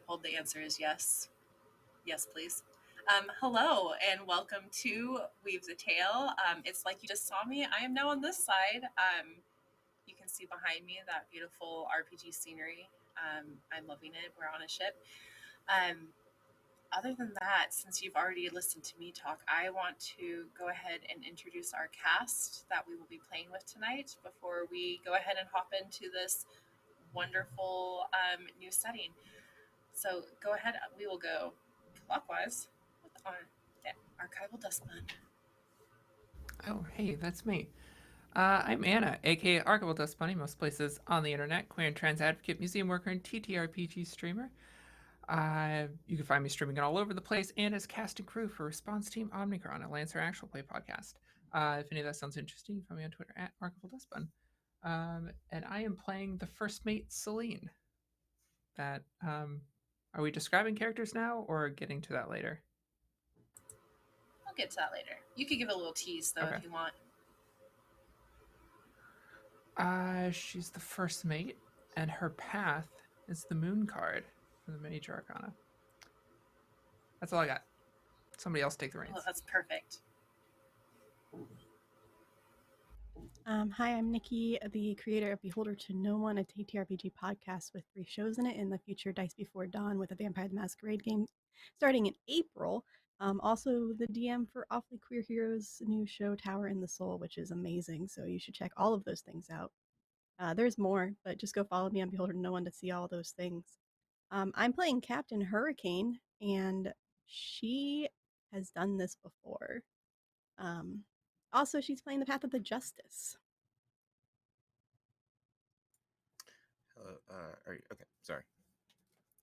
Leopold, the answer is yes. Yes, please. Hello and welcome to Weave the Tale. It's like you just saw me. I am now on this side. You can see behind me that beautiful RPG scenery. I'm loving it. We're on a ship. Other than that, since you've already listened to me talk, I want to go ahead and introduce our cast that we will be playing with tonight before we go ahead and hop into this wonderful new setting. So go ahead. We will go clockwise with our Archivaldustbun. Oh, hey, that's me. I'm Anna, aka Archivaldustbun, most places on the internet, queer and trans advocate, museum worker, and TTRPG streamer. You can find me streaming all over the place and as cast and crew for Response Team Omnicron, a Lancer Actual Play podcast. If any of that sounds interesting, you can find me on Twitter at Archivaldustbun. And I am playing the first mate, Seline. Are we describing characters now or getting to that later? I'll get to that later. You could give a little tease, though, if you want. She's the first mate, and her path is the moon card from the Major Arcana. That's all I got. Somebody else take the reins. Oh, that's perfect. Hi, I'm Nikki, the creator of Beholdertonoone, a TTRPG podcast with 3 shows in it. In the future, Dice Before Dawn with a Vampire the Masquerade game starting in April. Also, the DM for Awfully Queer Heroes' new show, Tower in the Soul, which is amazing. So you should check all of those things out. There's more, but just go follow me on Beholdertonoone to see all those things. I'm playing Captain Hurricane, and she has done this before. Also, she's playing the Path of the Justice. Hello. Are you okay? Sorry.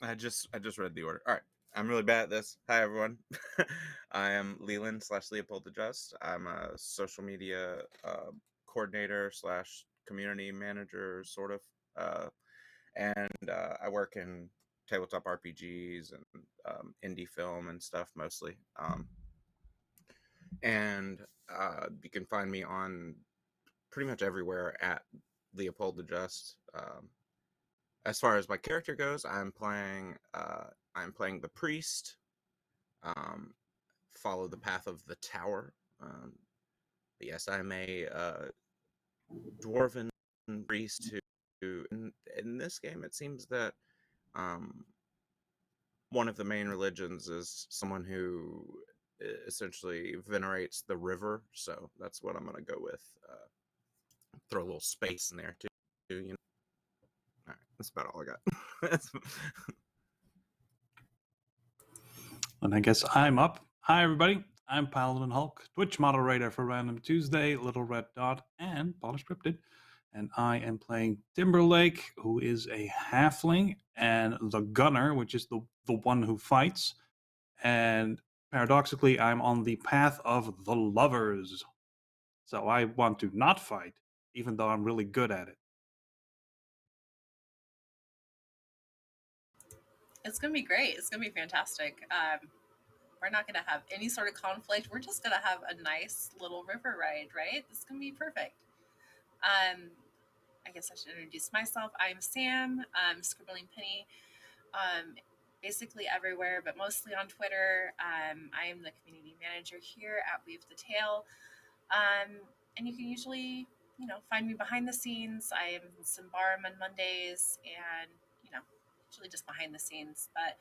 I just read the order. All right. I'm really bad at this. Hi everyone. I am Leland / Leopoldthejust. I'm a social media coordinator / community manager, sort of. And I work in tabletop RPGs and indie film and stuff mostly. And you can find me on pretty much everywhere at Leopoldthejust. As far as my character goes, I'm playing the priest. Follow the path of the tower. Yes, I'm a dwarven priest who, in this game, it seems that one of the main religions is someone who essentially venerates the river. So that's what I'm going to go with. Throw a little space in there too, you know. All right, that's about all I got. And I guess I'm up. Hi, everybody. I'm Paladin Hulk, Twitch moderator for Random Tuesday, Little Red Dot, and Polyscripted. And I am playing Timberlake, who is a halfling, and the Gunner, which is the one who fights. And paradoxically, I'm on the path of the lovers. So I want to not fight, even though I'm really good at it. It's going to be great. It's going to be fantastic. We're not going to have any sort of conflict. We're just going to have a nice little river ride, right? It's going to be perfect. I guess I should introduce myself. I'm Sam, Scribblingpenny, basically everywhere, but mostly on Twitter. I am the community manager here at Weave the Tale. And you can usually, find me behind the scenes. I am in Symbarum on Mondays and, usually just behind the scenes. But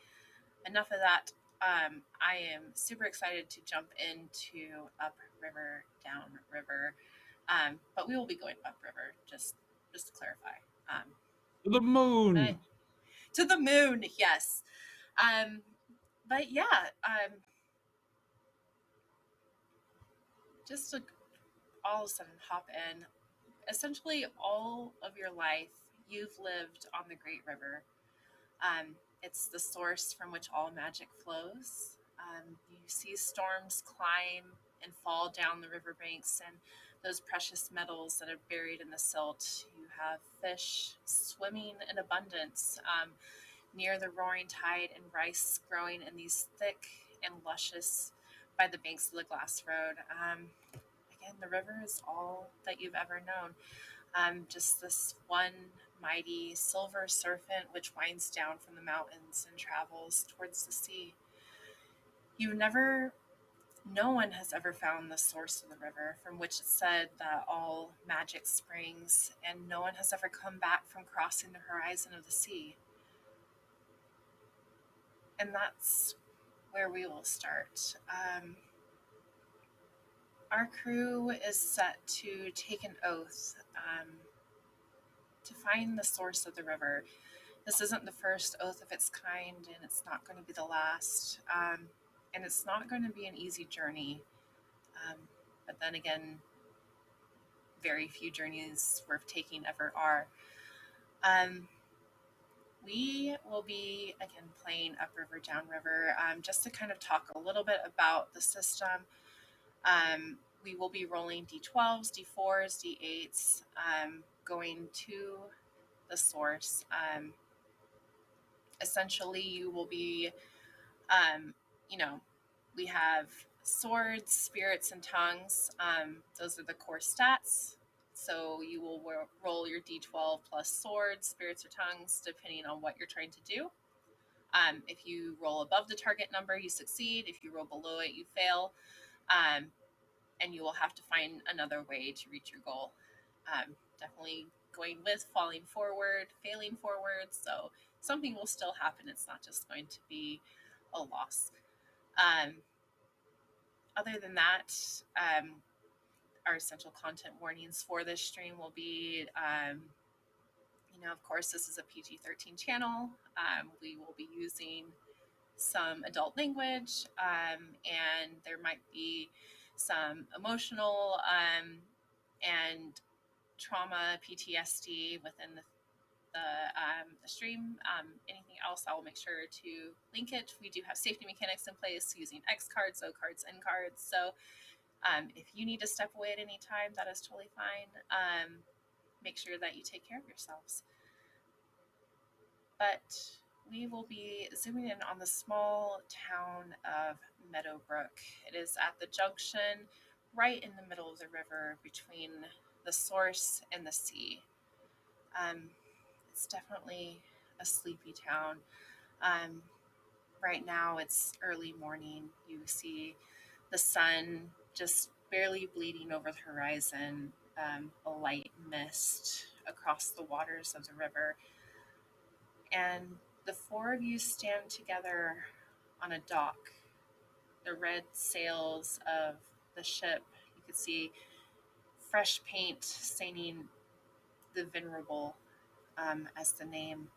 enough of that. I am super excited to jump into Upriver, Downriver. But we will be going upriver, just to clarify. To the moon! To the moon, yes. But yeah, just to all of a sudden hop in. Essentially, all of your life, you've lived on the Great River. It's the source from which all magic flows. You see storms climb and fall down the riverbanks and those precious metals that are buried in the silt. You have fish swimming in abundance near the roaring tide and rice growing in these thick and luscious by the banks of the Glas Road. Again, the river is all that you've ever known. Just this one mighty silver serpent which winds down from the mountains and travels towards the sea. No one has ever found the source of the river from which it's said that all magic springs, and no one has ever come back from crossing the horizon of the sea. And that's where we will start. Our crew is set to take an oath to find the source of the river. This isn't the first oath of its kind, and it's not going to be the last. And it's not going to be an easy journey. But then again, very few journeys worth taking ever are. We will be, again, playing Upriver, Downriver, just to kind of talk a little bit about the system. We will be rolling D12s, D4s, D8s, going to the source. Essentially, you will be, we have swords, spirits, and tongues. Those are the core stats. So you will roll your D12 plus swords, spirits, or tongues, depending on what you're trying to do. If you roll above the target number, you succeed. If you roll below it, you fail. And you will have to find another way to reach your goal. Definitely going with falling forward, failing forward. So something will still happen. It's not just going to be a loss. Other than that, our essential content warnings for this stream will be, of course, this is a PG-13 channel. We will be using some adult language, and there might be some emotional and trauma, PTSD within the stream. Anything else, I will make sure to link it. We do have safety mechanics in place using X cards, O cards, N cards. So if you need to step away at any time, that is totally fine. Make sure that you take care of yourselves. But we will be zooming in on the small town of Meadowbrook. It is at the junction right in the middle of the river between the source and the sea. It's definitely a sleepy town. Right now it's early morning. You see the sun just barely bleeding over the horizon, a light mist across the waters of the river. And the four of you stand together on a dock. The red sails of the ship, you could see fresh paint staining the Venerable as the name.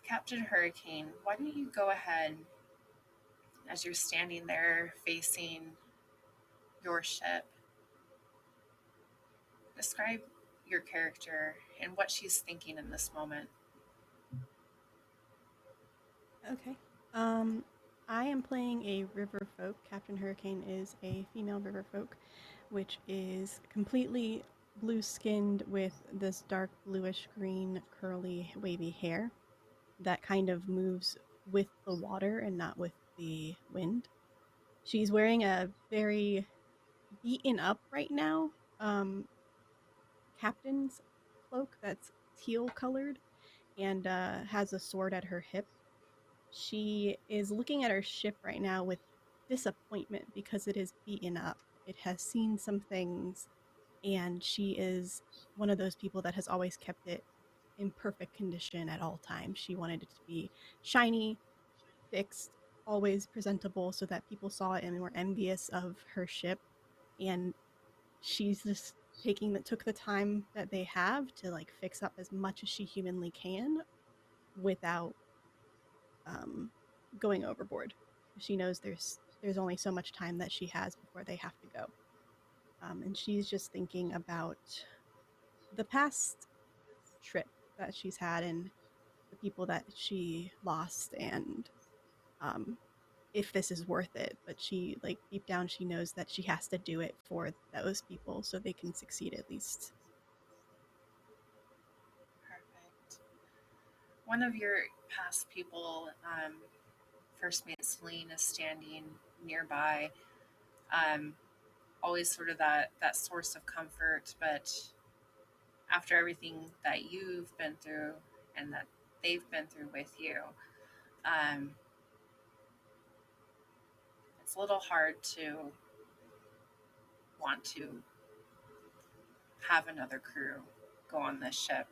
Captain Hurricane, why don't you go ahead as you're standing there facing your ship? Describe your character and what she's thinking in this moment. Okay. I am playing a river folk. Captain Hurricane is a female river folk, which is completely blue-skinned with this dark bluish-green curly wavy hair that kind of moves with the water and not with the wind. She's wearing a very beaten up right now captain's cloak that's teal colored and has a sword at her hip. She is looking at her ship right now with disappointment because it is beaten up. It has seen some things, and she is one of those people that has always kept it in perfect condition at all times. She wanted it to be shiny, fixed, always presentable so that people saw it and were envious of her ship. And she's just took the time that they have to like fix up as much as she humanly can without going overboard. She knows there's only so much time that she has before they have to go. And she's just thinking about the past trip that she's had and the people that she lost and if this is worth it. But she, like, deep down, she knows that she has to do it for those people so they can succeed at least. Perfect. One of your past people, First Mate Seline, is standing nearby. Always sort of that source of comfort, but after everything that you've been through and that they've been through with you, it's a little hard to want to have another crew go on this ship.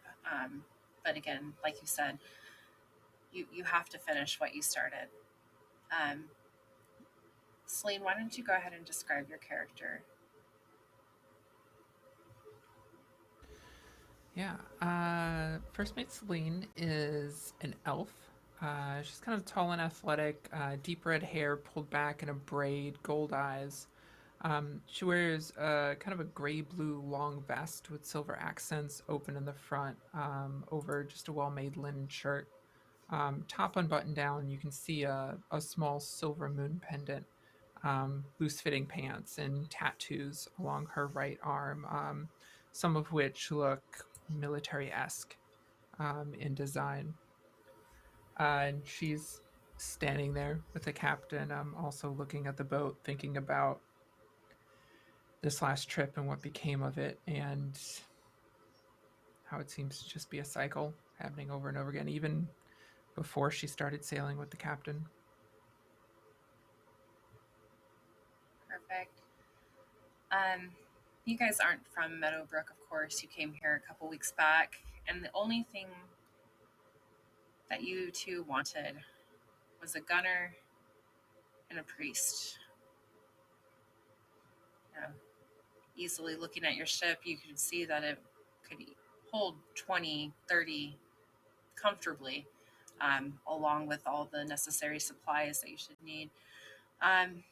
But again, like you said, you have to finish what you started. Seline, why don't you go ahead and describe your character? Yeah. First mate Seline is an elf. She's kind of tall and athletic, deep red hair pulled back in a braid, gold eyes. She wears kind of a gray-blue long vest with silver accents open in the front over just a well-made linen shirt. Top unbuttoned down, you can see a small silver moon pendant, loose-fitting pants, and tattoos along her right arm, some of which look military-esque in design. And she's standing there with the captain, also looking at the boat, thinking about this last trip and what became of it, and how it seems to just be a cycle happening over and over again, even before she started sailing with the captain. Perfect. You guys aren't from Meadowbrook, of course. You came here a couple weeks back, and the only thing that you two wanted was a gunner and a priest. Easily looking at your ship, you could see that it could hold 20, 30 comfortably, along with all the necessary supplies that you should need. And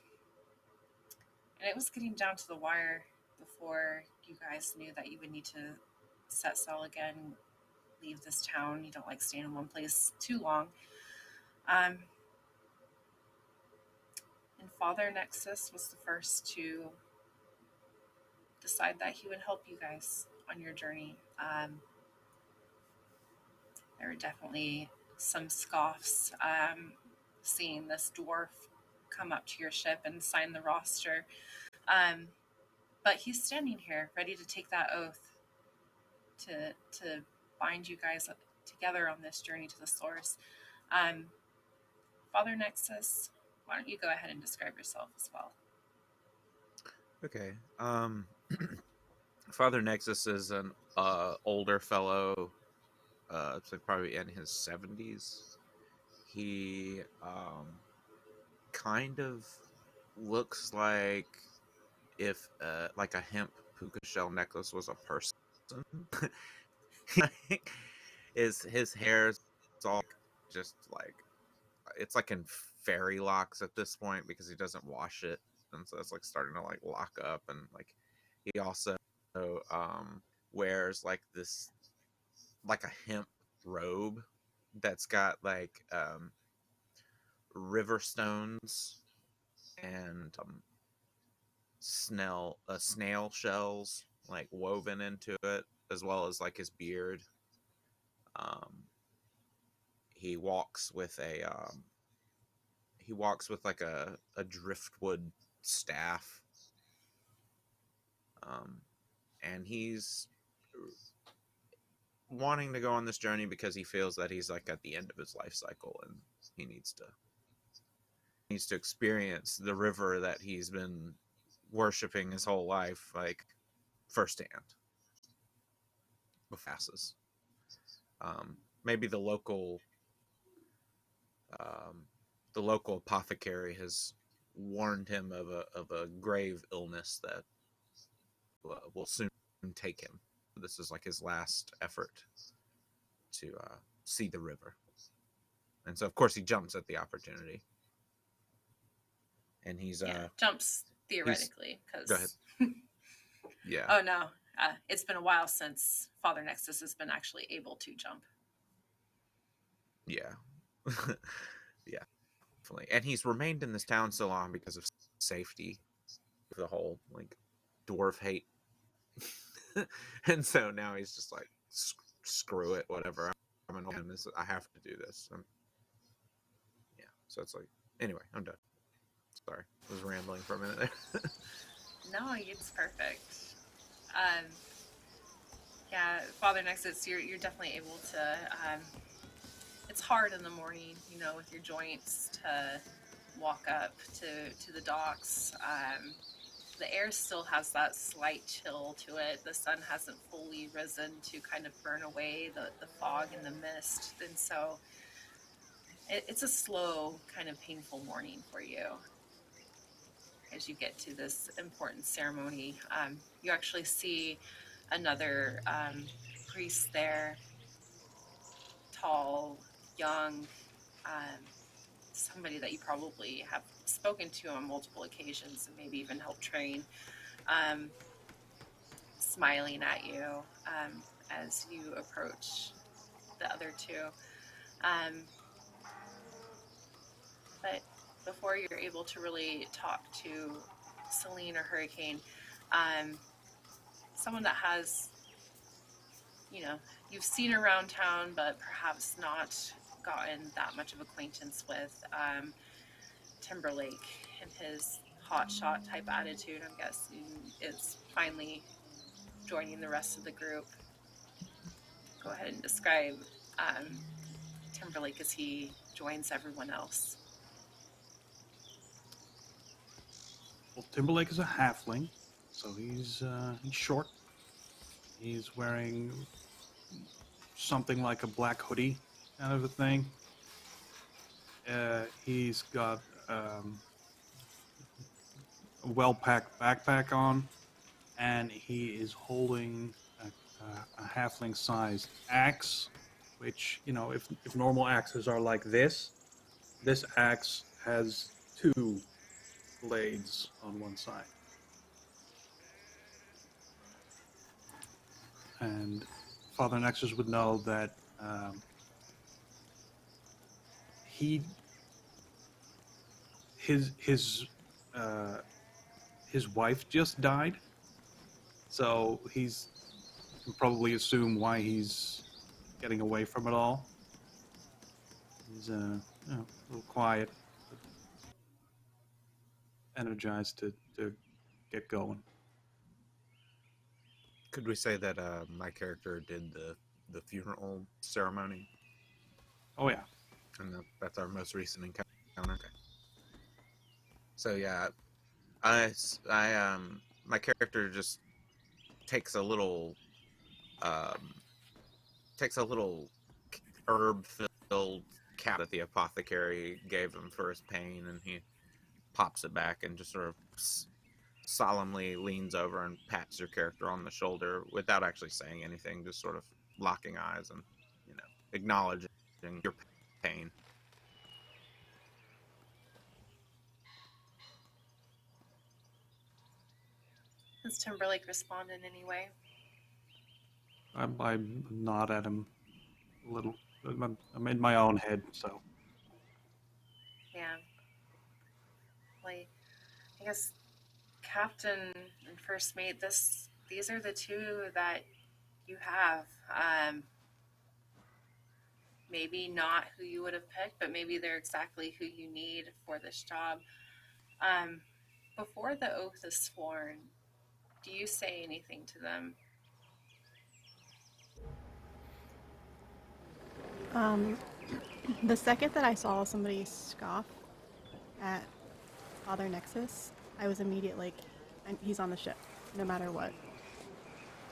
it was getting down to the wire before you guys knew that you would need to set sail again, leave this town. You don't like staying in one place too long. And Father Nexus was the first to decide that he would help you guys on your journey. There were definitely some scoffs seeing this dwarf come up to your ship and sign the roster. But he's standing here ready to take that oath to bind you guys together on this journey to the source. Father Nexus, why don't you go ahead and describe yourself as well? Okay. Father Nexus is an older fellow, so probably in his 70s. He kind of looks like if like a hemp puka shell necklace was a person. His hair is all just like, it's like in fairy locks at this point because he doesn't wash it, and so it's like starting to like lock up. And like he also wears like this, like a hemp robe that's got like river stones and snail shells like woven into it, as well as like his beard. He walks with like a driftwood staff, and he's wanting to go on this journey because he feels that he's like at the end of his life cycle, and he needs to experience the river that he's been worshiping his whole life, like firsthand. Passes. Maybe the local apothecary has warned him of a grave illness that will soon take him. This is like his last effort to see the river, and so of course he jumps at the opportunity. And he's jumps theoretically because. Go ahead. Yeah. Oh no, it's been a while since Father Nexus has been actually able to jump. Yeah. Yeah, definitely. And he's remained in this town so long because of safety, the whole like dwarf hate. And so now he's just like, screw it, whatever. I have to do this. Yeah. So it's like, anyway, I'm done. Sorry, I was rambling for a minute there. No, it's perfect. Yeah, Father Nexus, you're definitely able to. It's hard in the morning, you know, with your joints to walk up to the docks. The air still has that slight chill to it. The sun hasn't fully risen to kind of burn away the fog and the mist, and so it's a slow, kind of painful morning for you as you get to this important ceremony. You actually see another priest there, tall, young, um, somebody that you probably have spoken to on multiple occasions and maybe even helped train, um, smiling at you as you approach the other two. But before you're able to really talk to Seline or Hurricane, someone that has, you know, you've seen around town, but perhaps not gotten that much of acquaintance with, Timberlake and his hotshot type attitude, I'm guessing, is finally joining the rest of the group. Go ahead and describe Timberlake as he joins everyone else. Well, Timberlake is a halfling, so he's short. He's wearing something like a black hoodie kind of a thing. He's got a well-packed backpack on, and he is holding a halfling-sized axe, which, you know, if normal axes are like this axe has 2 blades on one side. And Father Nexus would know that his wife just died, so you can probably assume why he's getting away from it all. He's a little quiet, but energized to get going. Could we say that my character did the funeral ceremony? Oh yeah. And that's our most recent encounter. Okay. So yeah, I my character just takes a little herb-filled cap that the apothecary gave him for his pain, and he pops it back and just sort of solemnly leans over and pats your character on the shoulder without actually saying anything, just sort of locking eyes and, you know, acknowledging your pain. Does Timberlake respond in any way? I nod at him a little. I'm in my own head, so. Yeah. Like, I guess Captain and First Mate, these are the two that you have. Maybe not who you would have picked, but maybe they're exactly who you need for this job. Before the oath is sworn, do you say anything to them? The second that I saw somebody scoff at Father Nexus, I was immediately like, he's on the ship, no matter what.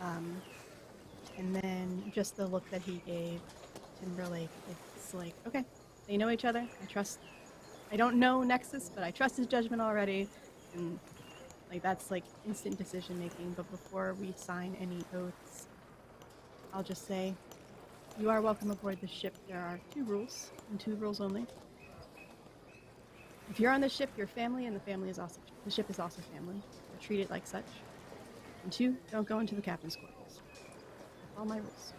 And then just the look that he gave Timberlake, it's like, okay, they know each other. I don't know Nexus, but I trust his judgment already. And like that's like instant decision making. But before we sign any oaths, I'll just say, you are welcome aboard the ship. There are 2 rules, and 2 rules only. If you're on the ship, you're family, and the ship is also family. You're treated like such. And 2, don't go into the captain's quarters. All my rules.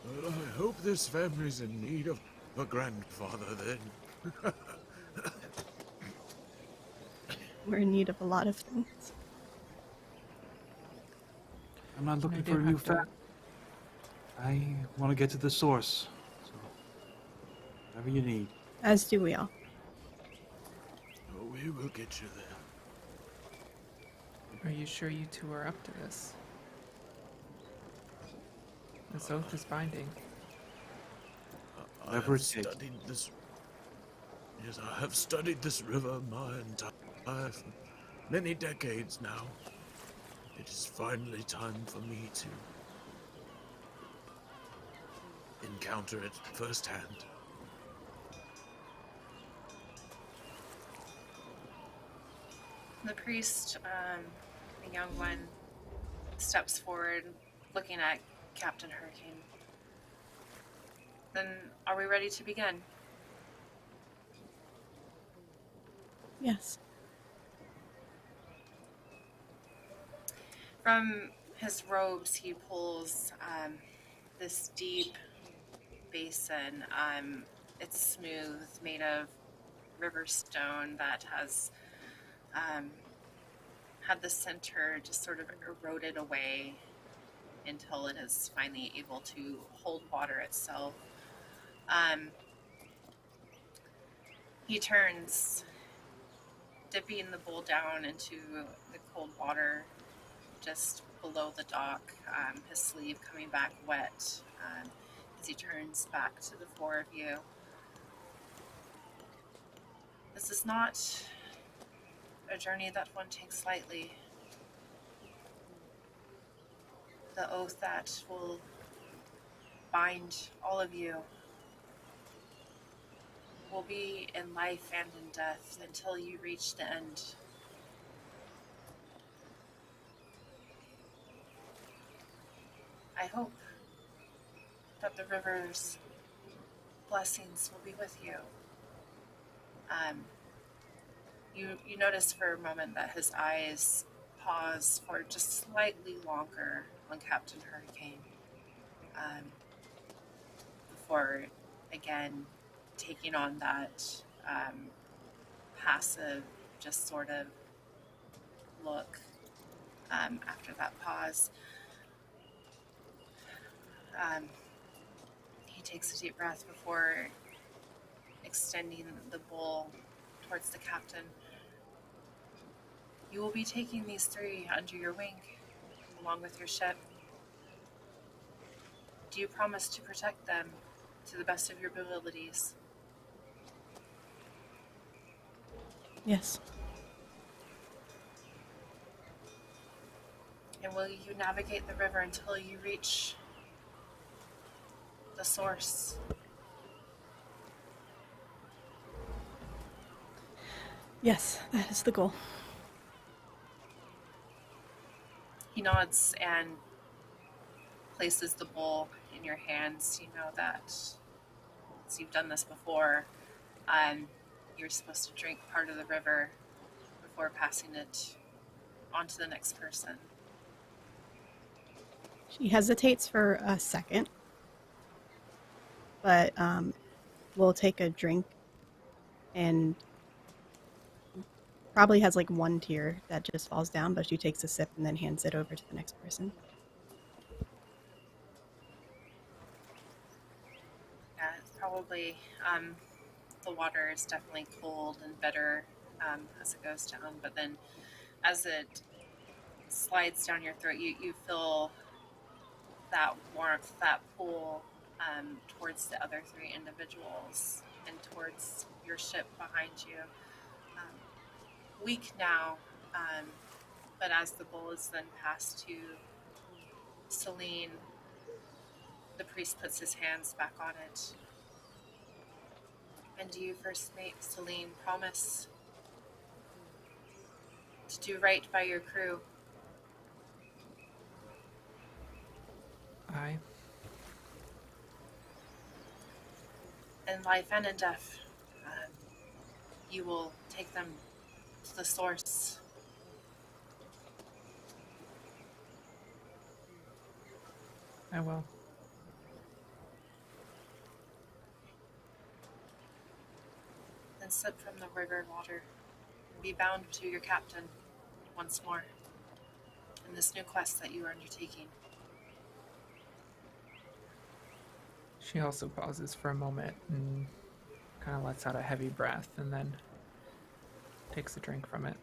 Well, I hope this family's in need of a grandfather then. We're in need of a lot of things. I'm not looking I for a do new have to- family. I want to get to the source. So, whatever you need. As do we all. Oh, we will get you there. Are you sure you 2 are up to this? This oath is binding. I Whatever have it takes. studied this. Yes, I have studied this river my entire life, many decades now. It is finally time for me to encounter it firsthand. The priest, the young one, steps forward, looking at Captain Hurricane. Then, are we ready to begin? Yes. From his robes, he pulls this deep basin. It's smooth, made of river stone that has had the center just sort of eroded away until it is finally able to hold water itself. He turns, dipping the bowl down into the cold water just below the dock, his sleeve coming back wet as he turns back to the four of you. This is not a journey that one takes lightly. The oath that will bind all of you will be in life and in death until you reach the end. I hope that the river's blessings will be with you. You notice for a moment that his eyes pause for just slightly longer on Captain Hurricane before again taking on that passive, just sort of look after that pause. He takes a deep breath before extending the bowl towards the captain. You will be taking these three under your wing, along with your ship. Do you promise to protect them to the best of your abilities? Yes. And will you navigate the river until you reach the source? Yes, that is the goal. He nods and places the bowl in your hands. You know that, as you've done this before, you're supposed to drink part of the river before passing it on to the next person. She hesitates for a second, but will take a drink and probably has like one tear that just falls down, but she takes a sip and then hands it over to the next person. Yeah, it's probably, the water is definitely cold and bitter as it goes down, but then as it slides down your throat, you feel that warmth, that pull towards the other three individuals and towards your ship behind you. Weak now, but as the bowl is then passed to Seline, the priest puts his hands back on it. And do you, first mate Seline, promise to do right by your crew? Aye. In life and in death, you will take them to the source. I will. Then sip from the river water and be bound to your captain once more in this new quest that you are undertaking. She also pauses for a moment and kind of lets out a heavy breath and then takes a drink from it.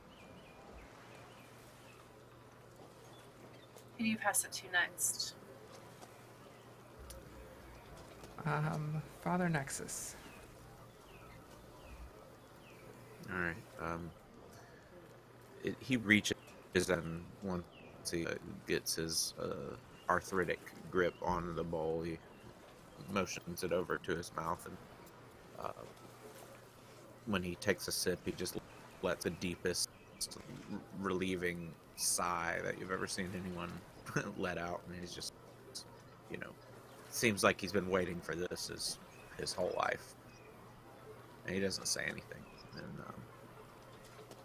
Who do you pass it to next? Father Nexus. All right. He reaches and once he gets his arthritic grip on the bowl, he motions it over to his mouth, and when he takes a sip, he just lets the deepest, relieving sigh that you've ever seen anyone let out, and he's just, seems like he's been waiting for this his whole life, and he doesn't say anything,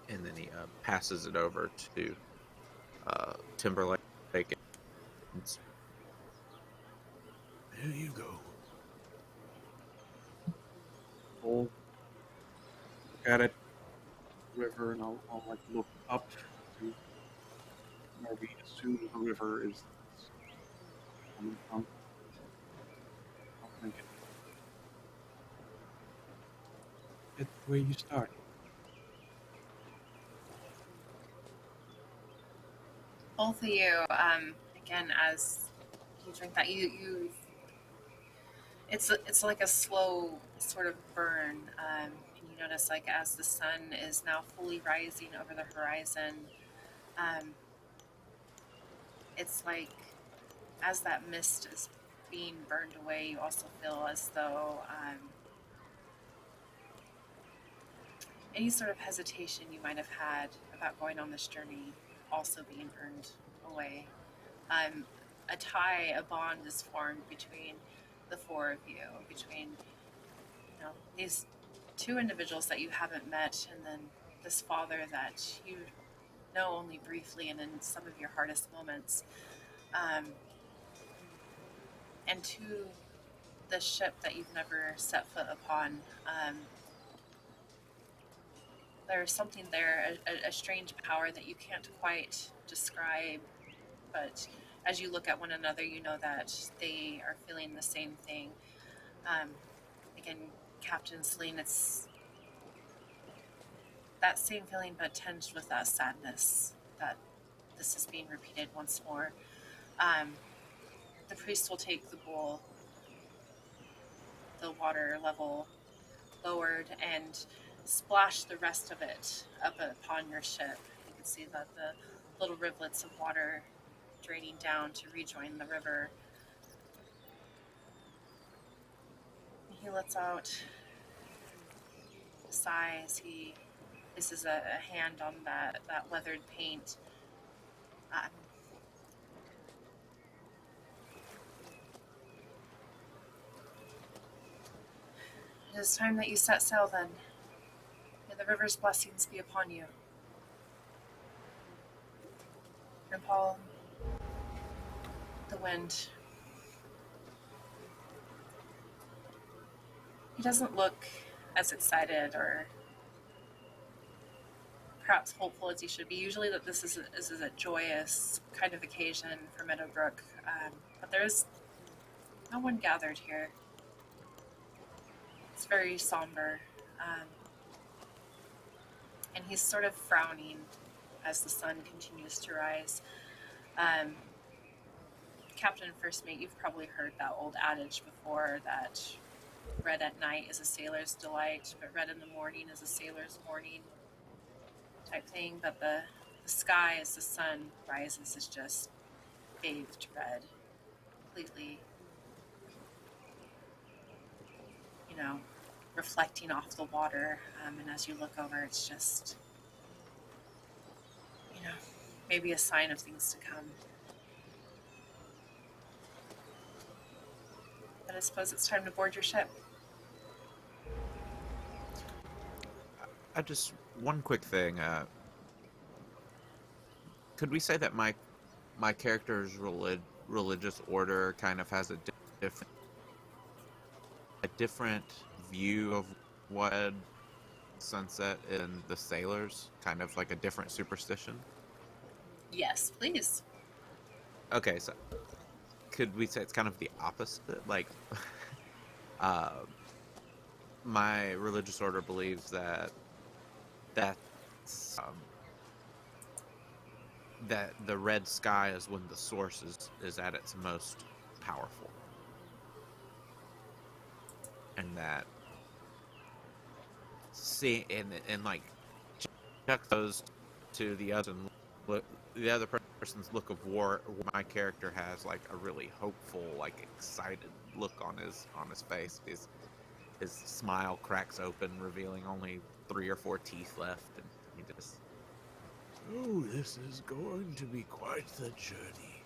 and then he passes it over to Timberlake. Here you go. I'll look at it, river, and I'll like look up to where we assume the river is coming from. I'll think it's where you start. Both of you, again, as you drink that, you it's like a slow sort of burn, and you notice, like, as the sun is now fully rising over the horizon, it's like as that mist is being burned away, you also feel as though any sort of hesitation you might have had about going on this journey also being burned away. A tie, a bond is formed between the four of you, between these two individuals that you haven't met, and then this father that you know only briefly and in some of your hardest moments, and to the ship that you've never set foot upon. There's something there, a strange power that you can't quite describe, but as you look at one another, you know that they are feeling the same thing. Again, Captain Seline, it's that same feeling, but tinged with that sadness that this is being repeated once more. The priest will take the bowl, the water level lowered, and splash the rest of it up upon your ship. You can see that the little rivulets of water draining down to rejoin the river. He lets out a sigh as he places a hand on that leathered paint. It is time that you set sail then. May the river's blessings be upon you. And Paul, the wind. He doesn't look as excited or perhaps hopeful as he should be. Usually that this is a joyous kind of occasion for Meadowbrook, but there's no one gathered here. It's very somber, and he's sort of frowning as the sun continues to rise. Captain First Mate, you've probably heard that old adage before, that red at night is a sailor's delight, but red in the morning is a sailor's morning type thing. But the sky as the sun rises is just bathed red, completely, reflecting off the water. And as you look over, it's just, maybe a sign of things to come. But I suppose it's time to board your ship. One quick thing. Could we say that my character's religious order kind of has a different view of what sunset in the sailors, kind of like a different superstition? Yes, please. Okay, so could we say it's kind of the opposite? Like, my religious order believes that the red sky is when the source is at its most powerful. and that see and like juxtaposed to the other person's look of war. My character has like a really hopeful, like excited look on his face. His smile cracks open, revealing only 3 or 4 teeth left, and he just. Oh, this is going to be quite the journey.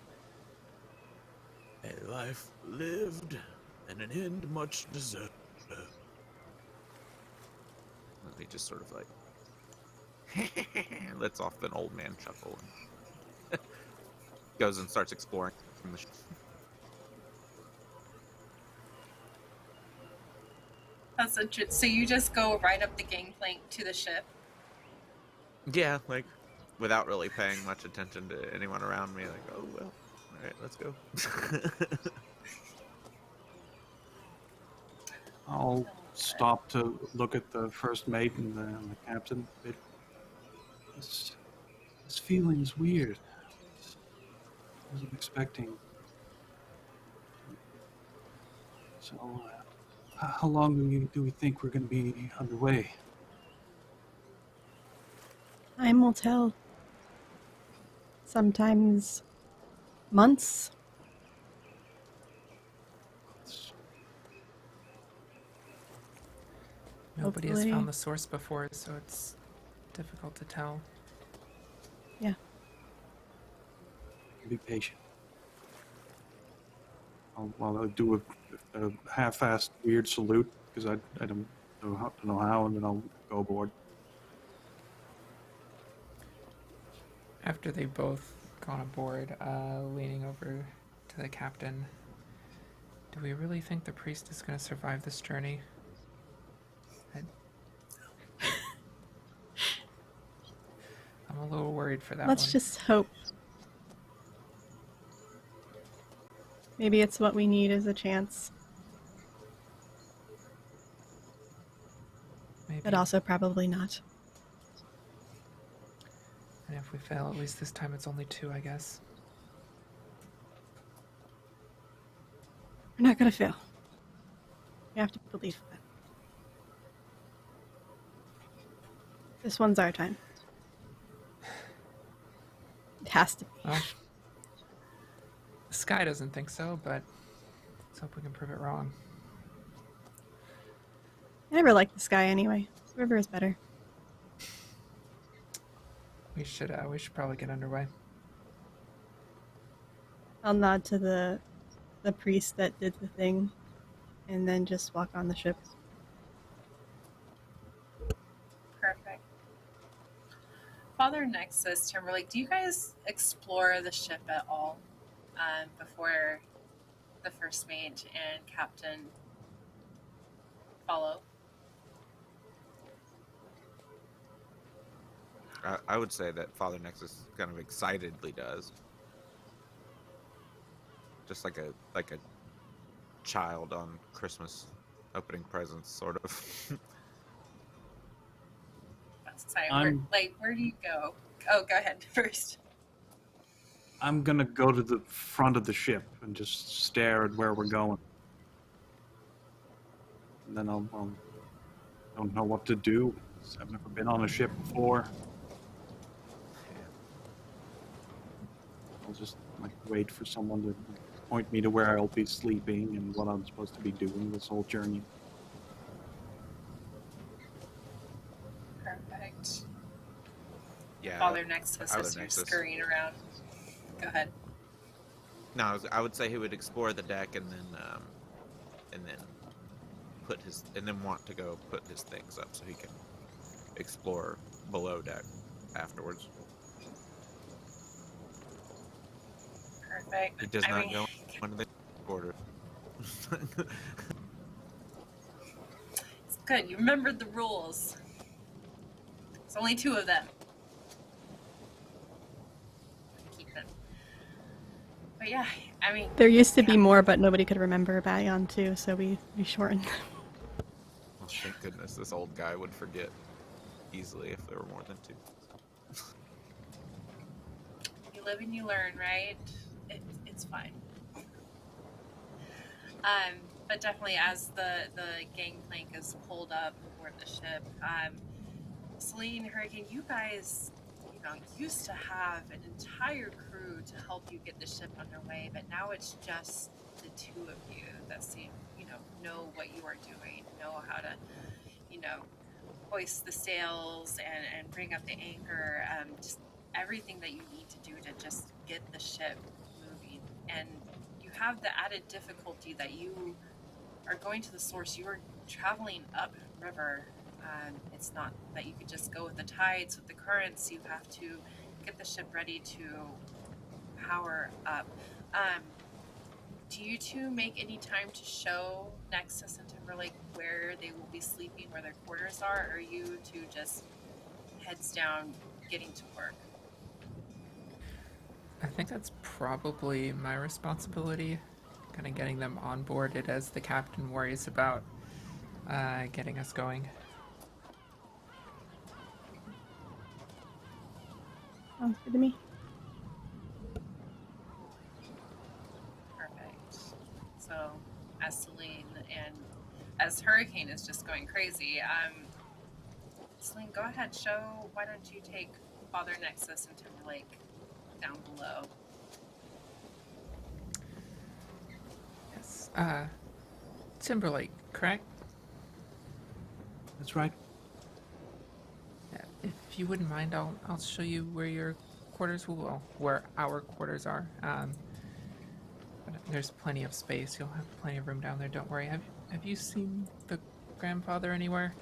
A life lived and an end much deserved. He just sort of like lets off an old man chuckle and goes and starts exploring the ship. That's interesting. So you just go right up the gangplank to the ship? Yeah, like without really paying much attention to anyone around me. Like, oh well, all right, let's go. I'll stop to look at the first mate and the captain. This feeling is weird. I wasn't expecting. So, how long do we think we're going to be underway? Time will tell. Sometimes months. Nobody has Hopefully. found the source before, so it's difficult to tell. Yeah. Be patient. I'll do a half-assed weird salute because I don't know how, and then I'll go aboard. After they've both gone aboard, leaning over to the captain, do we really think the priest is going to survive this journey? I'm a little worried for that Let's one. just hope. Maybe it's what we need as a chance. Maybe. But also probably not. And if we fail, at least this time it's only 2, I guess. We're not gonna fail. You have to believe that. This one's our time. It has to be. Well, the sky doesn't think so, but let's hope we can prove it wrong. I never liked the sky anyway. The river is better. We should probably get underway. I'll nod to the priest that did the thing, and then just walk on the ship. Perfect. Father Nexus, Timberlake, do you guys explore the ship at all before the first mate and captain follow? I would say that Father Nexus kind of excitedly does, just like a child on Christmas opening presents, sort of. Sorry, where do you go? Oh, go ahead first. I'm gonna go to the front of the ship and just stare at where we're going. And then I'll don't know what to do. I've never been on a ship before. I'll just wait for someone to point me to where I'll be sleeping and what I'm supposed to be doing this whole journey. Perfect. Yeah. Father Nexus as you're scurrying around. Go ahead. No, I would say he would explore the deck and then want to go put his things up so he can explore below deck afterwards. Perfect. He does not go into the quarter. It's good. You remembered the rules. There's only 2 of them. Keep them. But yeah, I mean... There used to be more, but nobody could remember Bayon too, so we shortened them. Well, thank goodness this old guy would forget easily if there were more than 2. You live and you learn, right? It's fine. but definitely as the gangplank is pulled up aboard the ship, Seline, Hurricane, you guys, used to have an entire crew to help you get the ship underway, but now it's just the two of you that seem, know what you are doing, know how to, hoist the sails and bring up the anchor, just everything that you need to do to just get the ship moving. And you have the added difficulty that you are going to the source. You are traveling upriver. It's not that you could just go with the tides, with the currents. You have to get the ship ready to power up. Do you two make any time to show Nexus and Timberlake where they will be sleeping, where their quarters are, or are you two just heads down getting to work? I think that's probably my responsibility, kind of getting them onboarded as the captain worries about getting us going. Sounds good to me. Perfect. So, as Seline and as Hurricane is just going crazy, Seline, go ahead, why don't you take Father Nexus and Timberlake down below? Yes. Timberlake, correct? That's right. Yeah, if you wouldn't mind, I'll show you where your quarters where our quarters are. But there's plenty of space. You'll have plenty of room down there. Don't worry. Have you seen the grandfather anywhere?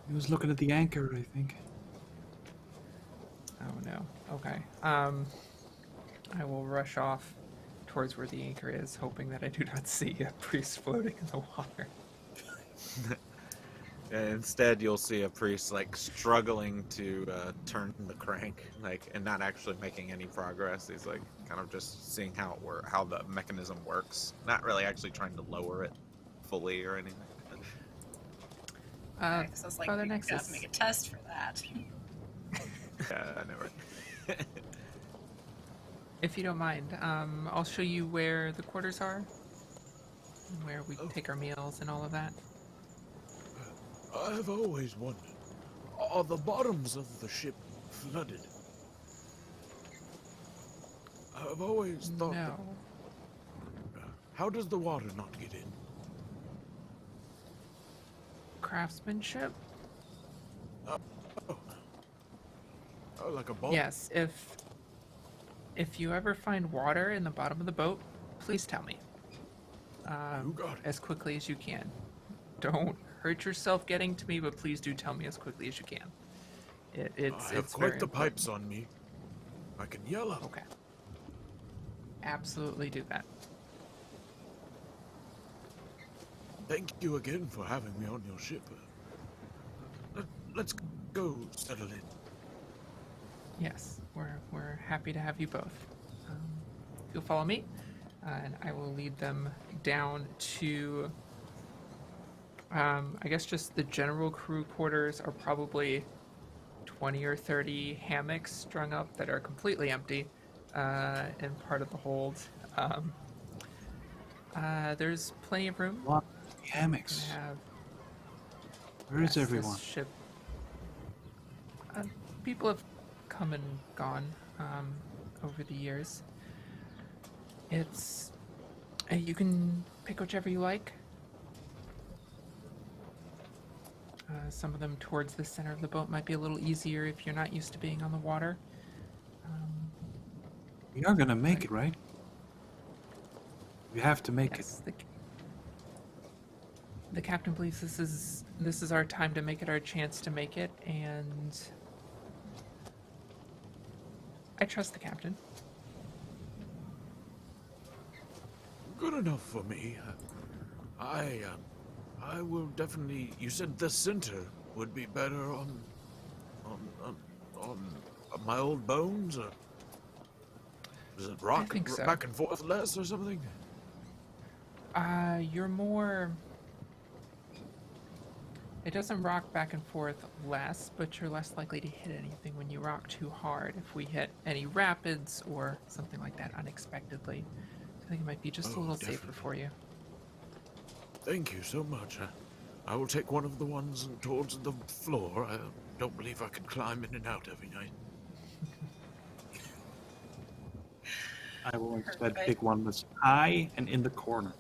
He was looking at the anchor, I think. Oh no. Okay. I will rush off towards where the anchor is, hoping that I do not see a priest floating in the water. Instead, you'll see a priest struggling to turn the crank, and not actually making any progress. He's kind of just seeing how the mechanism works, not really actually trying to lower it fully or anything. I was like, Father we Nexus. have to make a test for that. Yeah, I know, right? If you don't mind, I'll show you where the quarters are, and where we take our meals and all of that. I've always wondered, are the bottoms of the ship flooded? I've always thought No. how does the water not get in? Craftsmanship? Oh, like a boat? Yes, if you ever find water in the bottom of the boat, please tell me. You got it. As quickly as you can. Don't hurt yourself getting to me, but please do tell me as quickly as you can. I have it's quite very the important. pipes on me. I can yell out. Okay. Absolutely do that. Thank you again for having me on your ship. Let's go settle in. Yes, we're happy to have you both. If you'll follow me, and I will lead them down to, I guess just the general crew quarters are probably 20 or 30 hammocks strung up that are completely empty in part of the hold. There's plenty of room. Lot of hammocks. Where is This everyone? ship. People have come and gone over the years. It's you can pick whichever you like. Some of them towards the center of the boat might be a little easier if you're not used to being on the water. We are gonna make it, right? We have to make it. Yes, the captain believes this is our time to make it, our chance to make it, and I trust the captain. Good enough for me. I will definitely. You said the center would be better on my old bones, or does it rock think so. back and forth less or something? You're more. It doesn't rock back and forth less, but you're less likely to hit anything when you rock too hard. If we hit any rapids or something like that unexpectedly, I think it might be just a Oh, little safer definitely. for you. Thank you so much. I will take one of the ones towards the floor. I don't believe I can climb in and out every night. I will instead Perfect. pick one that's high and in the corner.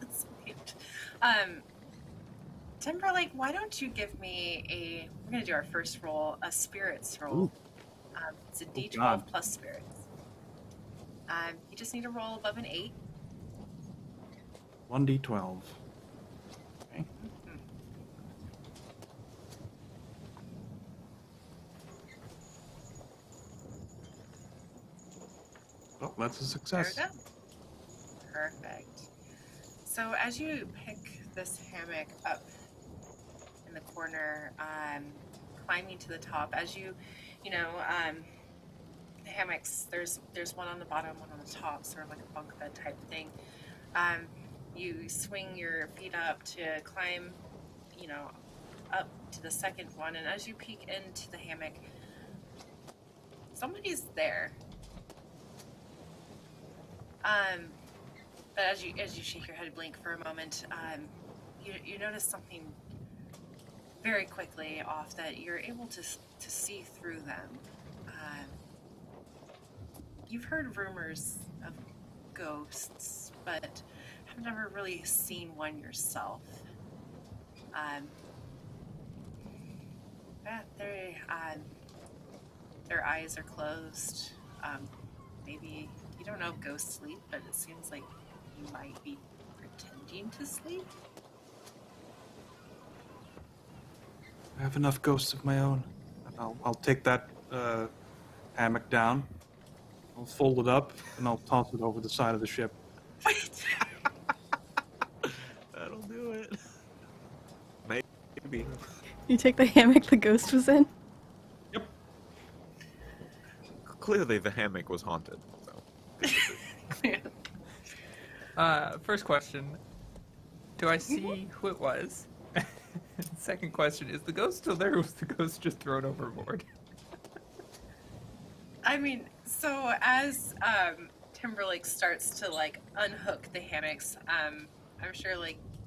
That's sweet. Timberlake, why don't you give me we're going to do our first roll, a spirits roll. Ooh. It's a Oh, D12 God. plus spirits. You just need to roll above an 8. 1d12. Okay. Mhm. Well, that's a There success. we go. Perfect. So as you pick this hammock up in the corner, climbing to the top, as the hammocks, there's one on the bottom, one on the top, sort of like a bunk bed type thing. You swing your feet up to climb, up to the second one, and as you peek into the hammock, somebody's there. But as you shake your head, blink for a moment, you notice something very quickly off that you're able to see through them. You've heard rumors of ghosts, but have never really seen one yourself. Their eyes are closed. Maybe you don't know if ghosts sleep, but it seems like you might be pretending to sleep. I have enough ghosts of my own. I'll take that hammock down. I'll fold it up and I'll toss it over the side of the ship. Wait. That'll do it. Maybe. You take the hammock the ghost was in? Yep. Clearly, the hammock was haunted. So. First question. Do I see who it was? Second question, is the ghost still there or was the ghost just thrown overboard? I mean, so as Timberlake starts to unhook the hammocks, I'm sure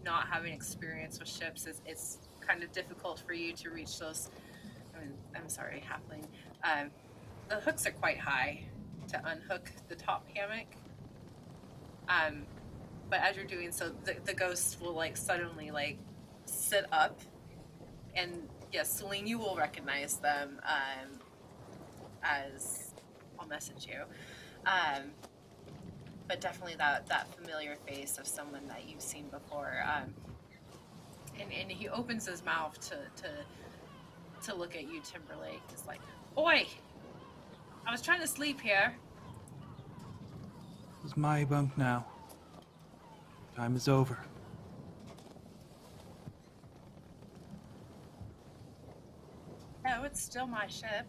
not having experience with ships it's kind of difficult for you to reach those. I'm sorry, halfling. The hooks are quite high to unhook the top hammock. But as you're doing so, the ghost will suddenly sit up, and yes, Seline, you will recognize them as I'll message you. But definitely that familiar face of someone that you've seen before. And he opens his mouth to look at you, Timberlake. It's like, "Oi! I was trying to sleep here." This is my bunk now. Time is over. No, it's still my ship.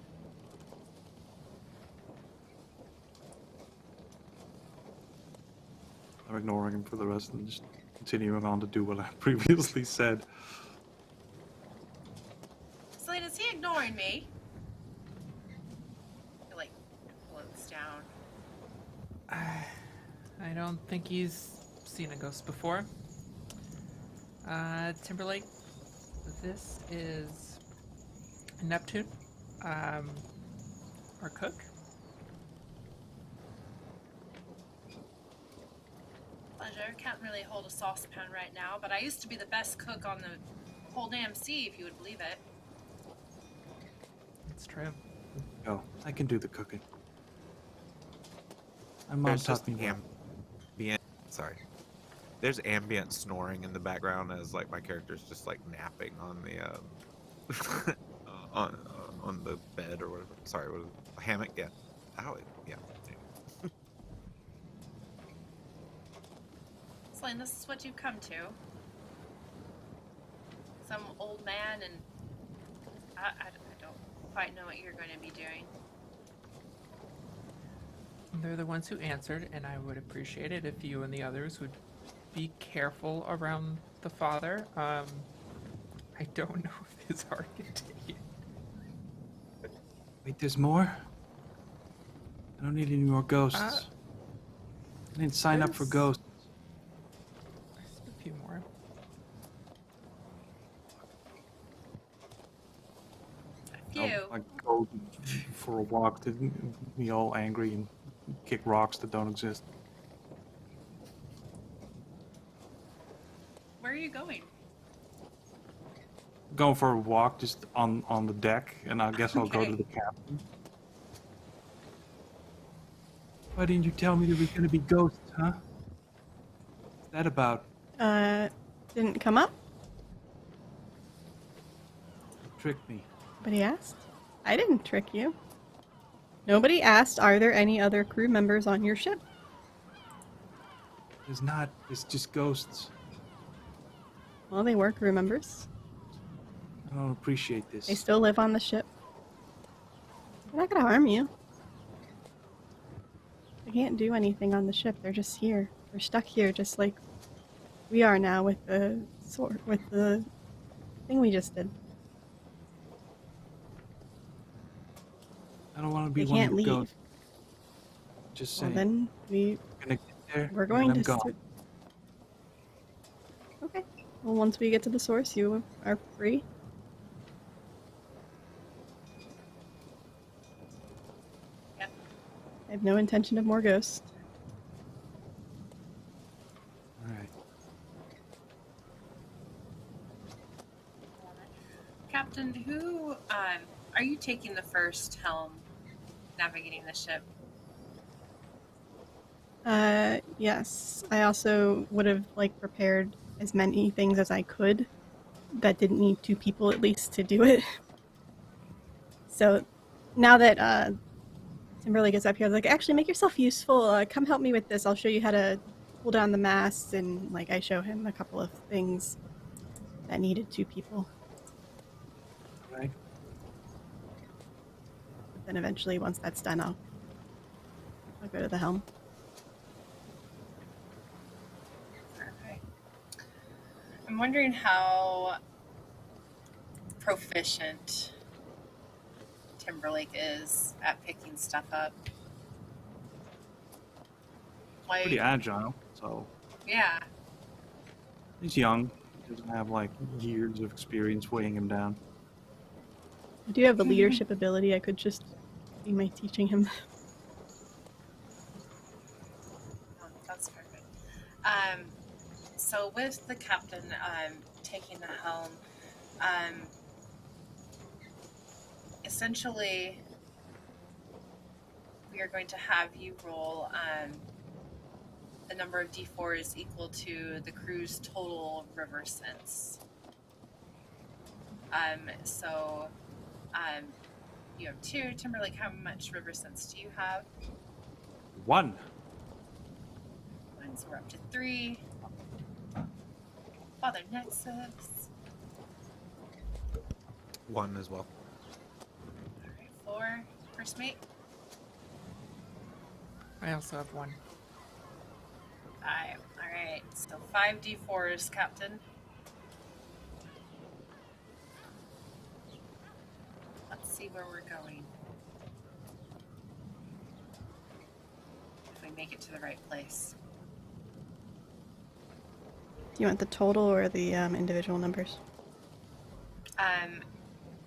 I'm ignoring him for the rest and just continuing on to do what I previously said. Seline, is he ignoring me? He floats down. I don't think he's seen a ghost before. Timberlake, this is Neptune, our cook. Pleasure. Can't really hold a saucepan right now, but I used to be the best cook on the whole damn sea, if you would believe it. It's true. Oh, I can do the cooking. My mom There's taught just me well. There's ambient snoring in the background as my character's just napping on the on the bed or whatever. Sorry, what is it? A hammock? Yeah. Oh, yeah. Seline, this is what you've come to. Some old man, and I don't quite know what you're going to be doing. They're the ones who answered, and I would appreciate it if you and the others would be careful around the father. I don't know if his heart can take it. Wait, there's more? I don't need any more ghosts. I didn't sign up for ghosts. There's a few more. Few. I go for a walk to be all angry and kick rocks that don't exist. Where are you going? Going for a walk just on the deck, and I guess I'll go Okay. to the captain. Why didn't you tell me there was going to be ghosts, huh? What's that about? Didn't come up? Trick me. Nobody asked? I didn't trick you. Nobody asked, are there any other crew members on your ship? There's not. It's just ghosts. Well, they were crew members. I don't appreciate this. They still live on the ship. They're not gonna harm you. They can't do anything on the ship. They're just here. They're stuck here, just like we are now with the sword, with the thing we just did. I don't want to be They one can't of the leave. ghosts. Just Well, saying. then We're gonna get there. we're and going then I'm to. gone. Okay. Well, once we get to the source, you are free. Yep. I have no intention of more ghosts. All right. Captain, who are you taking the first helm navigating the ship? Yes. I also would have prepared as many things as I could that didn't need 2 people at least to do it. So now that Timberlake is up here, actually make yourself useful. Come help me with this. I'll show you how to pull down the masts, and I show him a couple of things that needed 2 people. All right. But then eventually, once that's done, I'll go to the helm. Okay. I'm wondering how proficient Timberlake is at picking stuff up. Pretty agile, so Yeah. he's young. He doesn't have years of experience weighing him down. I do have the leadership ability. I could just be teaching him. Oh, that's perfect. So with the captain taking the helm, essentially we are going to have you roll the number of d4s equal to the crew's total river sense. So you have 2. Timberlake, how much river sense do you have? 1. 1, so we're up to 3. Father Nexus. 1 as well. Alright, 4. First mate. I also have 1. 5. Alright, so 5 d4s, Captain. Let's see where we're going. If we make it to the right place. Do you want the total or the individual numbers?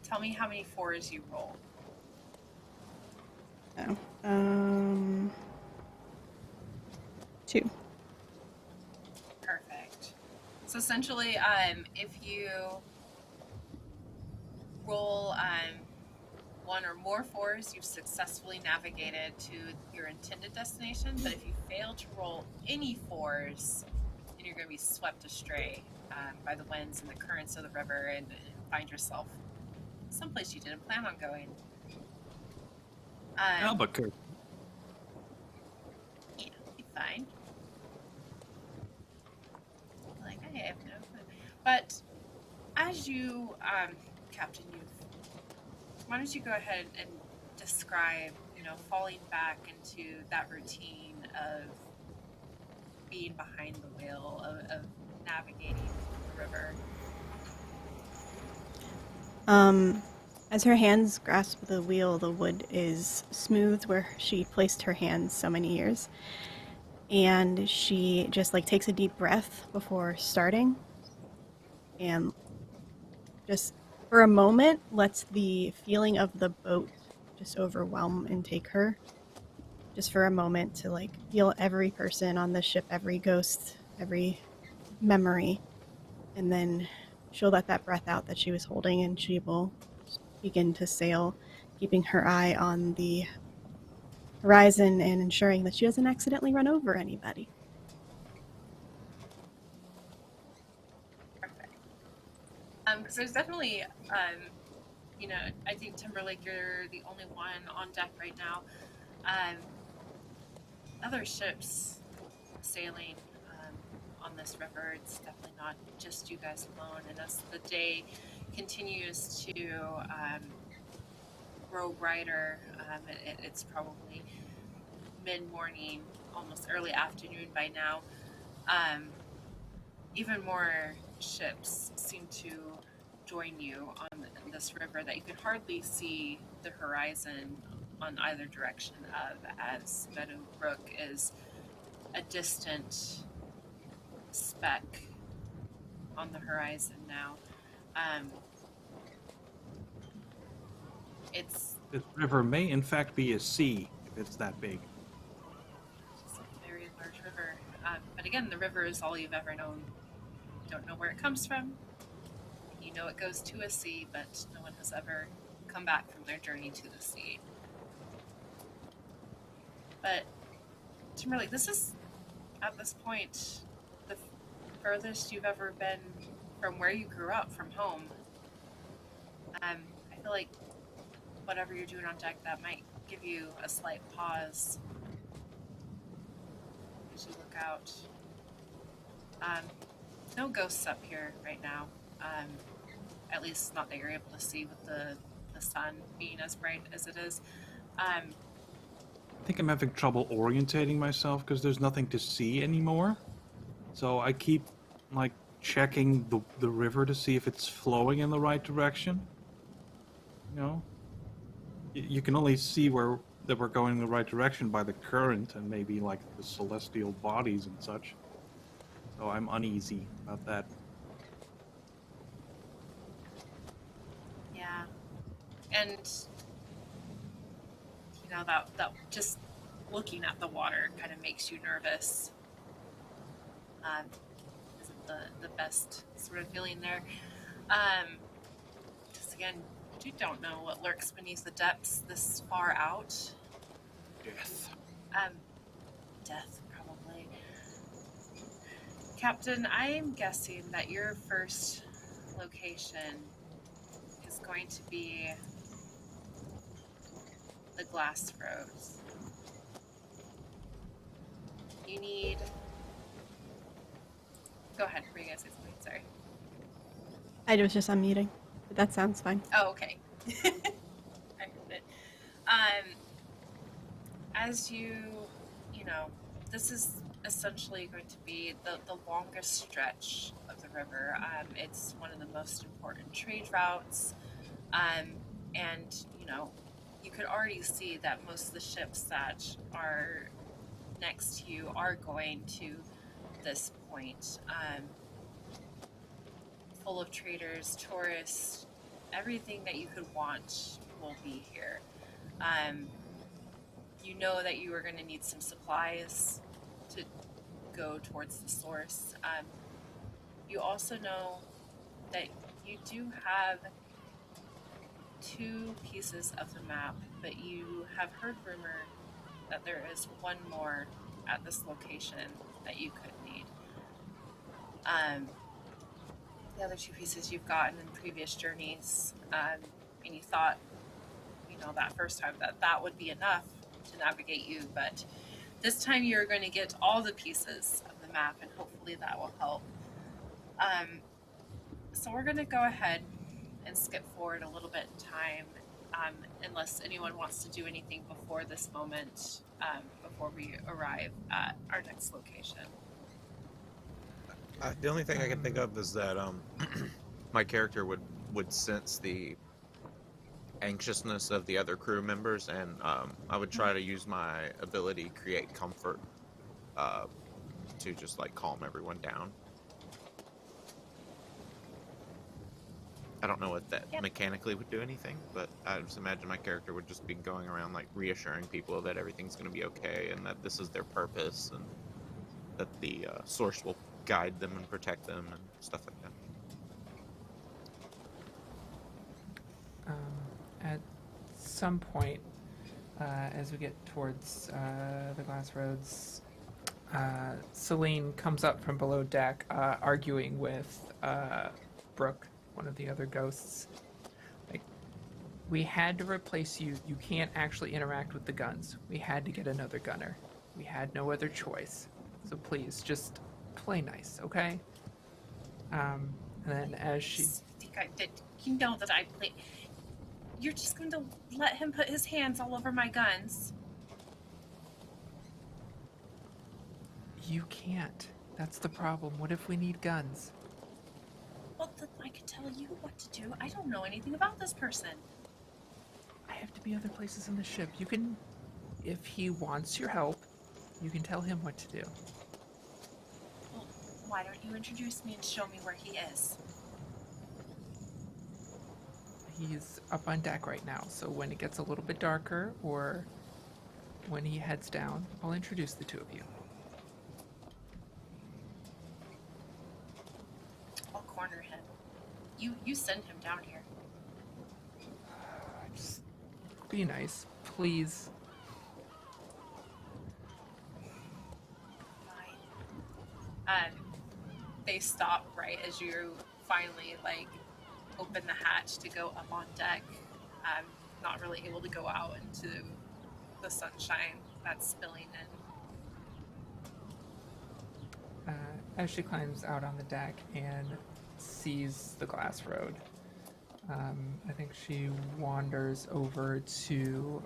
Tell me how many 4s you roll. Oh. 2. Perfect. So essentially, if you roll 1 or more 4s, you've successfully navigated to your intended destination. But if you fail to roll any 4s, then you're going to be swept astray by the winds and the currents of the river and find yourself someplace you didn't plan on going. Albuquerque. Yeah, be fine. I have no clue. But as you, Captain, why don't you go ahead and describe, falling back into that routine of being behind the wheel, of navigating the river. As her hands grasp the wheel, the wood is smooth where she placed her hands so many years. And she just like takes a deep breath before starting. And just for a moment lets the feeling of the boat just overwhelm and take her. Just for a moment to like feel every person on the ship, every ghost, every memory. And then she'll let that breath out that she was holding, and she will begin to sail, keeping her eye on the horizon and ensuring that she doesn't accidentally run over anybody. Perfect. Because there's definitely, you know, I think Timberlake, you're the only one on deck right now. Other ships sailing on this river. It's definitely not just you guys alone. And as the day continues to grow brighter, it's probably mid-morning, almost early afternoon by now. Even more ships seem to join you on this river that you can hardly see the horizon on either direction of, as Meadowbrook is a distant speck on the horizon now. It's This river may in fact be a sea if it's that big. a very large river. But again, the river is all you've ever known. You don't know where it comes from. You know it goes to a sea, but no one has ever come back from their journey to the sea. But Timberlake, this is, at this point, the furthest you've ever been from where you grew up, from home. I feel like whatever you're doing on deck, that might give you a slight pause as you look out. No ghosts up here right now. At least not that you're able to see with the sun being as bright as it is. I think I'm having trouble orientating myself because there's nothing to see anymore. So I keep like checking the river to see if it's flowing in the right direction. You know, you can only see that we're going in the right direction by the current and maybe like the celestial bodies and such. So I'm uneasy about that. Yeah. And you know, that just looking at the water kind of makes you nervous. Isn't the best sort of feeling there. Because again, you don't know what lurks beneath the depths this far out. Death. Death, probably. Captain, I'm guessing that your first location is going to be the Glas Road. You need... Go ahead, were you going to say something? Sorry. I was just unmuting, but that sounds fine. Oh, okay. I heard it. As you know, this is essentially going to be the longest stretch of the river. It's one of the most important trade routes. And, you know, you could already see that most of the ships that are next to you are going to this point. Full of traders, tourists, everything that you could want will be here. You know that you are going to need some supplies to go towards the source. You also know that you do have 2 pieces of the map, but you have heard rumor that there is one more at this location that you could need. The other 2 pieces you've gotten in previous journeys, and you thought, you know, that first time that would be enough to navigate you, but this time you're going to get all the pieces of the map, and hopefully that will help. So we're going to go ahead and skip forward a little bit in time, unless anyone wants to do anything before this moment, before we arrive at our next location. The only thing I can think of is that my character would sense the anxiousness of the other crew members, and I would try to use my ability create comfort to just like calm everyone down. I don't know what that mechanically would do anything, but I just imagine my character would just be going around like reassuring people that everything's going to be okay and that this is their purpose and that the source will guide them and protect them and stuff like that. At some point, as we get towards the Glas Roads, Seline comes up from below deck, arguing with Brooke, one of the other ghosts. Like, we had to replace you. You can't actually interact with the guns. We had to get another gunner. We had no other choice. So please, just play nice, okay? And then as she... You know that I play... You're just going to let him put his hands all over my guns. You can't. That's the problem. What if we need guns? Well, then I could tell you what to do. I don't know anything about this person. I have to be other places on the ship. You can... If he wants your help, you can tell him what to do. Well, why don't you introduce me and show me where he is? He's up on deck right now, so when it gets a little bit darker, or when he heads down, I'll introduce the two of you. I'll corner him. You send him down here. Just be nice, please. Fine. They stop right as you finally, like, open the hatch to go up on deck. Not really able to go out into the sunshine that's spilling in. As she climbs out on the deck and sees the Glas Road, I think she wanders over to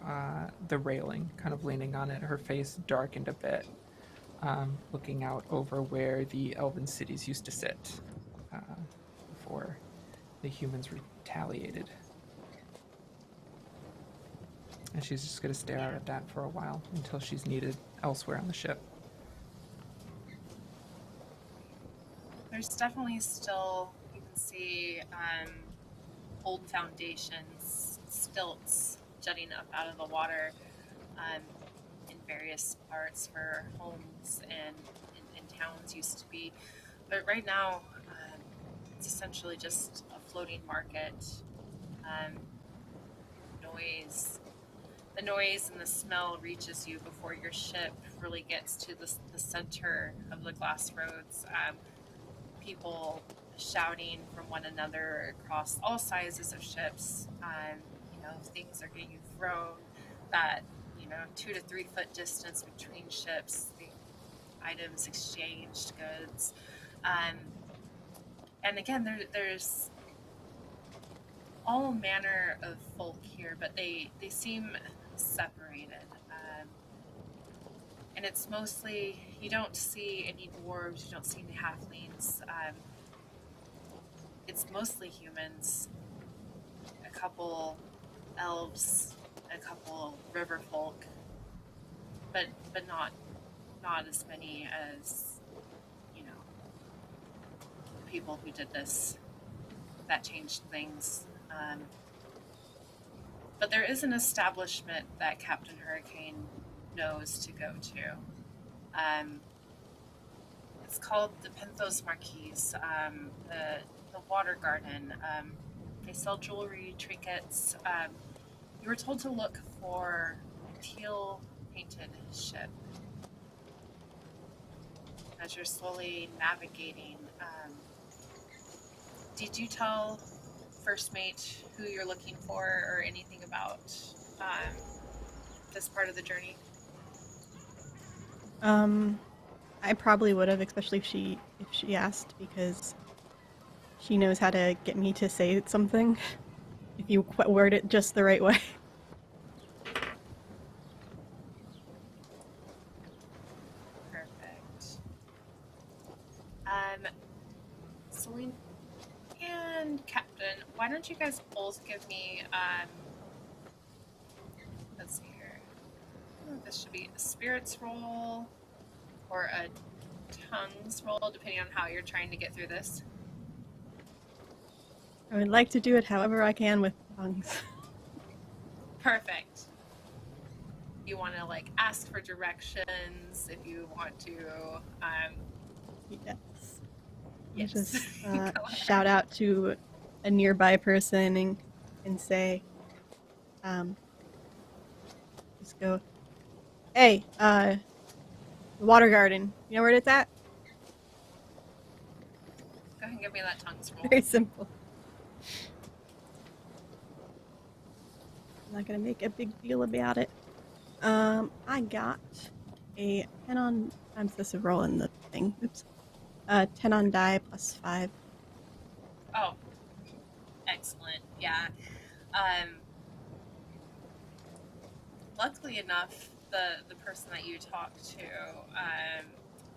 the railing, kind of leaning on it, her face darkened a bit, looking out over where the elven cities used to sit before the humans retaliated. And she's just going to stare out at that for a while until she's needed elsewhere on the ship. There's definitely still, you can see old foundations, stilts jutting up out of the water in various parts where homes and towns used to be. But right now, it's essentially just a floating market. The noise and the smell reaches you before your ship really gets to the center of the Glas Roads. People shouting from one another across all sizes of ships. Things are getting thrown that 2 to 3 foot distance between ships. The items exchanged, goods, and again, there's all manner of folk here, but they seem separated. And it's mostly, you don't see any dwarves, you don't see any halflings. It's mostly humans, a couple elves, a couple river folk, but not as many as, people who did this, that changed things. But there is an establishment that Captain Hurricane knows to go to. It's called the Penthos Marquise, the Water Garden. They sell jewelry, trinkets. You were told to look for a teal-painted ship. As you're slowly navigating, did you tell First Mate who you're looking for or anything about this part of the journey? I probably would have, especially if she asked, because she knows how to get me to say something if you word it just the right way. Perfect. Seline and Captain, why don't you guys both give me this should be a spirits roll or a tongues roll, depending on how you're trying to get through this. I would like to do it however I can with tongues. Perfect. You want to like ask for directions if you want to. Yes. Yes. Just Go ahead. shout out to a nearby person and say, just go, hey, the water garden. You know where it's at? Go ahead and give me that tongues roll. Very simple. I'm not gonna make a big deal about it. I got a 10 on. I'm supposed to roll in the thing. Oops. 10 on die plus 5. Oh, excellent. Yeah. Luckily enough, the person that you talked to,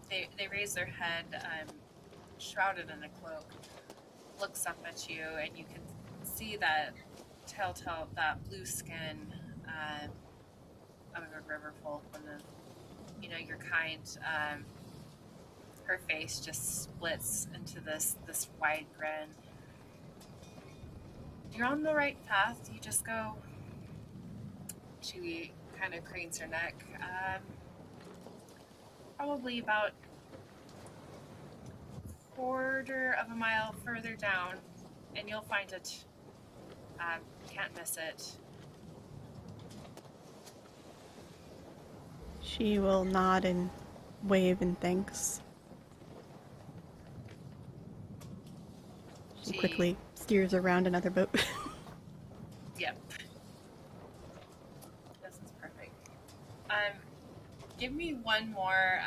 they raise their head, shrouded in a cloak, looks up at you, and you can see that telltale, that blue skin of a river folk. When your kind, her face just splits into this wide grin. You're on the right path. You just go. She kind of cranes her neck. Probably about quarter of a mile further down, and you'll find it. Can't miss it. She will nod and wave and thanks. She quickly steers around another boat. Yep. This is perfect. Give me one more.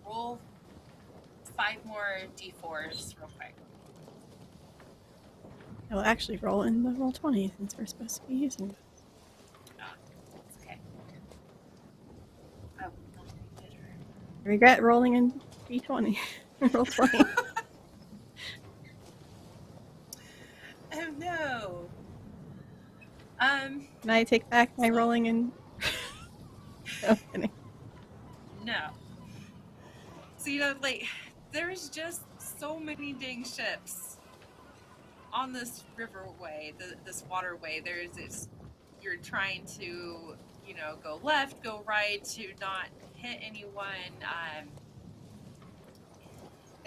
Roll 5 more d4s real quick. I will actually roll in the roll 20 since we're supposed to be using it. It's okay. I will not be bitter. I regret rolling in d20. Roll 20. Oh no. Can I take back my rolling in? No, kidding. No. So there's just so many dang ships on this riverway, this waterway. You're trying to, go left, go right to not hit anyone,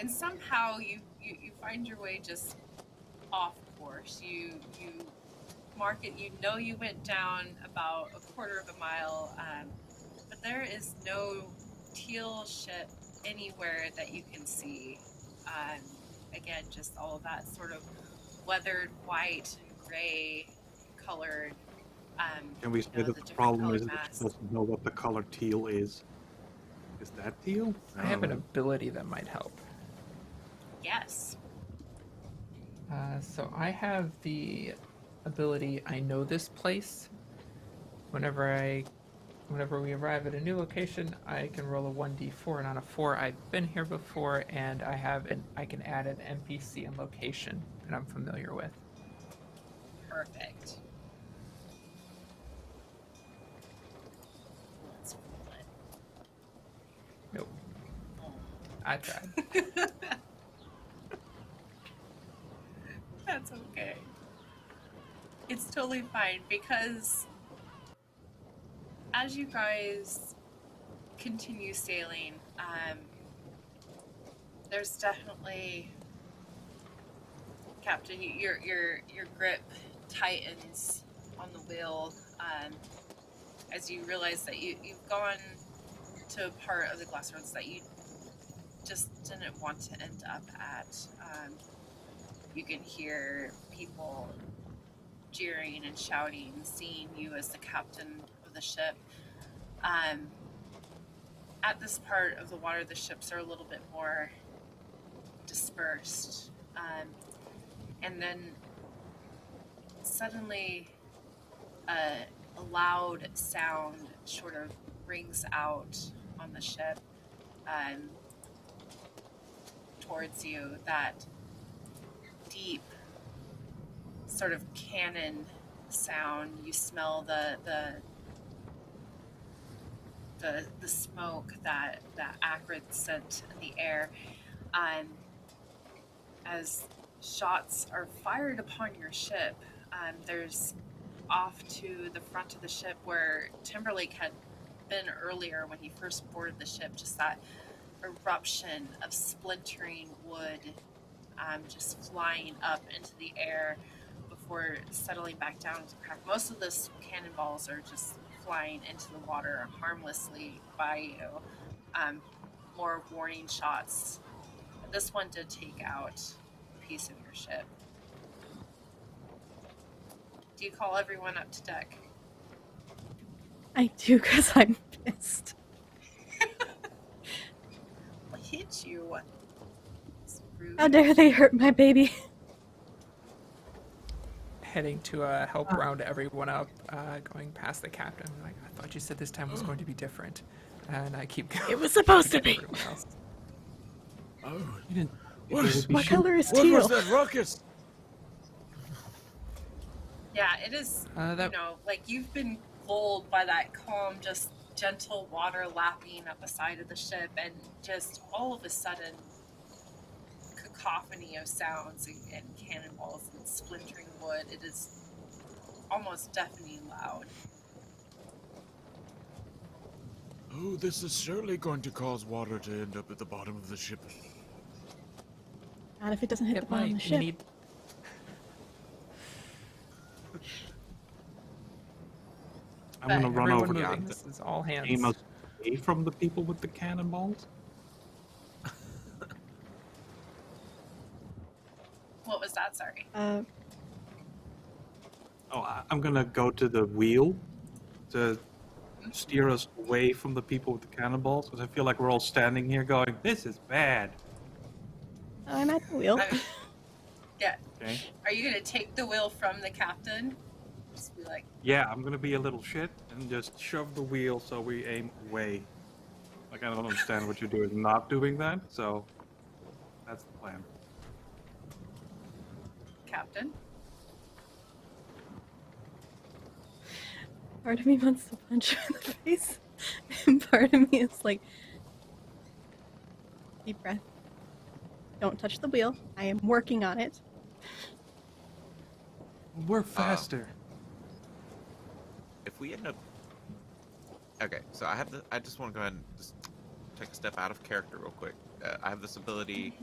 and somehow you find your way just off course. You mark it. You went down about a quarter of a mile, but there is no teal ship anywhere that you can see. Again, just all of that sort of weathered white, gray colored. Can we say that the problem is that she doesn't know what the color teal is? Is that teal? I have an ability that might help. Yes. So I have the ability, I know this place. Whenever we arrive at a new location, I can roll a 1d4, and on a 4, I've been here before, and I can add an NPC and location that I'm familiar with. Perfect. Let's roll it. Nope. I tried. That's okay. It's totally fine, because as you guys continue sailing, there's definitely, Captain, your grip tightens on the wheel as you realize that you've gone to a part of the Glas Roads that you just didn't want to end up at. You can hear people jeering and shouting, seeing you as the captain of the ship. At this part of the water, the ships are a little bit more dispersed. And then suddenly a loud sound sort of rings out on the ship towards you, that deep sort of cannon sound. You smell the the smoke, that acrid scent in the air. As shots are fired upon your ship, there's off to the front of the ship where Timberlake had been earlier when he first boarded the ship, just that eruption of splintering wood just flying up into the air before settling back down to crack. Most of the cannonballs are just flying into the water harmlessly by you. More warning shots. But this one did take out a piece of your ship. Do you call everyone up to deck? I do, because I'm pissed. What hit you? It's rude. How dare they hurt my baby? Heading to help round everyone up, going past the captain. Like, I thought you said this time was going to be different. And I keep going. It was supposed to be. Everyone else. Oh, You didn't. What color is what teal? was that rocket? Yeah, it is, like you've been lulled by that calm, just gentle water lapping up the side of the ship, and just all of a sudden, cacophony of sounds and cannonballs and splintering wood. It is almost deafening loud. Oh, this is surely going to cause water to end up at the bottom of the ship. Not if it doesn't hit the It bottom of might the ship. need. I'm gonna run Everyone over moving. to This is all hands. aim us away from the people with the cannonballs. What was that? Sorry. I'm gonna go to the wheel to steer us away from the people with the cannonballs, because I feel like we're all standing here going, "This is bad." I'm at the wheel. Yeah. Okay. Are you gonna take the wheel from the captain? Just be like, Yeah, I'm gonna be a little shit and just shove the wheel so we aim away. Like, I don't understand what you're doing not doing that, so that's the plan. Captain. Part of me wants to punch her in the face, and part of me is like, deep breath. Don't touch the wheel. I am working on it. We're faster. If we end up, okay, so I just want to go ahead and just take a step out of character real quick. I have this ability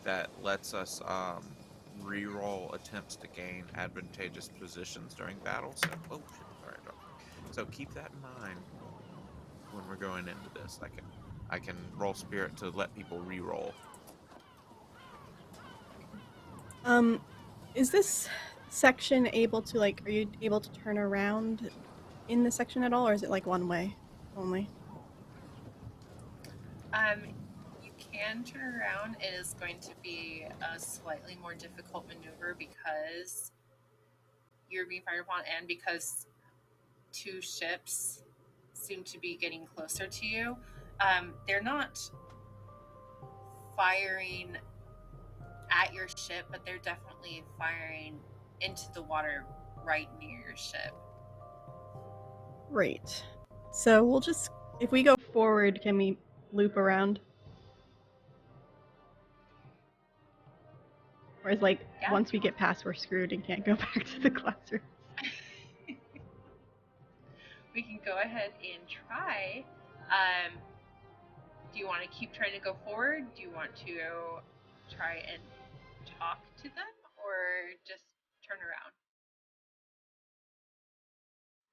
that lets us re-roll attempts to gain advantageous positions during battle. So, oh shit, sorry, so keep that in mind when we're going into this. I can roll spirit to let people re-roll. Is this section able to, like, are you able to turn around in the section at all, or is it like one way only? You can turn around. It is going to be a slightly more difficult maneuver because you're being fired upon, and because two ships seem to be getting closer to you. They're not firing at your ship, but they're definitely firing into the water right near your ship. Right. So we'll just, if we go forward, can we loop around? Or is like, Yeah. once we get past, we're screwed and can't go back to the classroom? We can go ahead and try. Do you want to keep trying to go forward? Do you want to try and talk to them, or just turn around?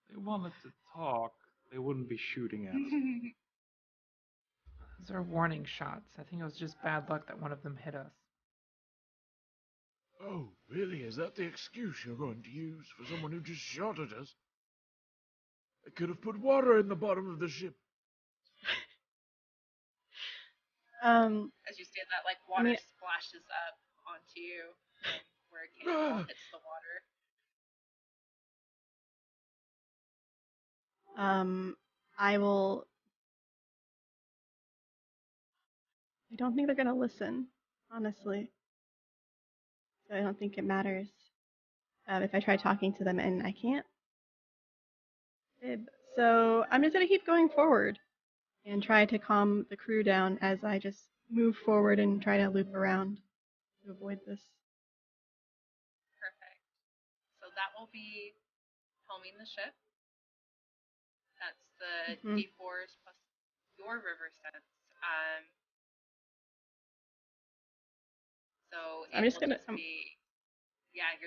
They wanted to talk. They wouldn't be shooting at us. Those are warning shots. I think it was just bad luck that one of them hit us. Oh, really? Is that the excuse you're going to use for someone who just shot at us? I could have put water in the bottom of the ship. As you say that, like, water splashes up onto you where a cannonball hits the water. I don't think they're gonna listen, honestly. So I don't think it matters if I try talking to them, and I can't. So I'm just gonna keep going forward. and try to calm the crew down as I just move forward and try to loop around to avoid this. Perfect. So that will be helming the ship. That's the D4s plus your river sense. So I'm just gonna. be,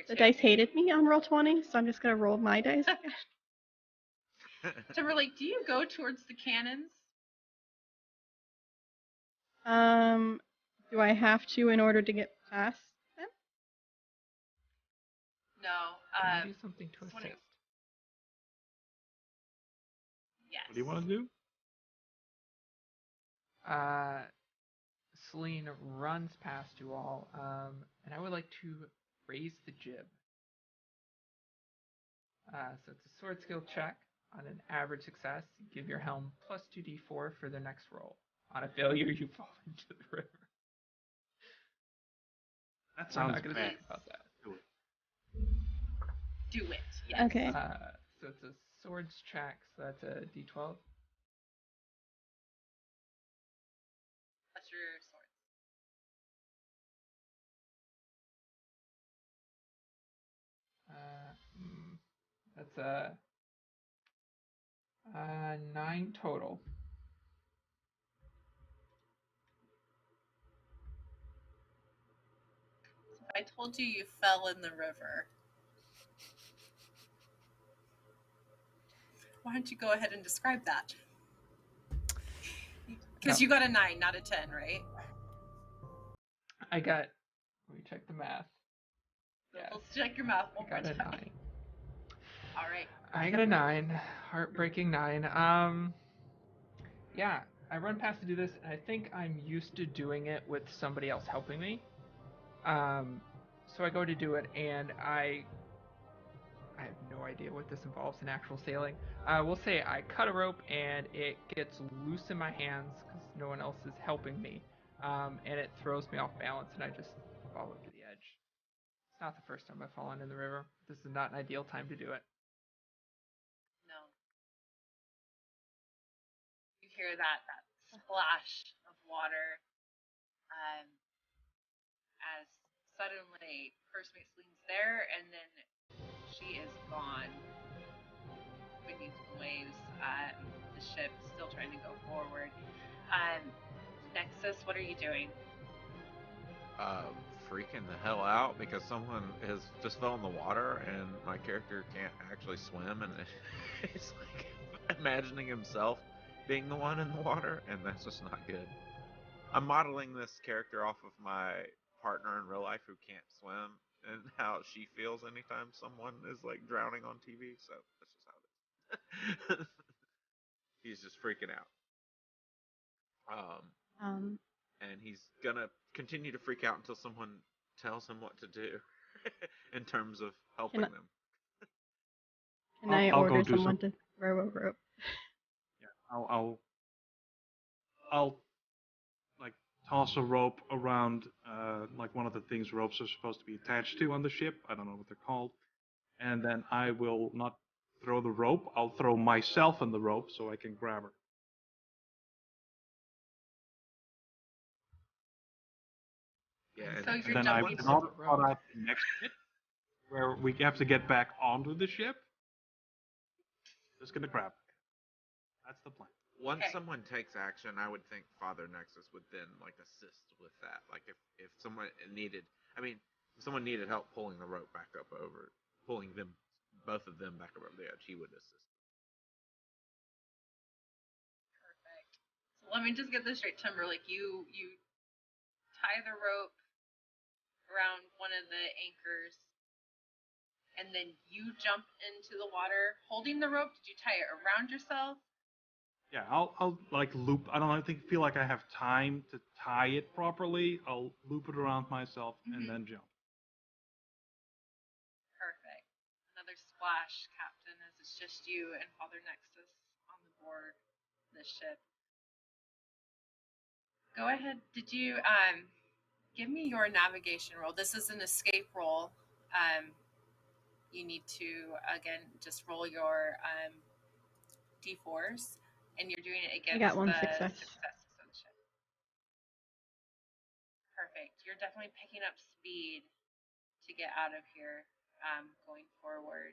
the dice hated me on Roll20, so I'm just gonna roll my dice. Timberlake, do you go towards the cannons? Do I have to in order to get past them? No. Can you do something to assist? Yes. What do you want to do? Seline runs past you all, and I would like to raise the jib. So it's a sword skill check. On an average success, you give your helm plus 2d4 for the next roll. On a failure, you fall into the river. That sounds not gonna bad. think about that. Do it. Yes. Okay. So it's a swords check, so that's a d12. That's your sword. That's a 9 total. I told you fell in the river. Why don't you go ahead and describe that? Because you got a 9, not a 10, right? Let me check the math. So let's check your math one I got a 9. All right. I got a 9. Heartbreaking 9. Yeah, I run past to do this, and I think I'm used to doing it with somebody else helping me. So I go to do it, and I have no idea what this involves in actual sailing. We'll say I cut a rope, and it gets loose in my hands because no one else is helping me, and it throws me off balance, and I just fall over the edge. It's not the first time I've fallen in the river. This is not an ideal time to do it. No. You hear that splash of water as suddenly First-Mate Celine's there, and then she is gone beneath the waves. The ship still trying to go forward. Nexus, what are you doing? Freaking the hell out because someone has just fell in the water and my character can't actually swim, and it's like imagining himself being the one in the water, and that's just not good. I'm modeling this character off of my partner in real life who can't swim and how she feels anytime someone is like drowning on TV, so that's just how it is. He's just freaking out. And he's gonna continue to freak out until someone tells him what to do in terms of helping them. Can I order someone to throw a rope? Yeah, I'll like toss a rope around like one of the things ropes are supposed to be attached to on the ship. I don't know what they're called. And then I will not throw the rope. I'll throw myself in the rope so I can grab her. Yeah, so and you're then I will not cut out the next bit where we have to get back onto the ship. Just gonna grab. That's the plan. Once someone takes action, I would think Father Nexus would then like assist with that. Like if someone needed, if someone needed help pulling the rope back up over, pulling them, both of them back over the edge, he would assist. Perfect. So let me just get this straight, Timberlake. You tie the rope around one of the anchors, and then you jump into the water holding the rope. Did you tie it around yourself? Yeah, I'll like loop. I don't feel like I have time to tie it properly. I'll loop it around myself and then jump. Perfect. Another splash, Captain, as it's just you and Father Nexus on the board the ship. Go ahead. Did you give me your navigation roll? This is an escape roll. You need to again just roll your d4s, And you're doing it I against got one the success. ascension. Perfect. You're definitely picking up speed to get out of here, going forward.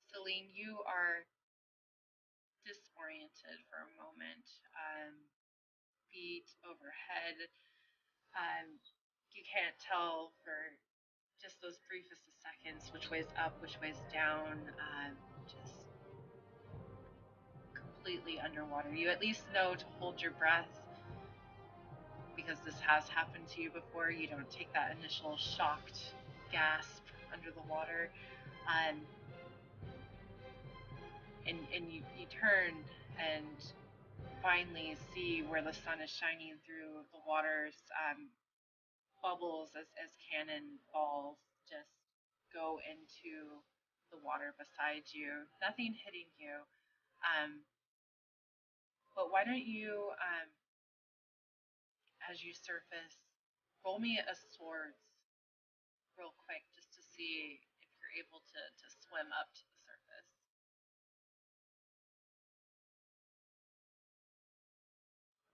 Seline, you are disoriented for a moment. Feet overhead. You can't tell for just those briefest of seconds which way's up, which way's down. Just completely underwater. You at least know to hold your breath because this has happened to you before. You don't take that initial shocked gasp under the water. And you turn and finally see where the sun is shining through the water's bubbles as cannonballs just go into the water beside you. Nothing hitting you. But why don't you, as you surface, roll me a swords real quick just to see if you're able to swim up to the surface.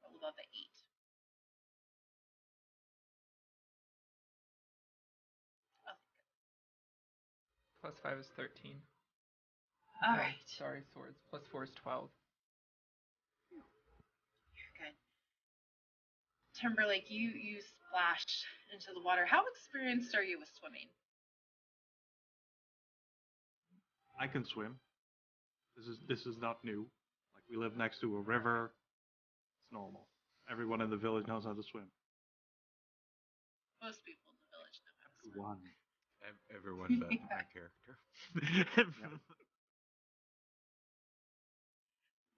Roll above the 8. Plus 5 is 13. All right. Sorry, swords. Plus 4 is 12. You're good. Timberlake, you splash into the water. How experienced are you with swimming? I can swim. This is not new. Like, we live next to a river. It's normal. Everyone in the village knows how to swim. Most people in the village know how to swim. One. Everyone but my character.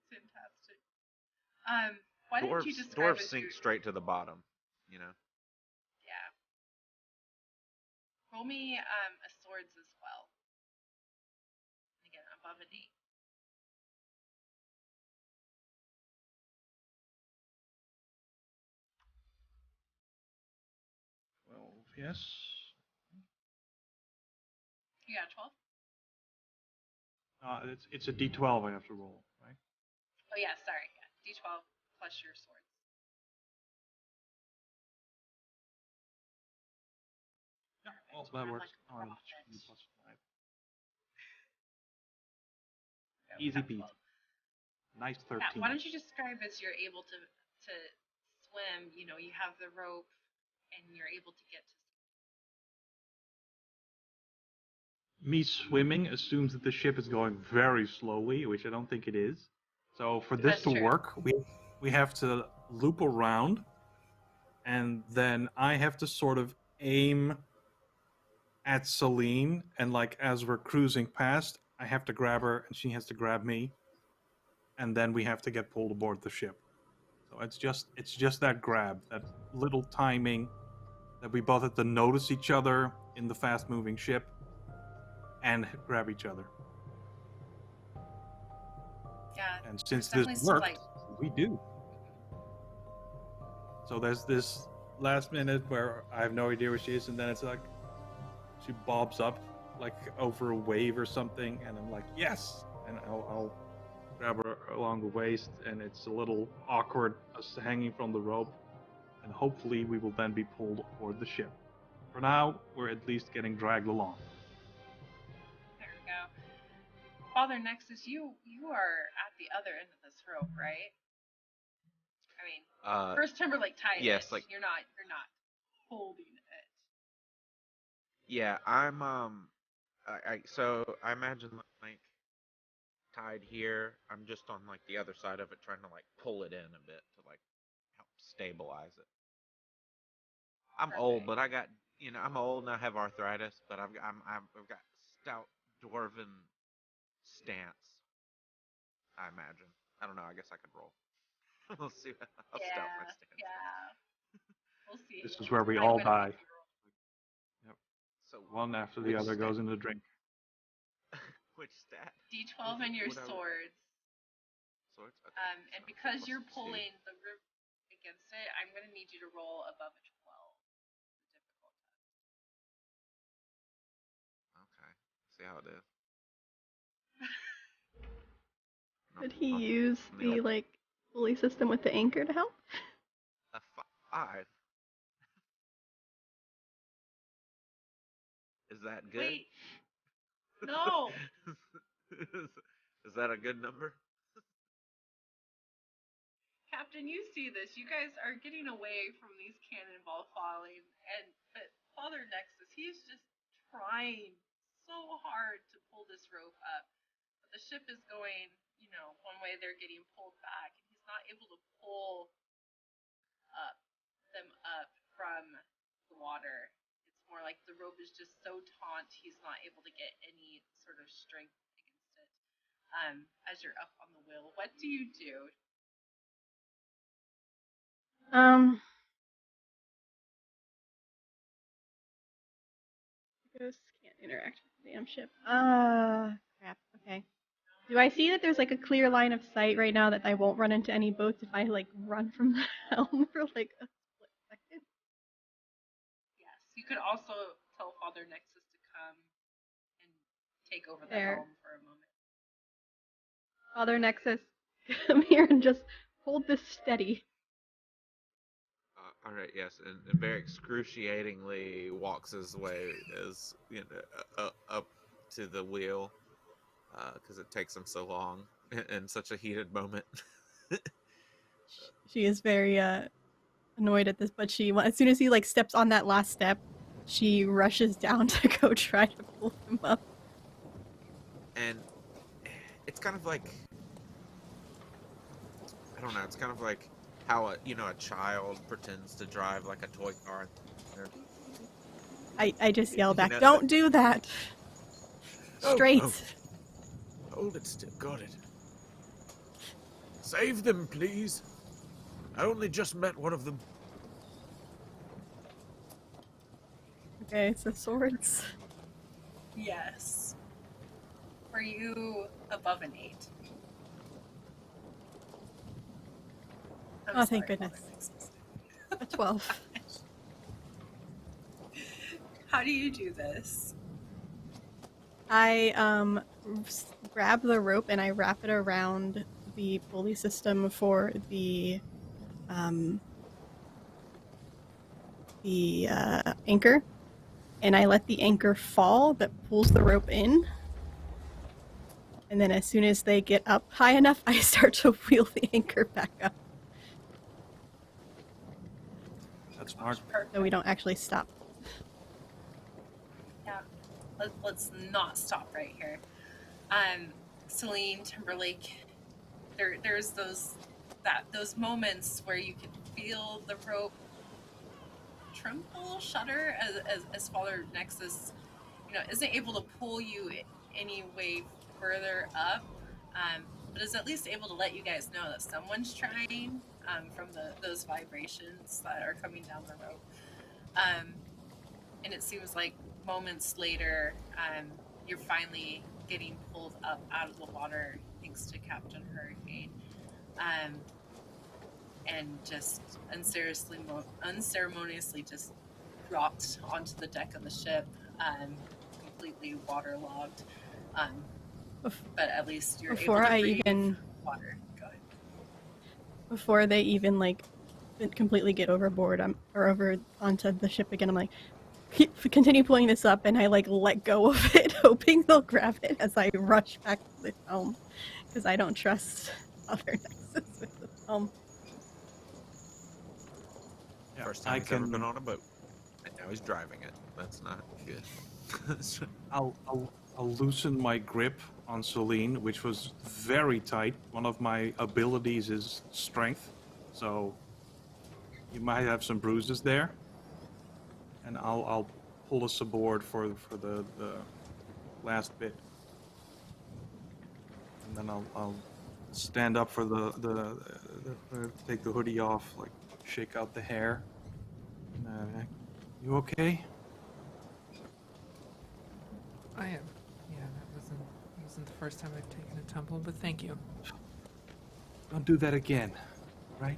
Fantastic. Why didn't you describe Dwarves as sink you... straight to the bottom, you know. Yeah. Roll me a swords as well. Again, above an 8. Well, yes. You got 12? It's a D12 I have to roll, right? Oh yeah, sorry. Yeah. D12 plus your swords. Yeah, well, that works. Oh, it should be plus 5. Yeah, Easy got peasy. 12. Nice Yeah, 13. why don't you describe as you're able to swim, you know, you have the rope and you're able to get to... Me swimming assumes that the ship is going very slowly, which I don't think it is. So for this That's to true. work, we have to loop around, and then I have to sort of aim at Seline, and like as we're cruising past, I have to grab her, and she has to grab me, and then we have to get pulled aboard the ship. So it's just that grab, that little timing that we both have to notice each other in the fast-moving ship and grab each other. Yeah. And since There's this definitely some, worked, we do. So there's this last minute where I have no idea where she is, and then it's like she bobs up like over a wave or something, and I'm like, yes! And I'll grab her along the waist, and it's a little awkward us hanging from the rope, and hopefully we will then be pulled aboard the ship. For now, we're at least getting dragged along. There we go. Father Nexus, you are at the other end of this rope, right? I mean, first Timberlake tied yes, it. like You're not holding it. Yeah, I'm so I imagine like tied here. I'm just on like the other side of it, trying to like pull it in a bit to like help stabilize it. I'm old, but I got I'm old and I have arthritis, but I've got stout dwarven stance. I imagine. I don't know. I guess I could roll. We'll see how stout my stance is. Yeah. We'll see. This is where we all die. Yep. So One after the other goes in the drink. Which stat? D12 and your swords. Swords? Okay. And because you're 2. pulling the rope against it, I'm going to need you to roll above a 12. The difficult test. Okay. See how it is. Could he use the pulley system with the anchor to help? A 5. Is that good? Wait. No. Is that a good number? Captain, you see this. You guys are getting away from these cannonball falling, but Father Nexus, he's just trying so hard to pull this rope up. But the ship is going, one way they're getting pulled back, and he's not able to pull them up from the water. It's more like the rope is just so taut, he's not able to get any sort of strength against it. As you're up on the wheel, what do you do? Ghosts can't interact with the damn ship. Crap. Okay. Do I see that there's a clear line of sight right now that I won't run into any boats if I run from the helm for a split second? Yes. You could also tell Father Nexus to come and take over the There. helm for a moment. Father Nexus, come here and just hold this steady. All right, yes, and very excruciatingly walks his way up to the wheel because it takes him so long in such a heated moment. She is very annoyed at this, but as soon as he steps on that last step, she rushes down to go try to pull him up. And it's kind of like, I don't know, it's kind of like how a child pretends to drive like a toy car. I just yell back, don't do that! Straight! Oh. Hold it still, got it. Save them, please. I only just met one of them. Okay, so swords. Yes. Were you above an 8? Oh, thank goodness. A 12. How do you do this? I grab the rope and I wrap it around the pulley system for the anchor, and I let the anchor fall that pulls the rope in. And then as soon as they get up high enough, I start to wheel the anchor back up. That's smart. So we don't actually stop. Yeah. Let's not stop right here. Seline, Timberlake, there's those moments where you can feel the rope tremble, shudder as Father Nexus, isn't able to pull you any way further up, but is at least able to let you guys know that someone's trying from those vibrations that are coming down the rope. And it seems like moments later, you're finally getting pulled up out of the water thanks to Captain Hurricane. And just unceremoniously just dropped onto the deck of the ship, completely waterlogged. But at least you're able to breathe water. Go ahead. Before they even completely get overboard, or over onto the ship again, I'm like, continue pulling this up, and I let go of it, hoping they'll grab it as I rush back to the helm, because I don't trust other Nexus with the helm. Yeah, First time he's ever been on a boat, and now he's driving it. That's not good. I'll loosen my grip on Seline, which was very tight. One of my abilities is strength, so you might have some bruises there. And I'll pull us aboard for the last bit, and then I'll stand up for the take the hoodie off, shake out the hair. You okay? I am. Yeah, that wasn't the first time I've taken a tumble, but thank you. Don't do that again, right?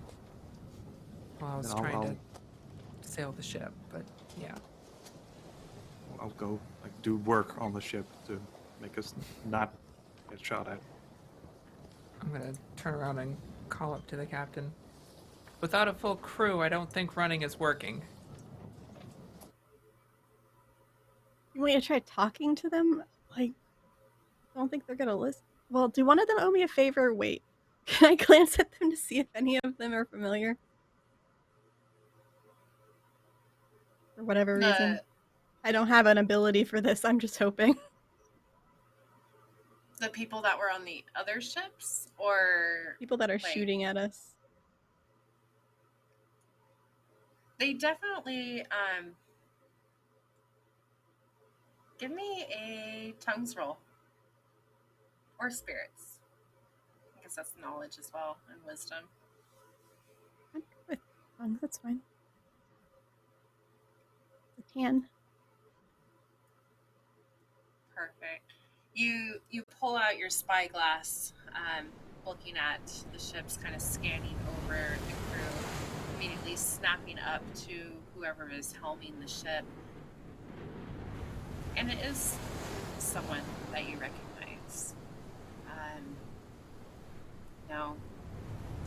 Well, I was trying to sail the ship, but yeah. I'll go do work on the ship to make us not get shot at. I'm gonna turn around and call up to the captain. Without a full crew, I don't think running is working. You want me to try talking to them? Like, I don't think they're gonna listen. Well, do one of them owe me a favor? Wait. Can I glance at them to see if any of them are familiar? For whatever reason. I don't have an ability for this, I'm just hoping. The people that were on the other ships, or People that are shooting at us. they definitely give me a tongues roll or spirits. I guess that's knowledge as well and wisdom. I'm good with tongues, that's fine. It's a 10. Perfect. You pull out your spyglass, looking at the ships, kind of scanning over the crew, immediately snapping up to whoever is helming the ship. And it is someone that you recognize.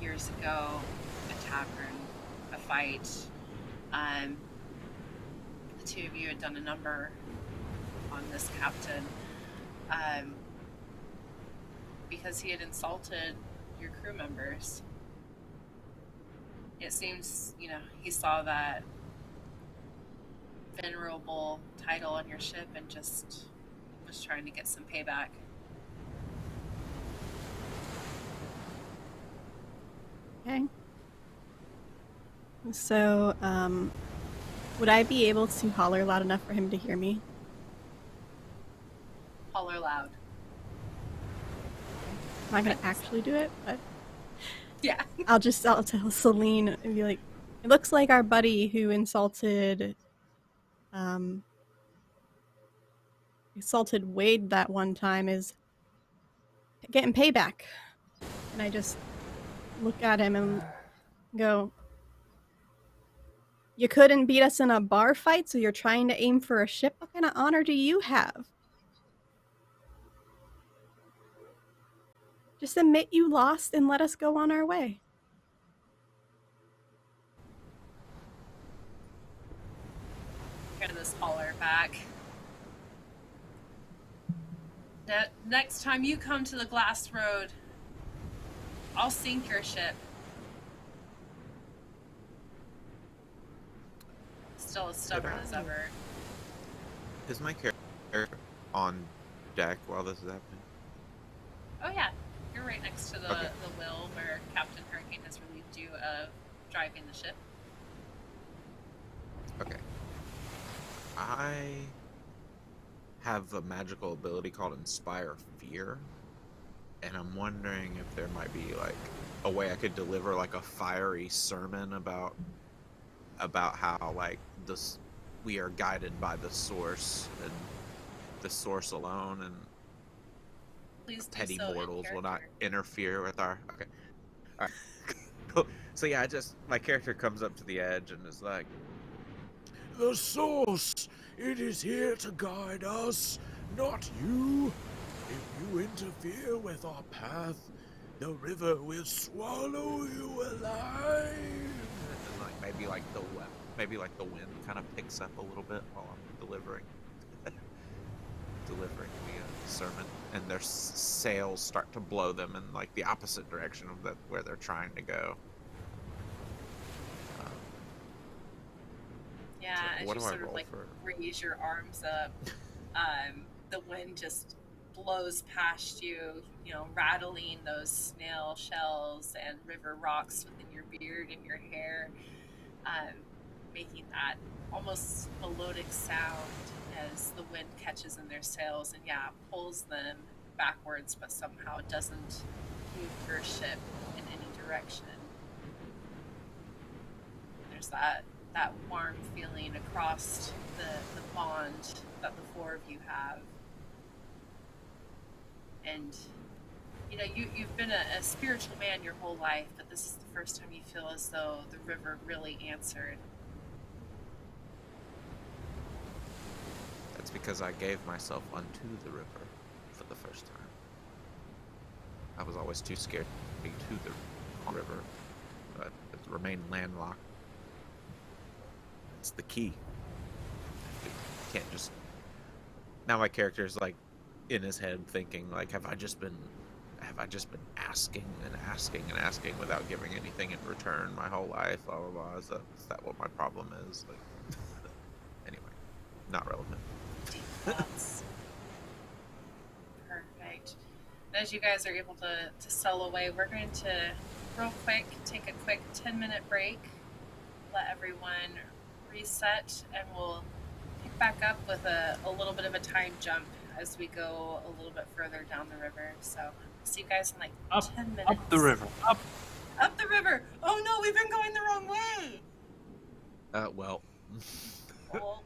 Years ago, a tavern, a fight. The two of you had done a number on this captain because he had insulted your crew members. It seems, he saw that venerable title on your ship and just was trying to get some payback. Okay. So, would I be able to holler loud enough for him to hear me? Holler loud. I'm not gonna actually do it, but yeah. I'll tell Seline and be like, it looks like our buddy who insulted Wade that one time is getting payback. And I just look at him and go, you couldn't beat us in a bar fight, so you're trying to aim for a ship? What kind of honor do you have? Just admit you lost and let us go on our way. Hear this holler back. Next time you come to the Glas Road, I'll sink your ship. Still as stubborn as ever. Is my character on deck while this is happening? Oh yeah, you're right next to the Okay. wheel where Captain Hurricane has relieved you of driving the ship. Okay. I have a magical ability called Inspire Fear, and I'm wondering if there might be like a way I could deliver like a fiery sermon about how like this we are guided by the source and the source alone, and Please do petty so in mortals will not character. interfere with our. Okay. All right. Cool. So yeah, my character comes up to the edge and is like, The source! It is here to guide us, not you. If you interfere with our path, the river will swallow you alive. and like maybe the wind kind of picks up a little bit while I'm delivering the sermon, and their sails start to blow them in like the opposite direction of where they're trying to go. Yeah, So as what you do I sort of roll like for? raise your arms up, the wind just blows past you, rattling those snail shells and river rocks within your beard and your hair, making that almost melodic sound as the wind catches in their sails and pulls them backwards, but somehow doesn't move your ship in any direction. There's that warm feeling across the bond that the four of you have. And you've been a spiritual man your whole life, but this is the first time you feel as though the river really answered. That's because I gave myself unto the river for the first time. I was always too scared to be to the river, but it remained landlocked. It's the key. You can't just. Now my character's like in his head thinking like, have I just been asking and asking and asking without giving anything in return my whole life? Blah blah blah. Is that what my problem is? Like, anyway, not relevant. Deep thoughts. Perfect. As you guys are able to sell away, we're going to real quick take a quick 10-minute break, let everyone reset, and we'll pick back up with a little bit of a time jump as we go a little bit further down the river. So see you guys in like 10 minutes. Up the river. Up the river. Oh no, we've been going the wrong way. Well. Well,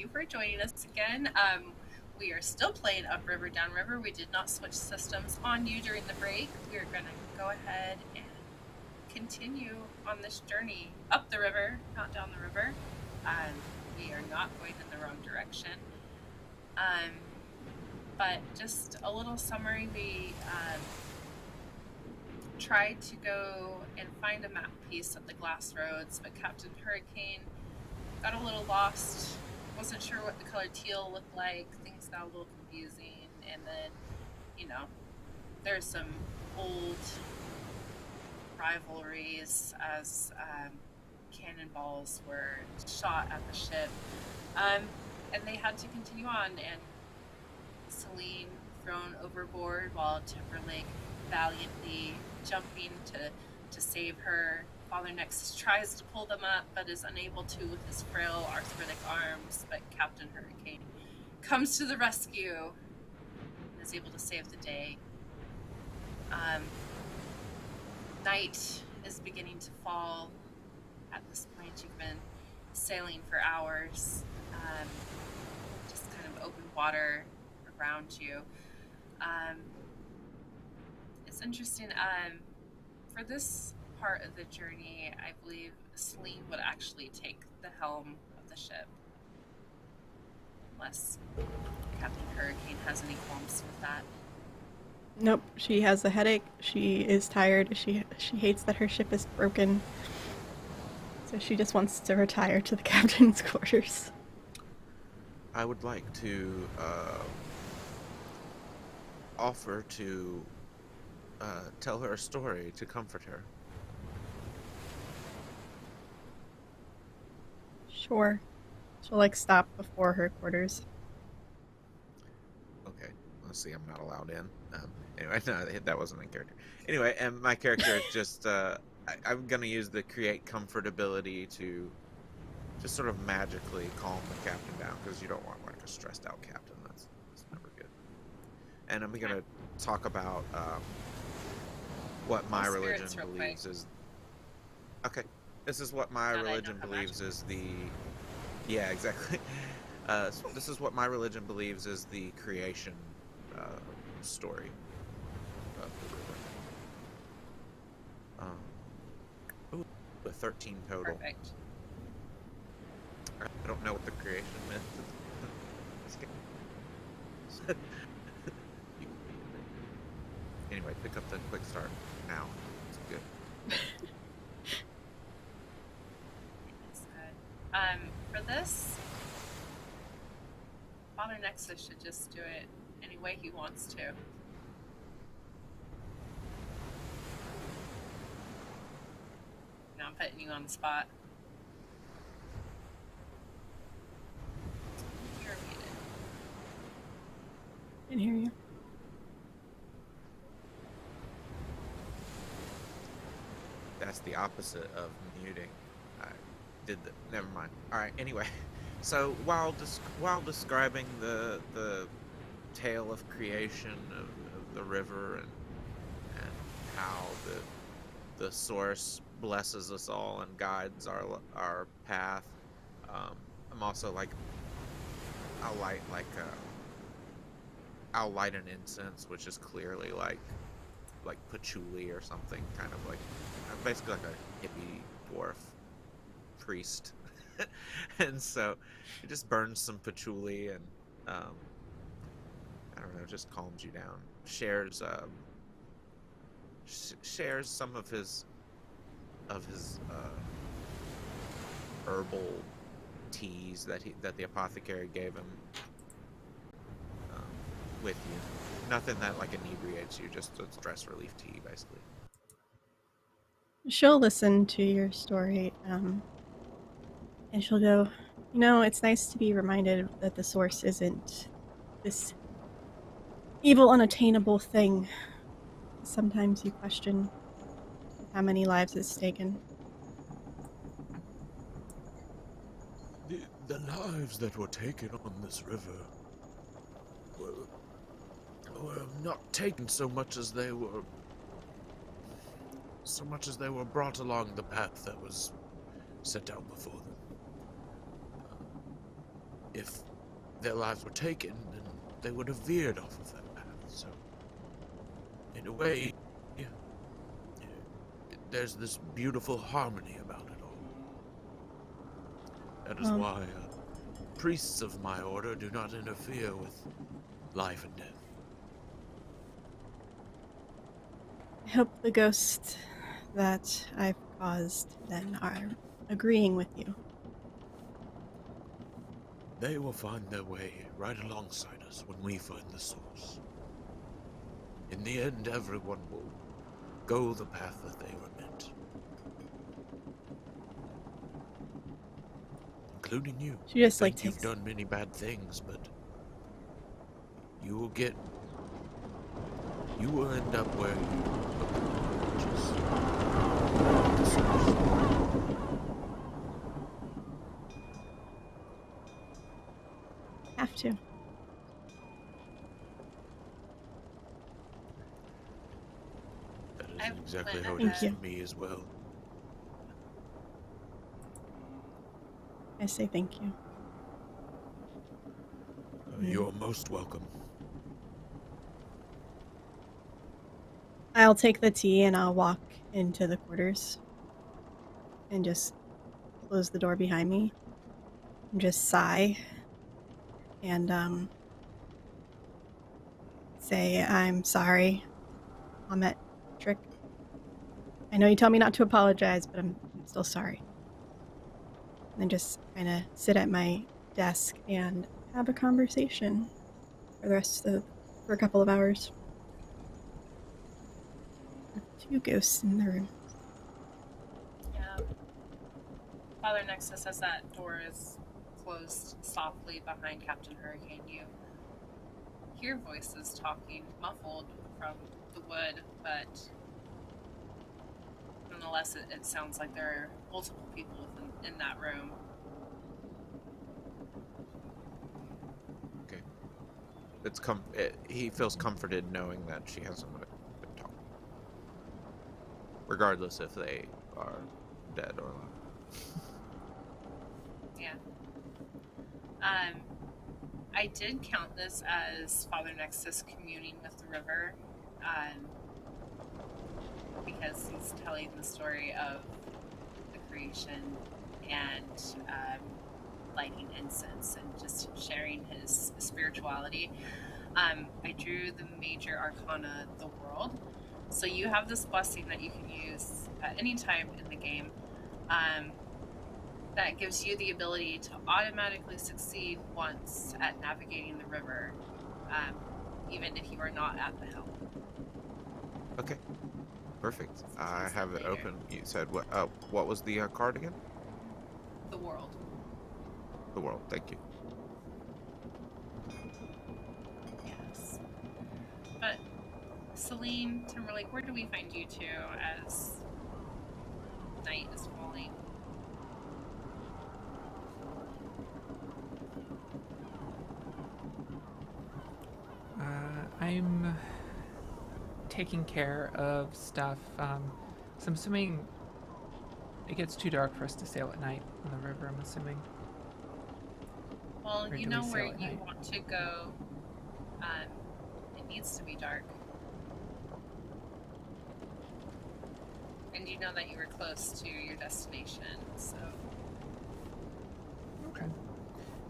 you for joining us again. We are still playing Upriver, Downriver. We did not switch systems on you during the break. We're going to go ahead and continue on this journey up the river, not down the river. We are not going in the wrong direction. But just a little summary, we tried to go and find a map piece of the Glas Roads, but Captain Hurricane got a little lost, wasn't sure what the color teal looked like, things got a little confusing, and then, you know, there's some old rivalries as cannonballs were shot at the ship, and they had to continue on, and Seline thrown overboard while Timberlake valiantly jumping to save her. Father Nexus tries to pull them up, but is unable to with his frail arthritic arms, but Captain Hurricane comes to the rescue and is able to save the day. Night is beginning to fall. At this point, you've been sailing for hours, just kind of open water around you. It's interesting. For this part of the journey, I believe Seline would actually take the helm of the ship, unless Captain Hurricane has any qualms with that. Nope, she has a headache. She is tired. She hates that her ship is broken. So she just wants to retire to the captain's quarters. I would like to offer to tell her a story to comfort her. Sure. She'll stop before her quarters. Okay, let's see, I'm not allowed in. Anyway, no, that wasn't my character. Anyway, and my character is just, I'm going to use the create comfort ability to just sort of magically calm the captain down, because you don't want, a stressed out captain. That's never good. And I'm going to talk about what my religion believes is... Okay, this is what my religion believes is the... Yeah, exactly. So this is what my religion believes is the creation story of the river. Ooh, a 13 total. Perfect. I don't know what the creation meant. Anyway, pick up the quick start now. It's good. That's good. For this, Father Nexus should just do it any way he wants to. Now I'm putting you on the spot. You're muted. Can hear you. That's the opposite of muting. I did the... Never mind. Alright, anyway. So, while describing the tale of creation of the river and how the source blesses us all and guides our path, I'm also I'll light an incense, which is clearly like patchouli or something, kind of like basically like a hippie dwarf priest. And so it just burns some patchouli and I don't know, just calms you down. Shares some of his herbal teas that the apothecary gave him with you. Nothing that inebriates you, just a stress relief tea, basically. She'll listen to your story, and she'll go, it's nice to be reminded that the source isn't this evil, unattainable thing. Sometimes you question how many lives it's taken. The lives that were taken on this river were not taken so much as they were brought along the path that was set out before them. if their lives were taken, then they would have veered off of that path. So, in a way, there's this beautiful harmony about it all. That is why priests of my order do not interfere with life and death. I hope the ghosts that I've caused then are agreeing with you. They will find their way right alongside us when we find the source. In the end, everyone will go the path that they were meant. Including you. She just I like think you've takes. done many bad things, but you will end up where you belong, which is the source. Have to. That I is exactly went how it Thank is you. for me as well. I say thank you. You're most welcome. I'll take the tea and I'll walk into the quarters and just close the door behind me and just sigh and say, I'm sorry, Ahmet Trick. I know you told me not to apologize, but I'm still sorry. And then just kind of sit at my desk and have a conversation for a couple of hours. With 2 ghosts in the room. Yeah. Father Nexus, as that door is closed softly behind Captain Hurricane, you hear voices talking, muffled from the wood, but nonetheless, it sounds like there are multiple people in that room. Okay. He feels comforted knowing that she hasn't been talking. Regardless if they are dead or alive. Yeah. I did count this as Father Nexus communing with the river, because he's telling the story of the creation and lighting incense and just sharing his spirituality. I drew the major arcana, the world. So you have this blessing that you can use at any time in the game. That gives you the ability to automatically succeed once at navigating the river, even if you are not at the helm. Okay. Perfect. I have it open. You said what? What was the card again? The world. The world. Thank you. Yes. But Seline, Timberlake, where do we find you two as night is falling? I'm taking care of stuff. So I'm assuming it gets too dark for us to sail at night on the river, I'm assuming. Well, Or you do know we where sail at you night? want to go. It needs to be dark. And you know that you were close to your destination, so... Okay.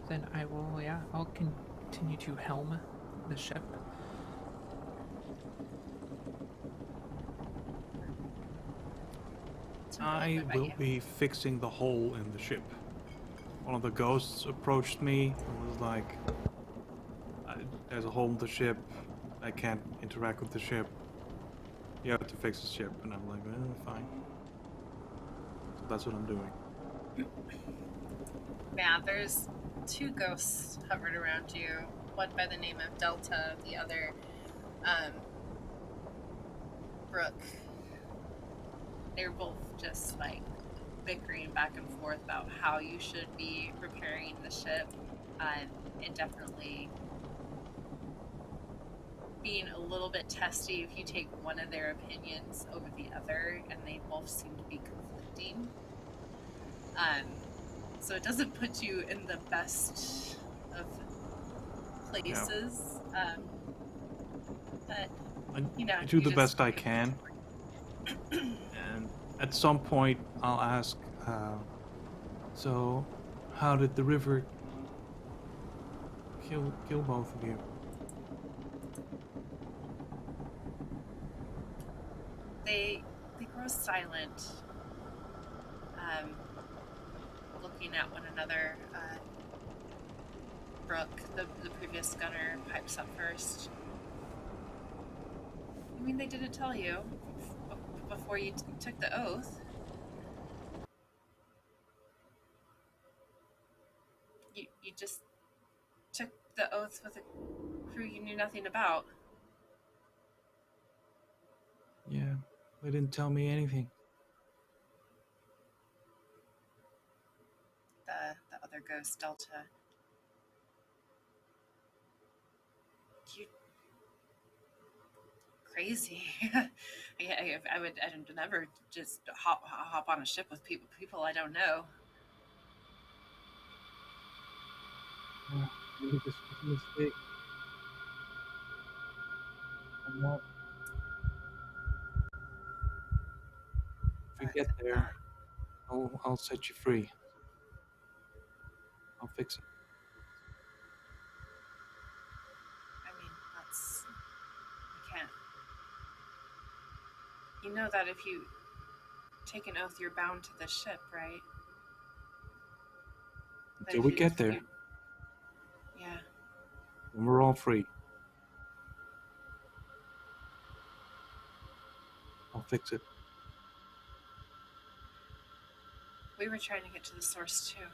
Then I will, I'll continue to helm the ship. I will be fixing the hole in the ship. One of the ghosts approached me and was like, there's a hole in the ship. I can't interact with the ship. You have to fix the ship. And I'm like, fine. So that's what I'm doing. Yeah, there's 2 ghosts hovered around you. One by the name of Delta, the other, Brooke. They're both just like bickering back and forth about how you should be repairing the ship, and definitely being a little bit testy if you take one of their opinions over the other, and they both seem to be conflicting. So it doesn't put you in the best of places. But I do the best I can. And at some point, I'll ask, so how did the river kill both of you? They grow silent, looking at one another. Brooke, the previous gunner, pipes up first. I mean, they didn't tell you before you took the oath. You just took the oath with a crew you knew nothing about. Yeah, they didn't tell me anything. The other ghost, Delta. You crazy. I would never just hop on a ship with people I don't know. Yeah, maybe this was a mistake. I'm not. If we get there, I'll set you free. I'll fix it. I mean, you can't. You know that if you take an oath, you're bound to the ship, right? Until we get there. Yeah. When we're all free. I'll fix it. We were trying to get to the source too.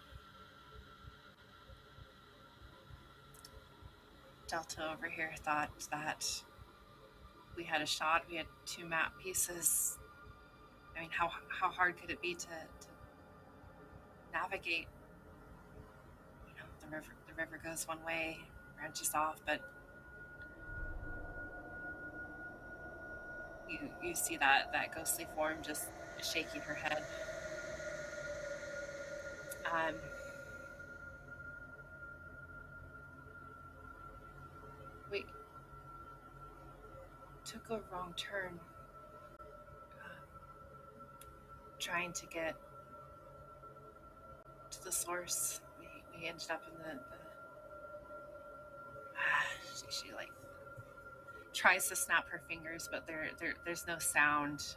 Delta over here thought that we had a shot. We had 2 map pieces. I mean, how hard could it be to navigate? You know, the river goes one way, branches off, but you see that ghostly form just shaking her head. We took a wrong turn, trying to get to the source. We ended up in the she like tries to snap her fingers, but there's no sound.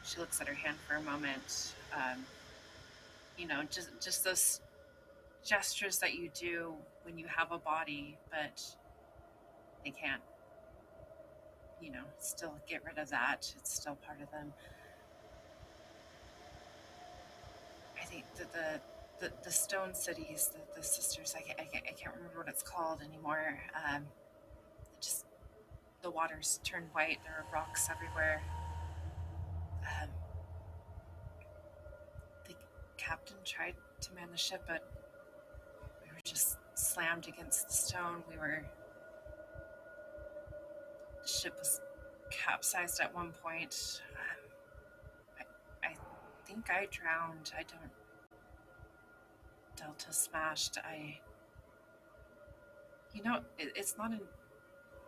She looks at her hand for a moment. You know, just those gestures that you do when you have a body, but they can't, you know, still get rid of that. It's still part of them. I think that the stone cities, the sisters, I can't remember what it's called anymore. Just the waters turn white. There are rocks everywhere. The captain tried to man the ship, but we were just slammed against the stone. The ship was capsized at one point. I think I drowned. I don't. Delta smashed. You know, it's not an.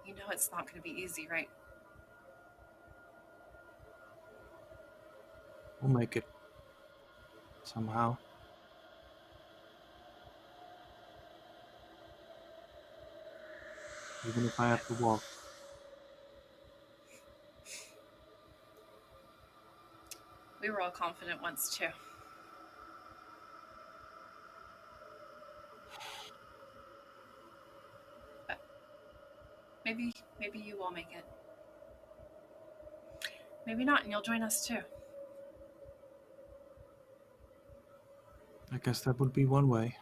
You know, it's not going to be easy, right? We'll make it. Somehow. Even if I have to walk. We were all confident once too. But maybe you will make it. Maybe not, and you'll join us too. I guess that would be one way.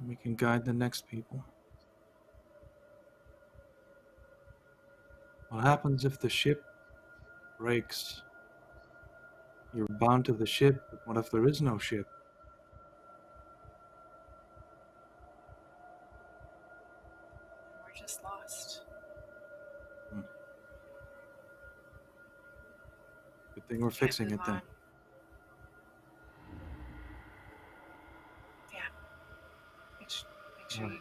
We can guide the next people. What happens if the ship breaks? You're bound to the ship, but what if there is no ship? We're just lost. Good thing we're fixing it then. sure you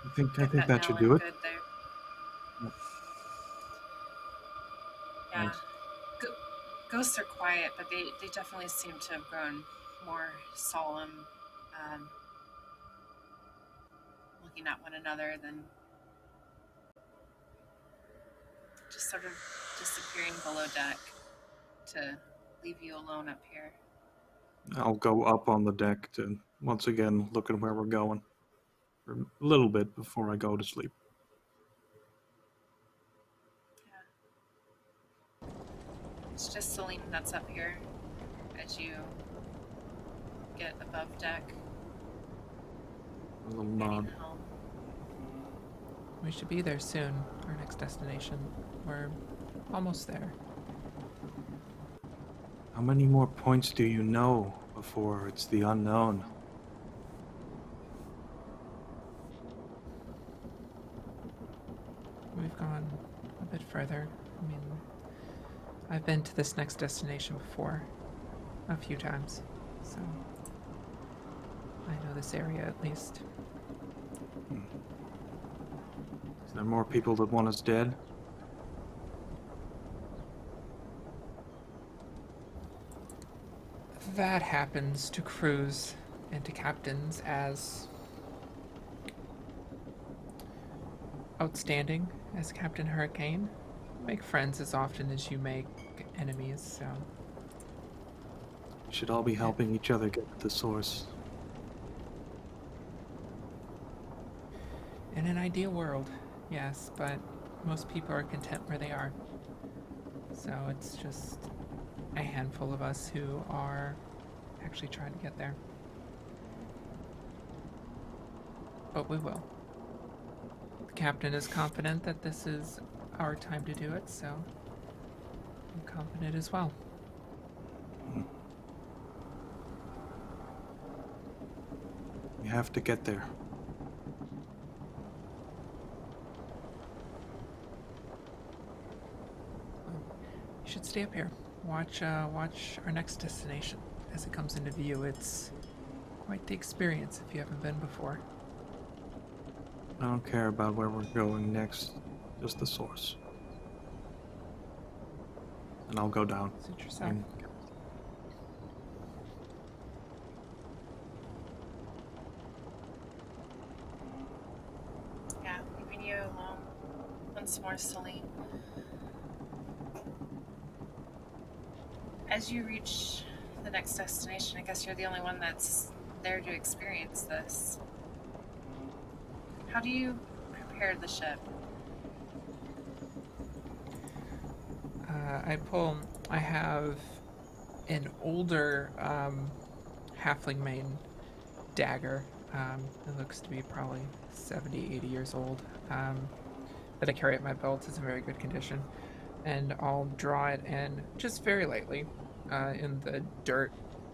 I think get that that nail should in do it. good there. Yep. Yeah. Nice. Ghosts are quiet, but they definitely seem to have grown more solemn, looking at one another than just sort of disappearing below deck to leave you alone up here. I'll go up on the deck to once again look at where we're going for a little bit before I go to sleep. Yeah. It's just Seline that's up here as you get above deck. A little heading nod. home. We should be there soon. Our next destination. We're almost there. How many more points do you know before it's the unknown? We've gone a bit further. I mean, I've been to this next destination before. A few times. So I know this area at least. Is there more people that want us dead? That happens to crews and to captains as outstanding as Captain Hurricane. Make friends as often as you make enemies, so We should all be helping each other get to the source. in an ideal world, yes, but most people are content where they are. So it's just a handful of us who are actually trying to get there. But we will. The captain is confident that this is our time to do it, so I'm confident as well. We have to get there. You should stay up here. Watch our next destination as it comes into view. It's quite the experience if you haven't been before. I don't care about where we're going next, just the source. And I'll go down. Suit yourself. Yeah, leaving you alone once more, Seline. As you reach the next destination, I guess you're the only one that's there to experience this. How do you prepare the ship? I have an older halfling main dagger. It looks to be probably 70, 80 years old. That I carry at my belt. It's in very good condition. And I'll draw it in just very lightly in the dirt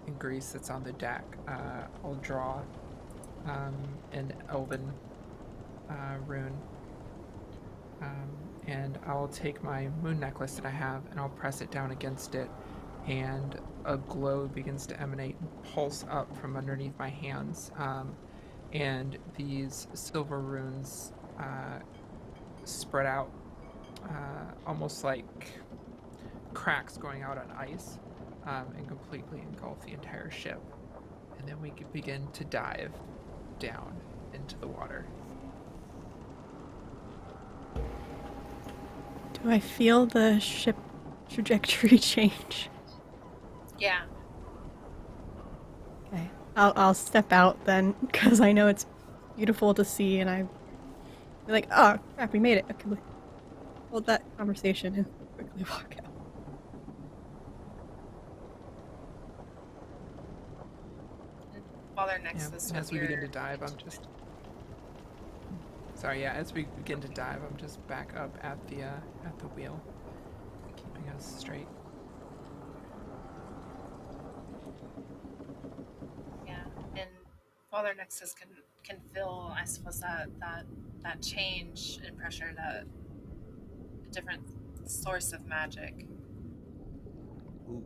and grease that's on the deck. I'll draw an elven rune. And I'll take my moon necklace that I have and I'll press it down against it, and a glow begins to emanate and pulse up from underneath my hands. And these silver runes spread out almost like cracks going out on ice, and completely engulf the entire ship. And then we could begin to dive down into the water. Do I feel the ship trajectory change? Yeah. Okay. I'll step out then, because I know it's beautiful to see, and I'm like, oh crap, we made it. Okay, hold that conversation and quickly walk out. While they're Nexus, As we begin to dive, I'm just... Sorry, yeah, as we begin to dive, I'm just back up at the wheel, keeping us straight. Yeah, and while their Nexus can feel, I suppose, that change in pressure, that different source of magic. Ooh.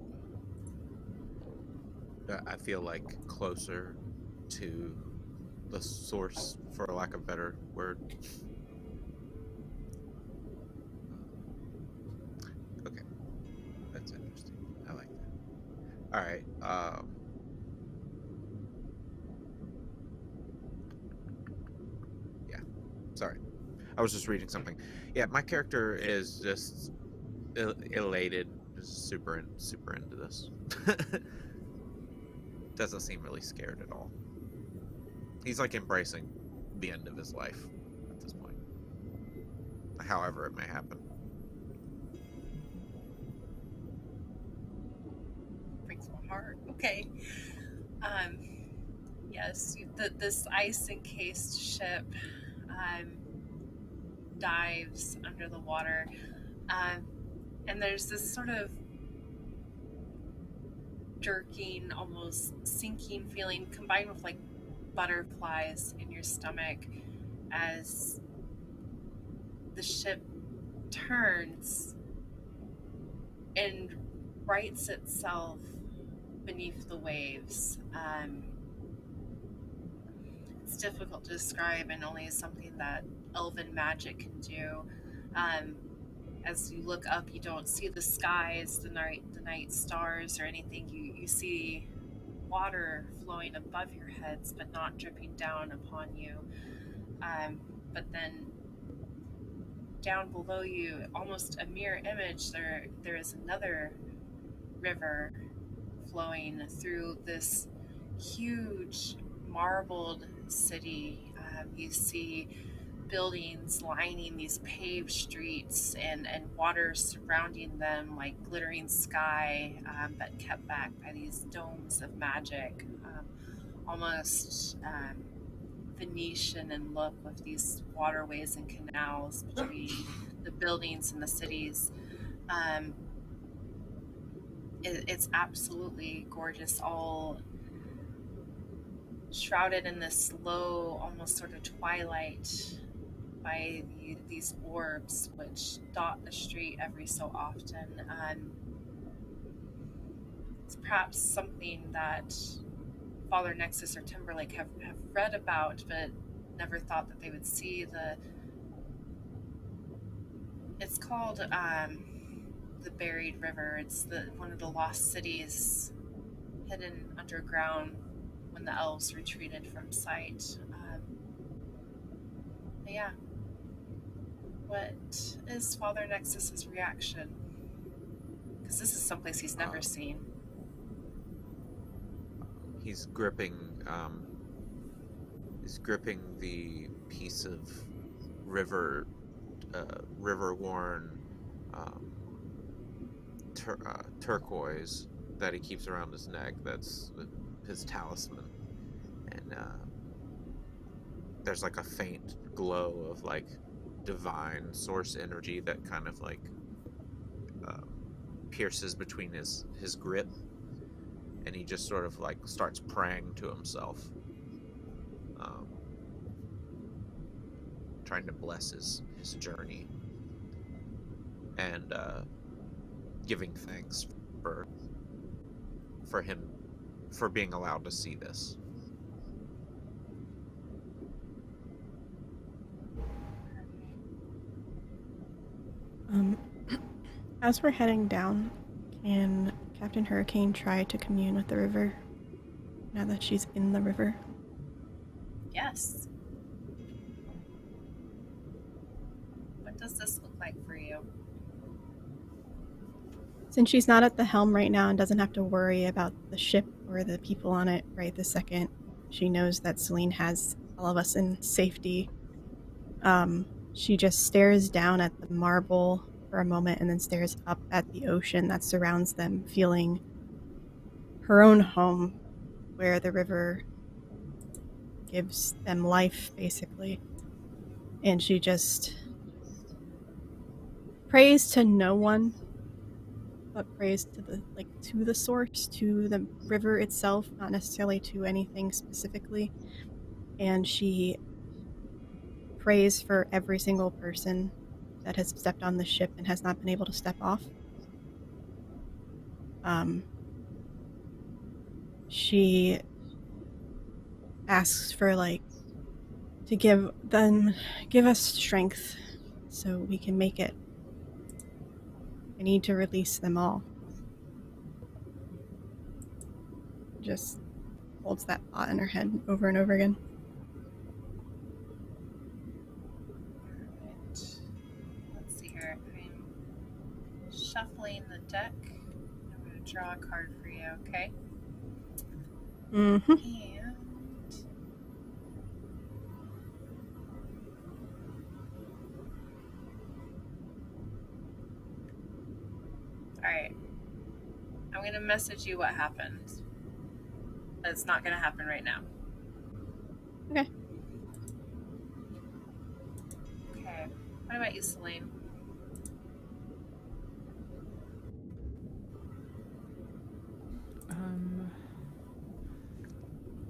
I feel like closer to source, for lack of a better word. Okay, that's interesting. I like that. All right. Yeah. Sorry, I was just reading something. Yeah, my character is just elated, just super into this. Doesn't seem really scared at all. He's like embracing the end of his life at this point, however it may happen. Breaks my heart. Okay. Yes, this ice-encased ship dives under the water, and there's this sort of jerking, almost sinking feeling combined with like butterflies in your stomach as the ship turns and rights itself beneath the waves. It's difficult to describe and only something that elven magic can do. As you look up, you don't see the skies, the night stars, or anything. You see water flowing above your heads, but not dripping down upon you. But then down below you, almost a mirror image, there is another river flowing through this huge marbled city. You see buildings lining these paved streets and water surrounding them like glittering sky, but kept back by these domes of magic, almost Venetian in look, with these waterways and canals between the buildings and the cities. It's absolutely gorgeous, all shrouded in this low, almost sort of twilight by these orbs which dot the street every so often. It's perhaps something that Father Nexus or Timberlake have read about, but never thought that they would see. It's called the Buried River. It's one of the lost cities hidden underground when the elves retreated from sight. But yeah. What is Father Nexus's reaction? Because this is someplace he's never seen. He's gripping the piece of river-worn turquoise that he keeps around his neck. That's his talisman, and there's like a faint glow of like divine source energy that kind of like pierces between his grip, and he just sort of like starts praying to himself, trying to bless his journey and giving thanks for him for being allowed to see this. As we're heading down, can Captain Hurricane try to commune with the river now that she's in the river? Yes. What does this look like for you? Since she's not at the helm right now and doesn't have to worry about the ship or the people on it right this second, she knows that Seline has all of us in safety. She just stares down at the marble for a moment and then stares up at the ocean that surrounds them, feeling her own home where the river gives them life, basically. And she just prays to no one, but prays to the source, to the river itself, not necessarily to anything specifically. And she prays for every single person that has stepped on the ship and has not been able to step off. She asks for to give us strength so we can make it. I need to release them all. Just holds that thought in her head over and over again. Alright. Let's see here. I'm shuffling the deck. I'm going to draw a card for you, okay? Mm-hmm. And alright. I'm going to message you what happened. It's not going to happen right now. Okay. Okay. What about you, Seline?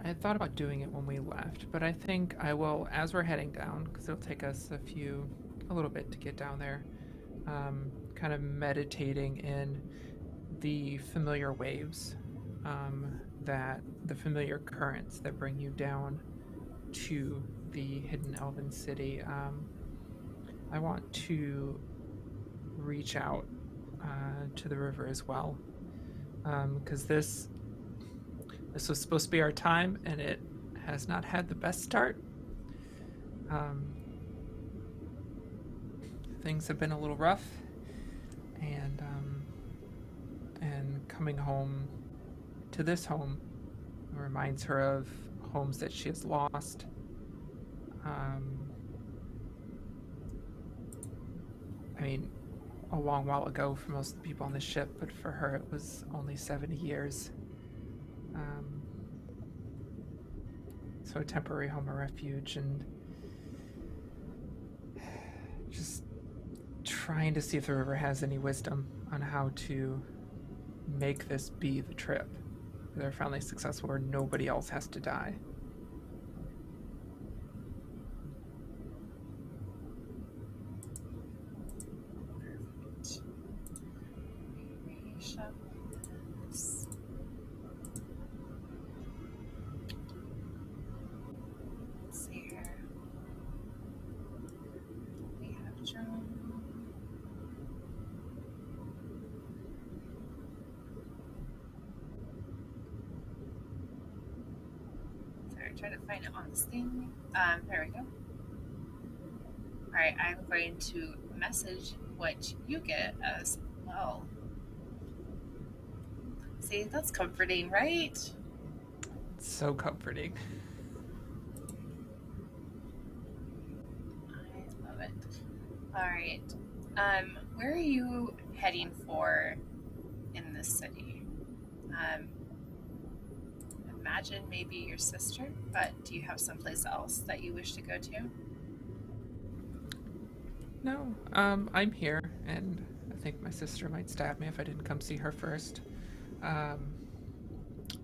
I had thought about doing it when we left, but I think I will, as we're heading down, because it'll take us a little bit to get down there, kind of meditating in the familiar waves, the familiar currents that bring you down to the hidden elven city. I want to reach out to the river as well, because this was supposed to be our time, and it has not had the best start. Things have been a little rough, and coming home to this home reminds her of homes that she has lost. I mean, a long while ago for most of the people on the ship, but for her it was only 70 years. So a temporary home of refuge, and just trying to see if the river has any wisdom on how to make this be the trip. They're finally successful where nobody else has to die. Let's see here. We have Joan. Sorry, try to find it on this thing. There we go. Alright, I'm going to message what you get as well. See, that's comforting, right? It's so comforting. I love it. Alright. Where are you heading for in this city? Imagine maybe your sister, but do you have someplace else that you wish to go to? No, I'm here, and I think my sister might stab me if I didn't come see her first.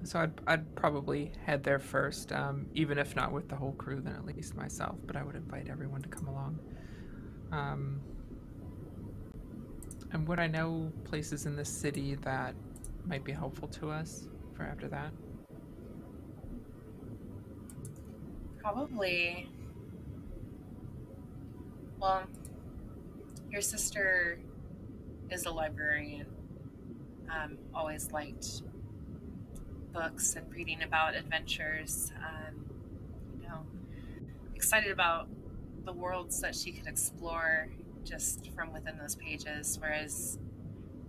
So I'd probably head there first, even if not with the whole crew, then at least myself, but I would invite everyone to come along. And would I know places in this city that might be helpful to us for after that? Probably. Well, your sister is a librarian. Always liked books and reading about adventures. Excited about the worlds that she could explore just from within those pages, whereas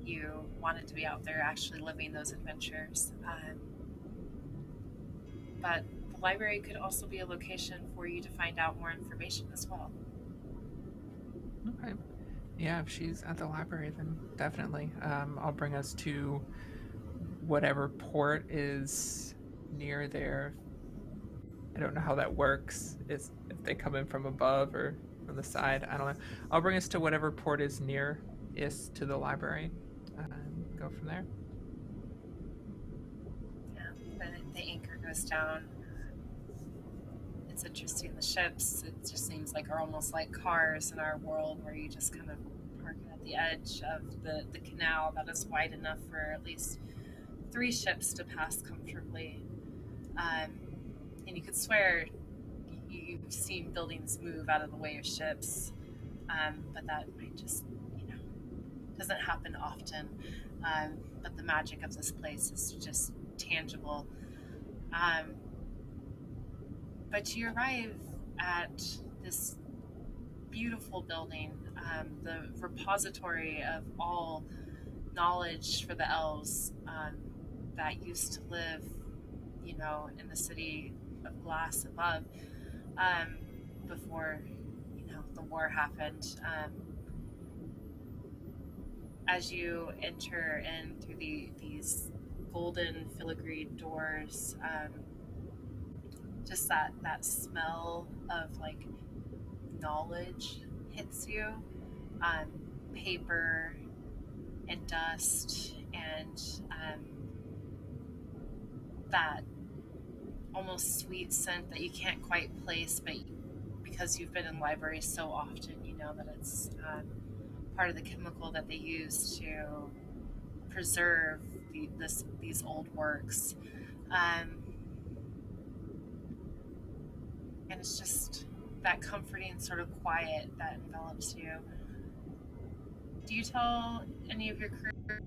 you wanted to be out there actually living those adventures. But the library could also be a location for you to find out more information as well. Okay. Yeah, if she's at the library, then definitely. I'll bring us to whatever port is near there. I don't know how that works. If they come in from above or from the side, I don't know. I'll bring us to whatever port is nearest to the library and go from there. Yeah, the anchor goes down. It's interesting. The ships, it just seems like, are almost like cars in our world, where you just kind of park at the edge of the canal that is wide enough for at least 3 ships to pass comfortably. And you could swear you've seen buildings move out of the way of ships, but that might just, doesn't happen often. But the magic of this place is just tangible. But you arrive at this beautiful building, the repository of all knowledge for the elves that used to live, in the city of Glass above, before, the war happened. As you enter in through these golden filigreed doors, just that smell of like knowledge hits you, paper and dust, and that almost sweet scent that you can't quite place, but because you've been in libraries so often, you know that it's part of the chemical that they use to preserve these old works. And it's just that comforting sort of quiet that envelops you. Do you tell any of your crew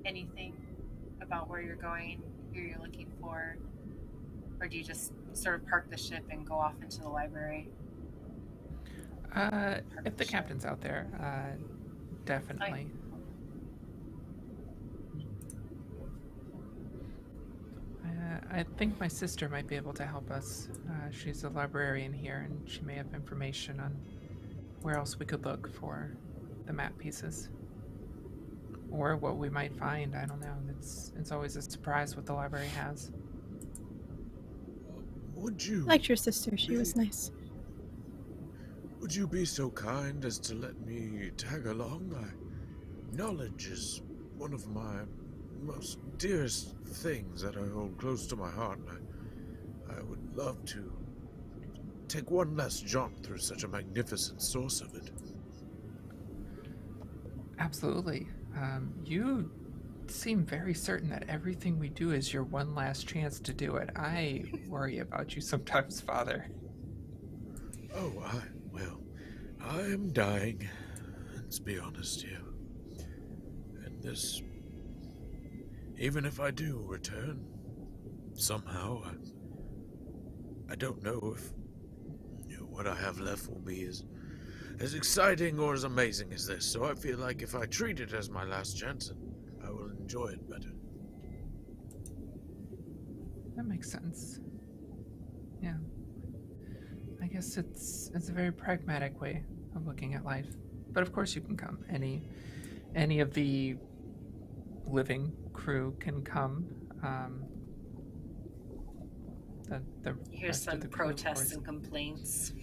anything about where you're going, who you're looking for? Or do you just sort of park the ship and go off into the library? If the captain's out there, definitely. I think my sister might be able to help us. She's a librarian here, and she may have information on where else we could look for the map pieces. Or what we might find, I don't know. It's always a surprise what the library has. Would you... I liked your sister, she was nice. Would you be so kind as to let me tag along? Knowledge is one of my most dearest things that I hold close to my heart, and I would love to take one last jaunt through such a magnificent source of it. Absolutely. You seem very certain that everything we do is your one last chance to do it. I worry about you sometimes, Father. Oh, I'm dying. Let's be honest here. And this, even if I do return, somehow, I don't know if what I have left will be as exciting or as amazing as this. So I feel like if I treat it as my last chance, I will enjoy it better. That makes sense. Yeah. I guess it's a very pragmatic way of looking at life. But of course you can come. Any of the living crew can come. Here's some protests and complaints.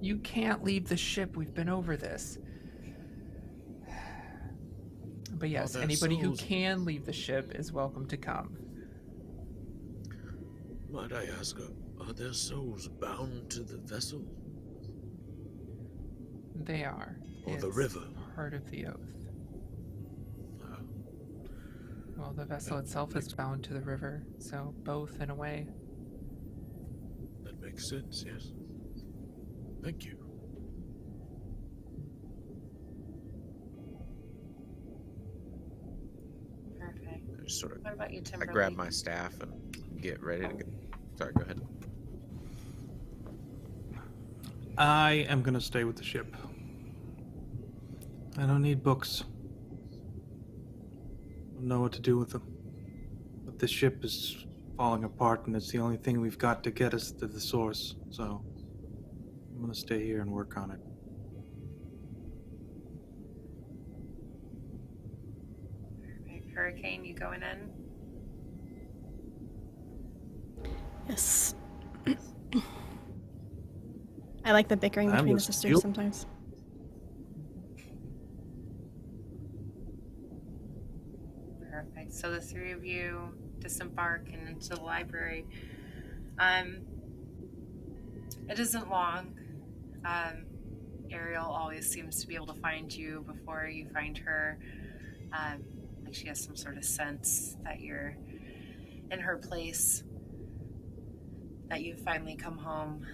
You can't leave the ship. We've been over this. But yes, anybody who can leave the ship is welcome to come. Might I ask, are their souls bound to the vessel? They are. Or the river? Part of the oath. Well, the vessel itself is bound to the river, so both in a way. That makes sense, yes. Thank you. Perfect. I just sort of, what about you, Timberlake? I grab my staff and get ready to go. Sorry, go ahead. I am gonna stay with the ship. I don't need books. I don't know what to do with them. But this ship is falling apart, and it's the only thing we've got to get us to the source. So I'm gonna stay here and work on it. Perfect. Hurricane, you going in? Yes. I like the bickering between the sisters sometimes. Perfect. So the three of you disembark and into the library. It isn't long. Ariel always seems to be able to find you before you find her. Like she has some sort of sense that you're in her place. that you've finally come home.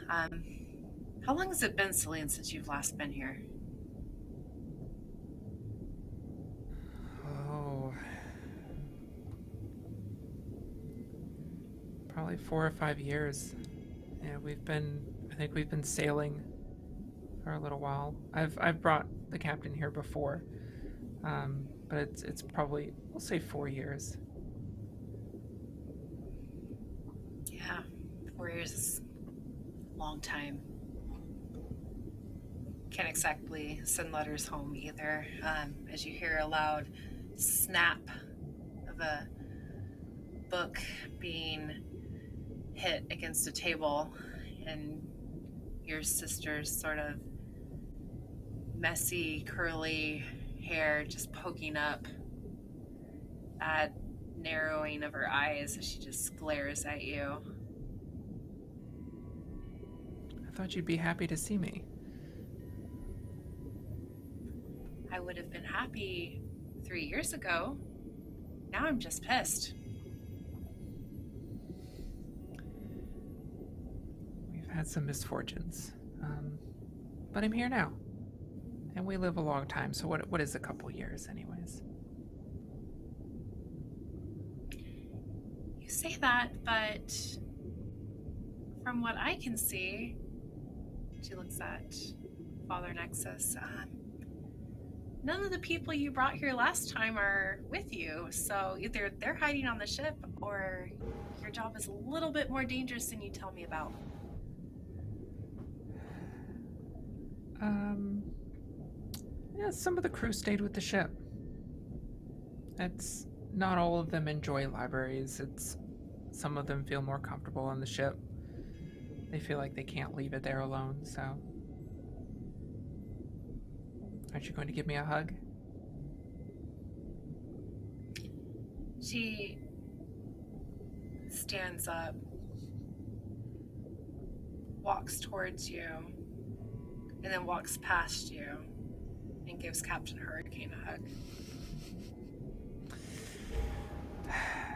How long has it been, Seline, since you've last been here? Oh, probably 4 or 5 years. Yeah, I think we've been sailing for a little while. I've brought the captain here before, but it's probably, we'll say 4 years. Yeah, 4 years is a long time. Can't exactly send letters home either. As you hear a loud snap of a book being hit against a table, and your sister's sort of messy, curly hair just poking up, that narrowing of her eyes as she just glares at you. I thought you'd be happy to see me. I would have been happy 3 years ago. Now I'm just pissed. We've had some misfortunes, but I'm here now. And we live a long time, so what is a couple years anyways? You say that, but from what I can see, she looks at Father Nexus, none of the people you brought here last time are with you, so either they're hiding on the ship or your job is a little bit more dangerous than you tell me about. Yeah, some of the crew stayed with the ship. It's not all of them enjoy libraries. Some of them feel more comfortable on the ship. They feel like they can't leave it there alone, so. Aren't you going to give me a hug? She stands up, walks towards you, and then walks past you and gives Captain Hurricane a hug.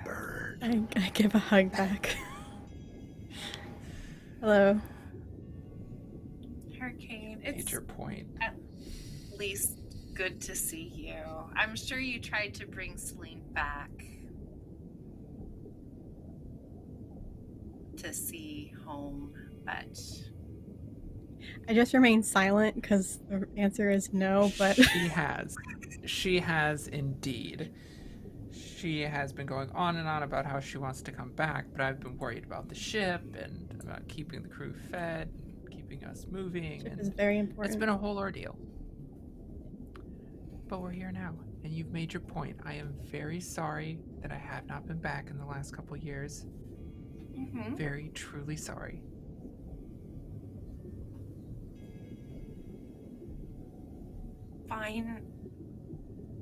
Burn. I give a hug back. Hello. Hurricane, it's Major point. at least good to see you. I'm sure you tried to bring Seline back to see home, but I just remain silent because the answer is no, but She has indeed. She has been going on and on about how she wants to come back, but I've been worried about the ship and about keeping the crew fed, and keeping us moving. it's very important. It's been a whole ordeal. But we're here now, and you've made your point. I am very sorry that I have not been back in the last couple years. mm-hmm. Very, truly sorry. Fine.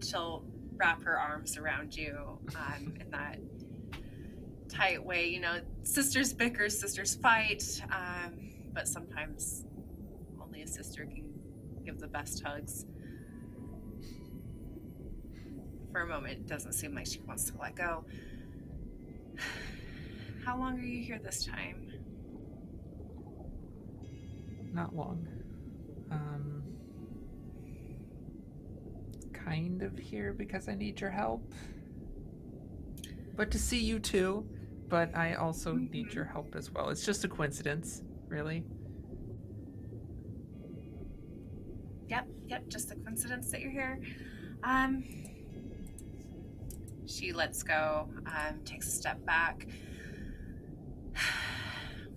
She'll wrap her arms around you in that tight way. You know, sisters bicker, sisters fight, but sometimes only a sister can give the best hugs. For a moment, it doesn't seem like she wants to let go. How long are you here this time? Not long. Kind of here because I need your help. But to see you too. But I also need your help as well. It's just a coincidence, really. Yep, just a coincidence that you're here. She lets go, takes a step back.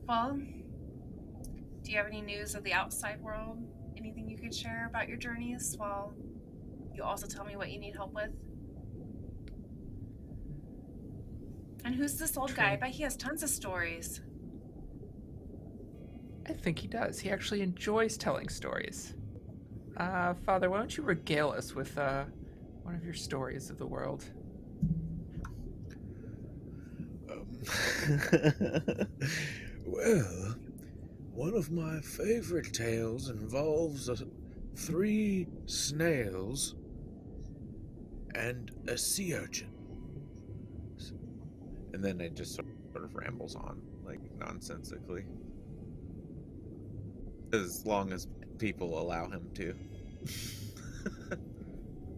Well, do you have any news of the outside world? Anything you could share about your journeys? Well, you also tell me what you need help with. And who's this old guy? I bet he has tons of stories. I think he does. He actually enjoys telling stories. Father, why don't you regale us with one of your stories of the world? Well, one of my favorite tales involves 3 snails and a sea urchin. And then they just sort of of rambles on, like, nonsensically. As long as people allow him to.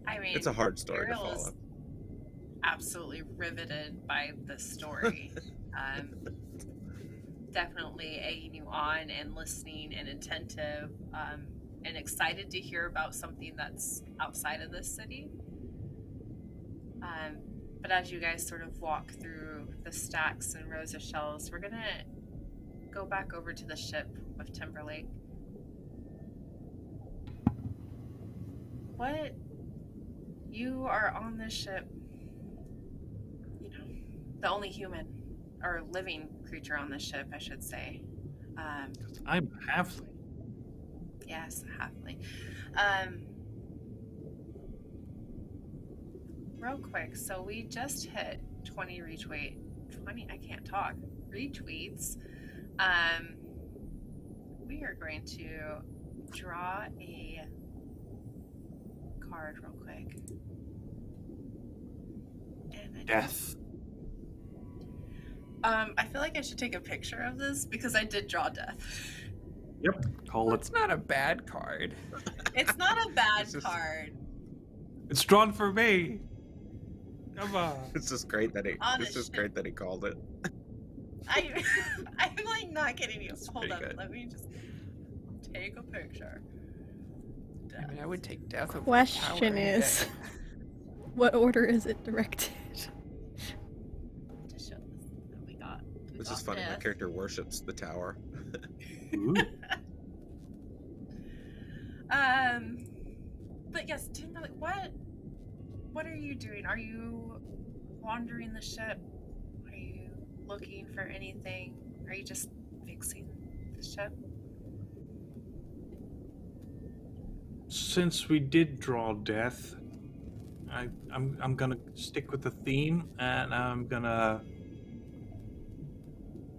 I mean, It's a hard story to Ariel is follow. absolutely riveted by this story. Definitely egging you on and listening and attentive, and excited to hear about something that's outside of this city. But as you guys sort of walk through the stacks and rows of shells, we're gonna go back over to the ship with Timberlake. What? You are on this ship, you know, the only human or living creature on this ship, I should say. I'm halfling. Yes, halfling. Real quick, so we just hit 20 I can't talk. Retweets. We are going to draw a card real quick. And Death. I feel like I should take a picture of this because I did draw death. Yep. Call Well, it. it's not a bad card. It's not a bad It's just- card. It's drawn for me. Come on. It's just great that he. On It's a just ship. great that he called it. I'm like not kidding you. That's Hold pretty up, good. let me just take a picture. I mean, I would take death over Question power any is, day. what order is it directed? To show this that we got. Which is funny. My death. character worships the tower. Ooh. But yes, Timberlake, what are you doing? Are you wandering the ship? Are you looking for anything? Are you just fixing the ship? Since we did draw death, I'm gonna stick with the theme, and I'm gonna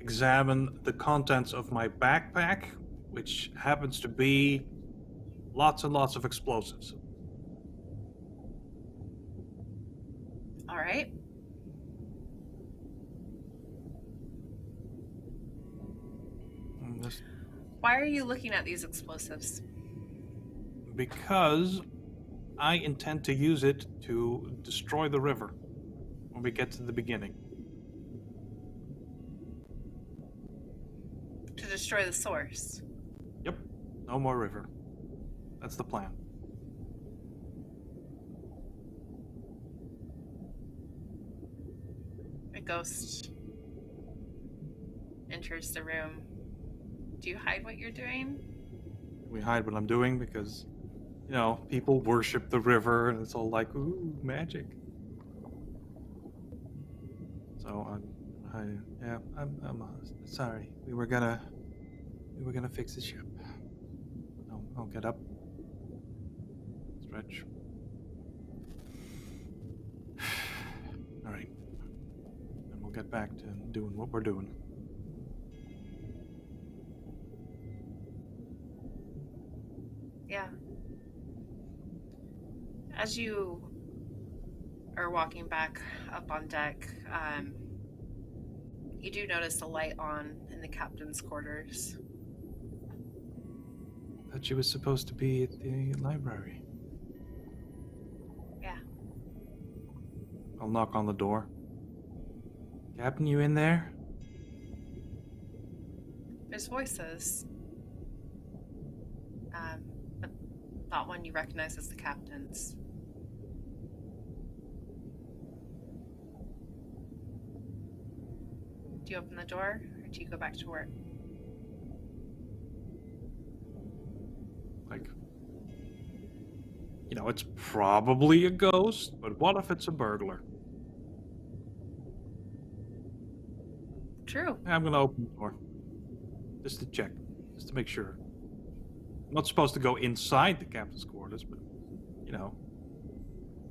examine the contents of my backpack, which happens to be lots and lots of explosives. All right. And this- Why are you looking at these explosives? Because I intend to use it to destroy the river when we get to the beginning. To destroy the source. Yep, no more river. That's the plan. A ghost enters the room. Do you hide what you're doing? We hide what I'm doing because, you know, people worship the river and it's all like, ooh, magic. So I'm hiding. Yeah, I'm sorry. We were gonna fix the ship. No, I'll get up. Stretch. All right. And we'll get back to doing what we're doing. Yeah. As you are walking back up on deck, you do notice a light on in the captain's quarters. Thought she was supposed to be at the library. Yeah. I'll knock on the door. Captain, you in there? There's voices. But not one you recognize as the captain's. Do you open the door, or do you go back to work? Like, you know, it's probably a ghost, but what if it's a burglar? True. I'm gonna open the door. Just to check. Just to make sure. I'm not supposed to go inside the captain's quarters, but, you know.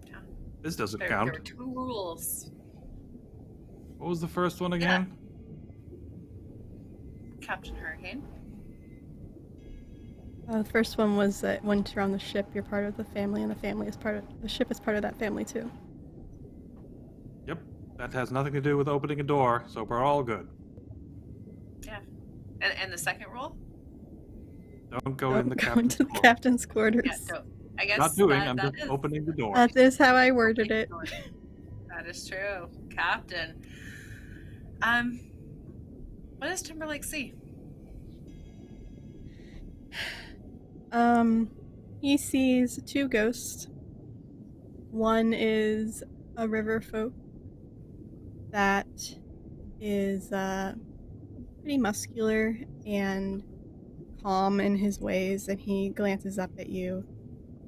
Yeah. This doesn't There count. are two rules. What was the first one again? Captain Hurricane. The first one was that once you're on the ship, you're part of the family, and the ship is part of that family too. Yep. that has nothing to do with opening a door, so we're all good. Yeah. And the second rule? Don't go Don't in the go captain's into the quarters. captain's quarters. Yeah, so I guess Not doing, that, I'm that just is opening the door. That is how I worded it. That is true, Captain. What does Timberlake see? He sees two ghosts. One is a river folk that is pretty muscular and calm in his ways, and he glances up at you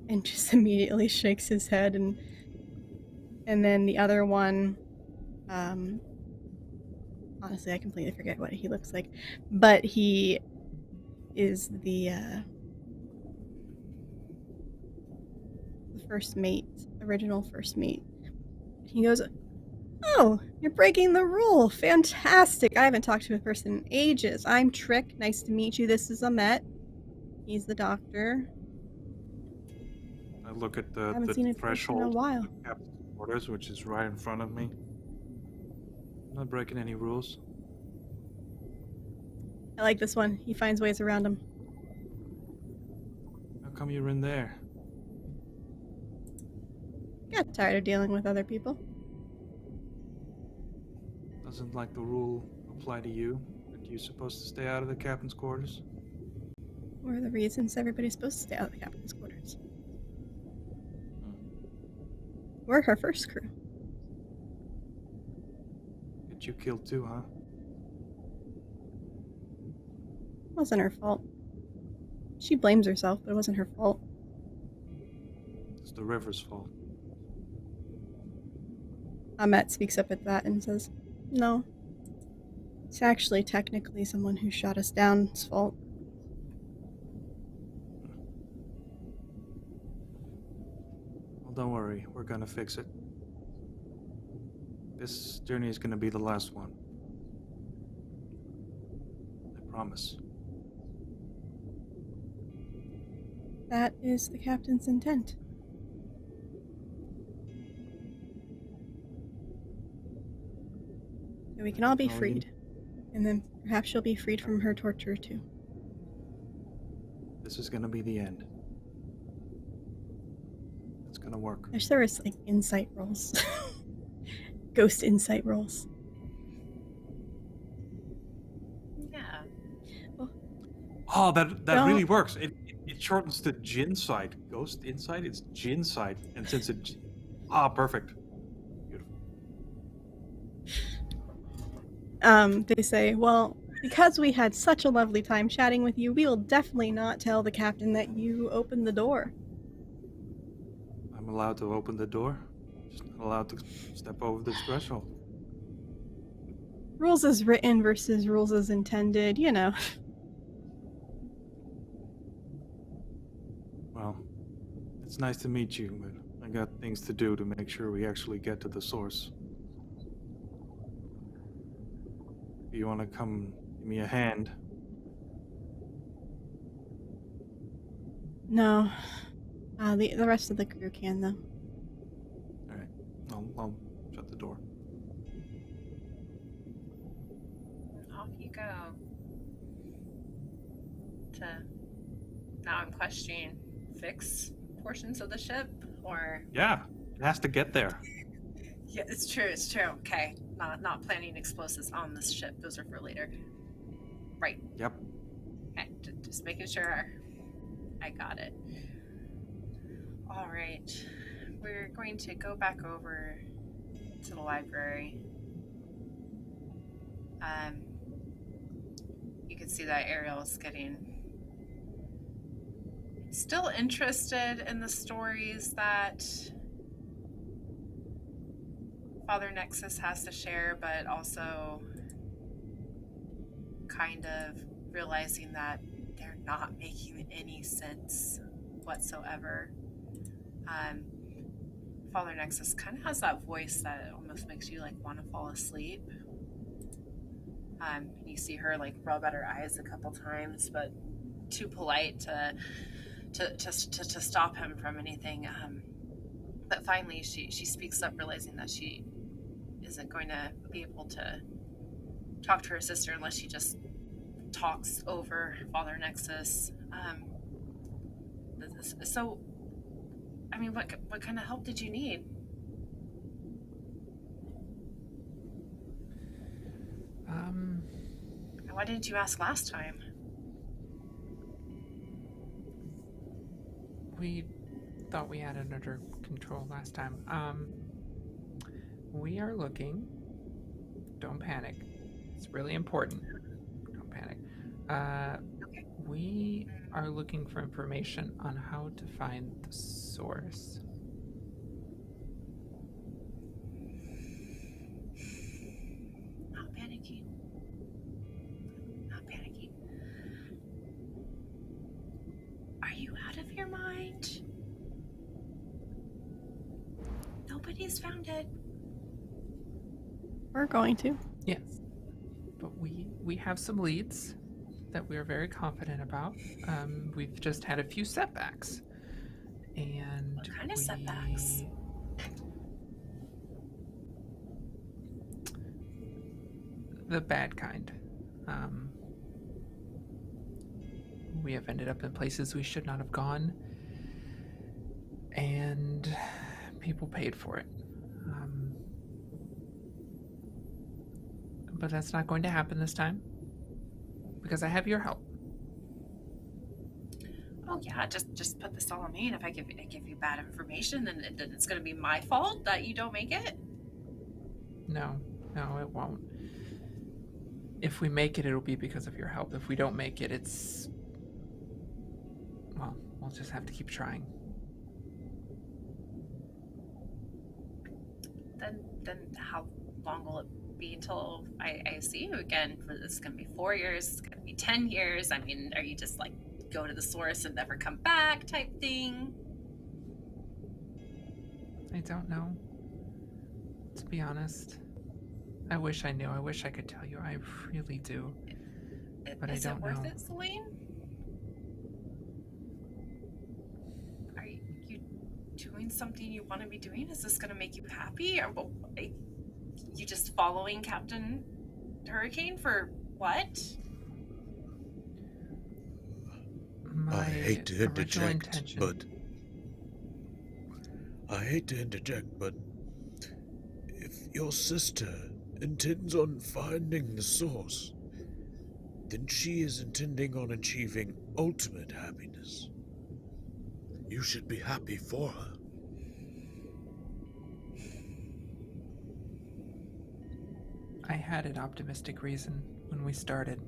and just immediately shakes his head, and then the other one, honestly I completely forget what he looks like, but he is the first mate, original first mate. He goes, "Oh, you're breaking the rule. Fantastic. I haven't talked to a person in ages. I'm Trick. Nice to meet you. This is Amet. He's the doctor. I look at I haven't the seen a person in a threshold while." of the captain's quarters, which is right in front of me. I'm not breaking any rules. I like this one. He finds ways around him. How come you're in there? Got tired of dealing with other people. Doesn't like the rule apply to you? Aren't you supposed to stay out of the captain's quarters? What are the reasons everybody's supposed to stay out of the captain's quarters? We're her first crew. Get you killed too, huh? Wasn't her fault. She blames herself, but it wasn't her fault. It's the river's fault. Amet speaks up at that and says, "No. It's actually technically someone who shot us down's fault." Well, don't worry. We're gonna fix it. This journey is gonna be the last one. I promise. That is the captain's intent. So we can all be Oh, you- freed. And then perhaps she'll be freed from her torture too. This is gonna be the end. It's gonna work. I wish there was like insight rolls. Ghost insight rolls. Yeah. Oh, that No. really works. It shortens to Jin side. Ghost insight, it's Jin side. And since it... perfect. Beautiful. They say, "Well, because we had such a lovely time chatting with you, we will definitely not tell the captain that you opened the door." I'm allowed to open the door. Just not allowed to step over this threshold. Rules as written versus rules as intended, you know. Well, it's nice to meet you, but I got things to do to make sure we actually get to the source. If you want to come give me a hand. No. The rest of the crew can, though. Alright, I'll shut the door. Off you go. Now I'm questioning, fix portions of the ship, or... Yeah, it has to get there. Yeah, it's true, okay. Not planning explosives on this ship, those are for later. Right. Yep. Okay, just making sure I got it. Alright, we're going to go back over to the library. You can see that Ariel's getting still interested in the stories that Father Nexus has to share, but also kind of realizing that they're not making any sense whatsoever. Father Nexus kind of has that voice that almost makes you like want to fall asleep. You see her like rub at her eyes a couple times, but too polite to stop him from anything. But finally, she speaks up, realizing that she isn't going to be able to talk to her sister unless she just talks over Father Nexus. So, I mean, what kind of help did you need? Why didn't you ask last time? We thought we had it under control last time. We are looking. Don't panic. It's really important. Don't panic. Okay. We are looking for information on how to find the source. Not panicking. Not panicking. Are you out of your mind? Nobody's found it. We're going to. Yes. But we have some leads that we're very confident about. We've just had a few setbacks. And What kind of setbacks? The bad kind. We have ended up in places we should not have gone, and people paid for it. But that's not going to happen this time, because I have your help. Oh yeah, just put this all on me, and if I give you bad information, then it's going to be my fault that you don't make it. No, it won't. If we make it, it'll be because of your help. If we don't make it, well, we'll just have to keep trying. Then how long will it be until I see you again? It's going to be 4 years. It's going to be 10 years. I mean, are you just like go to the source and never come back type thing? I don't know. To be honest, I wish I knew. I wish I could tell you. I really do. But I don't know. Is it worth it, Seline? Are you doing something you want to be doing? Is this going to make you happy? Or you just following Captain Hurricane for what? I hate to interject, but if your sister intends on finding the source, then she is intending on achieving ultimate happiness. You should be happy for her. I had an optimistic reason when we started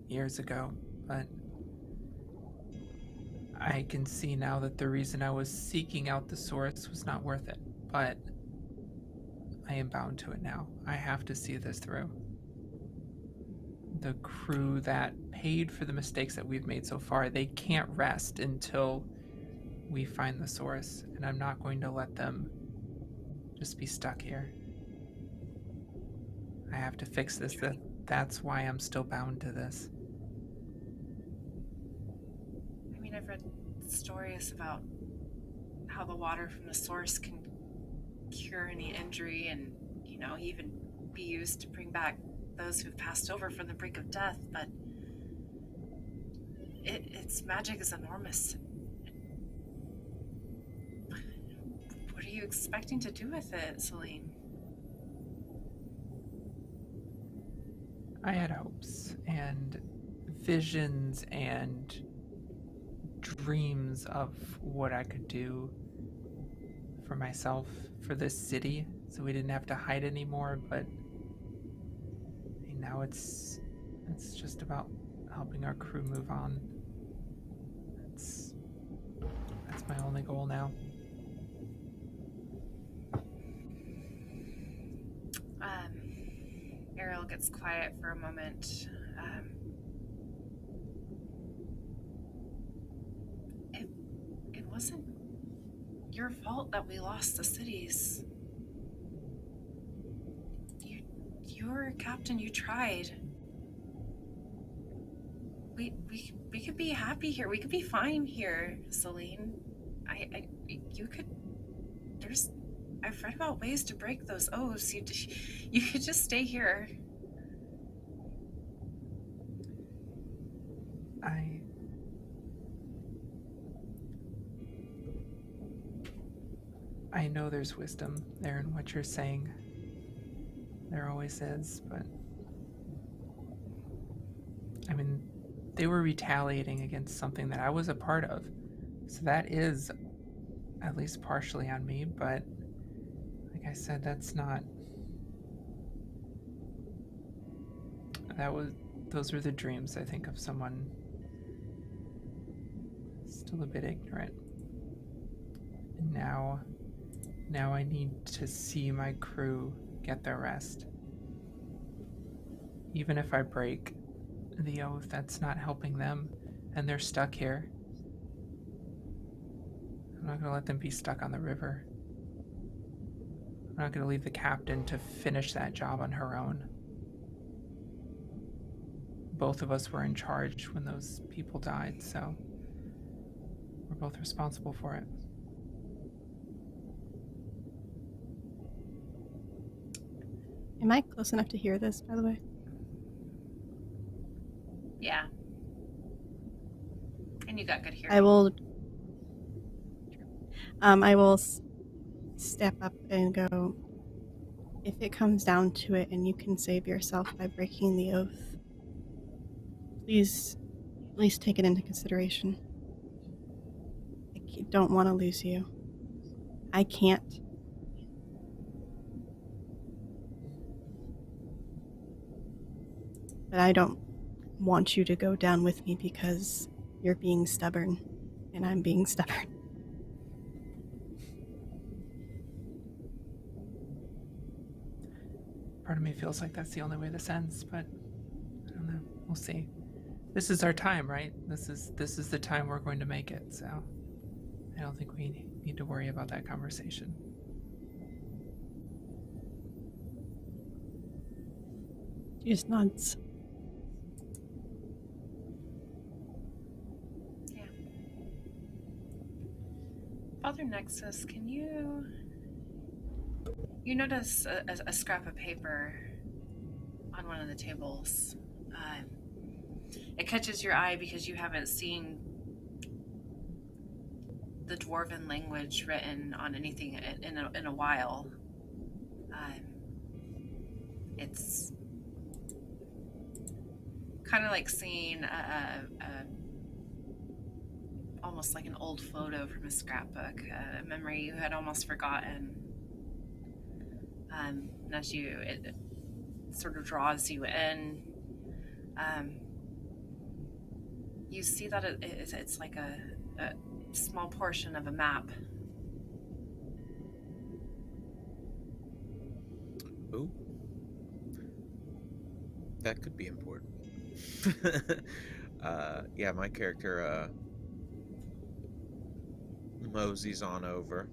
years ago, but I can see now that the reason I was seeking out the source was not worth it, but I am bound to it now. I have to see this through. The crew that paid for the mistakes that we've made so far, they can't rest until we find the source, and I'm not going to let them just be stuck here. I have to fix this. That's why I'm still bound to this. I mean, I've read stories about how the water from the source can cure any injury and, even be used to bring back those who've passed over from the brink of death, but its magic is enormous. What are you expecting to do with it, Seline? I had hopes and visions and dreams of what I could do for myself, for this city, so we didn't have to hide anymore, but now it's just about helping our crew move on. That's my only goal now. Ariel gets quiet for a moment. It wasn't your fault that we lost the cities. You were a captain. You tried. We could be happy here. We could be fine here, Seline. I've read about ways to break those oaths. You could just stay here. I know there's wisdom there in what you're saying. There always is, but I mean, they were retaliating against something that I was a part of. So that is at least partially on me, but like I said, those were the dreams, I think, of someone still a bit ignorant. And now I need to see my crew get their rest. Even if I break the oath, that's not helping them, and they're stuck here. I'm not going to let them be stuck on the river. I'm not going to leave the captain to finish that job on her own. Both of us were in charge when those people died, so we're both responsible for it. Am I close enough to hear this, by the way? Yeah. And you got good hearing. I will step up and go, if it comes down to it and you can save yourself by breaking the oath, please at least take it into consideration. I don't want to lose you. I can't. But I don't want you to go down with me because you're being stubborn and I'm being stubborn. Part of me feels like that's the only way this ends, but I don't know. We'll see. This is our time, right? This is the time we're going to make it, so I don't think we need to worry about that conversation. She just nods. Yeah. Father Nexus, can you notice a scrap of paper on one of the tables? It catches your eye because you haven't seen the dwarven language written on anything in a while. It's kind of like seeing almost like an old photo from a scrapbook, a memory you had almost forgotten. And as it sort of draws you in, you see that it's like a small portion of a map. Ooh. That could be important. Yeah, my character moseys on over.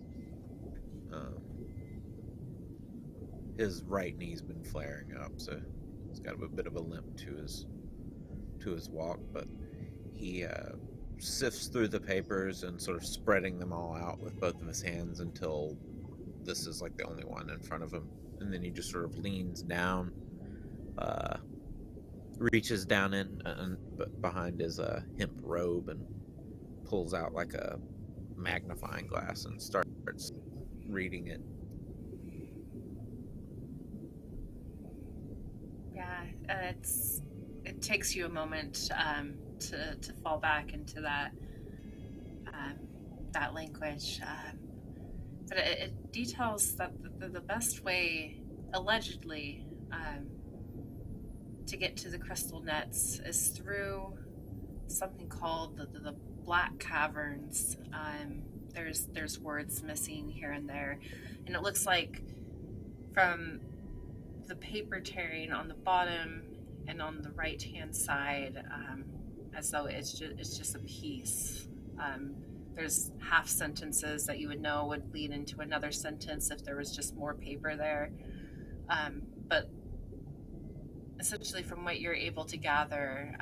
His right knee's been flaring up, so he's got a bit of a limp to his walk, but he sifts through the papers and sort of spreading them all out with both of his hands until this is like the only one in front of him, and then he just sort of leans down, reaches down in behind his hemp robe and pulls out like a magnifying glass and starts reading it. Yeah, it takes you a moment to fall back into that language, but it details that the best way, allegedly, to get to the crystal nets is through something called the Black Caverns. There's words missing here and there, and it looks like from the paper tearing on the bottom and on the right hand side, as though it's just a piece. There's half sentences that you would know would lead into another sentence if there was just more paper there, but essentially from what you're able to gather,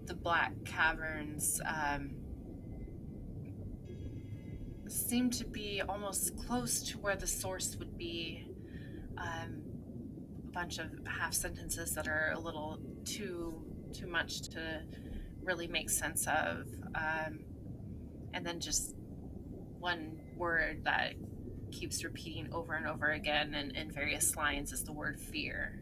the Black Caverns seem to be almost close to where the source would be. A bunch of half sentences that are a little too much to really make sense of, and then just one word that keeps repeating over and over again in various lines is the word fear.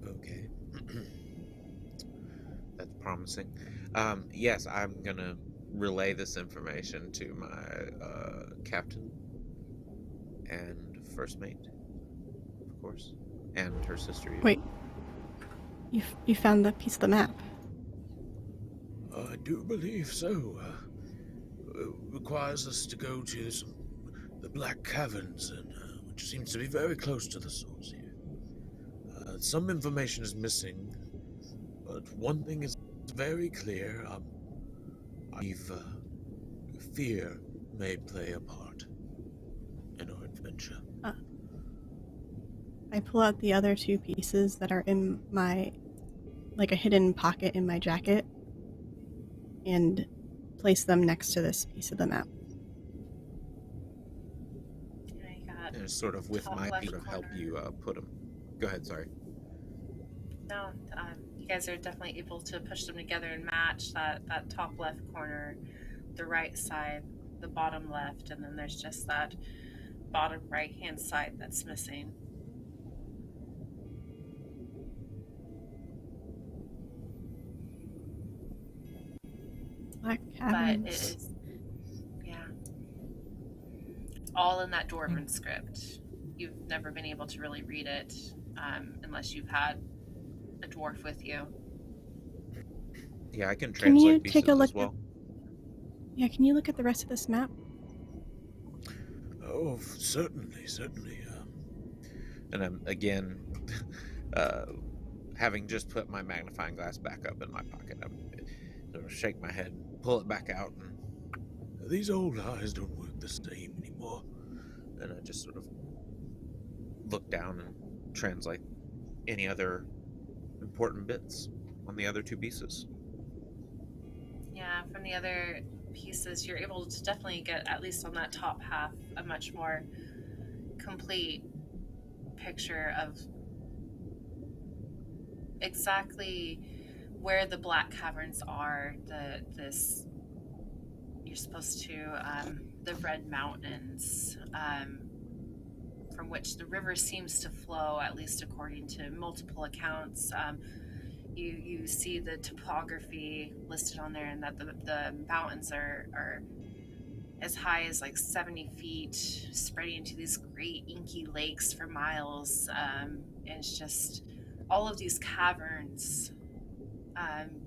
Okay. That's promising. Yes, I'm gonna relay this information to my captain and first mate, of course, and her sister. Wait, you found the piece of the map? I do believe so. It requires us to go to the Black Caverns, which seems to be very close to the source here. Some information is missing, but one thing is very clear. I believe fear may play a part in our adventure. I pull out the other two pieces that are in a hidden pocket in my jacket, and place them next to this piece of the map. And sort of with my sort of help you put them. Go ahead, sorry. No, you guys are definitely able to push them together and match that top left corner, the right side, the bottom left, and then there's just that bottom right hand side that's missing. Black Caverns. But it is, yeah. It's all in that Dwarven script. You've never been able to really read it unless you've had a dwarf with you. Yeah, I can translate Can you pieces take a look as well. Yeah, can you look at the rest of this map? Oh, certainly. And I'm again, having just put my magnifying glass back up in my pocket, I'm gonna shake my head, pull it back out, and These old eyes don't work the same anymore. and I just sort of look down and translate any other important bits on the other two pieces. Yeah, from the other pieces, you're able to definitely get, at least on that top half, a much more complete picture of exactly where the Black Caverns are. You're supposed to, the Red Mountains, from which the river seems to flow, at least according to multiple accounts. You see the topography listed on there, and that the mountains are as high as like 70 feet, spreading into these great inky lakes for miles. And it's just all of these caverns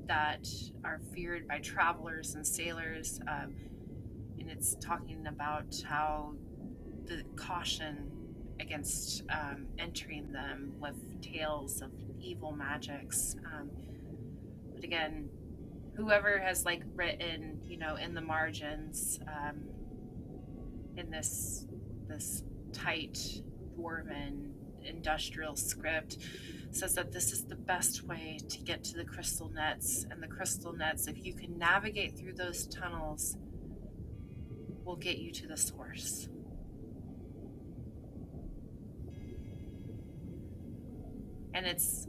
that are feared by travelers and sailors. And it's talking about how the caution against entering them with tales of evil magics. But again, whoever has like written, in the margins, in this tight dwarven industrial script, says that this is the best way to get to the crystal nets, and the crystal nets, if you can navigate through those tunnels, will get you to the source. And it's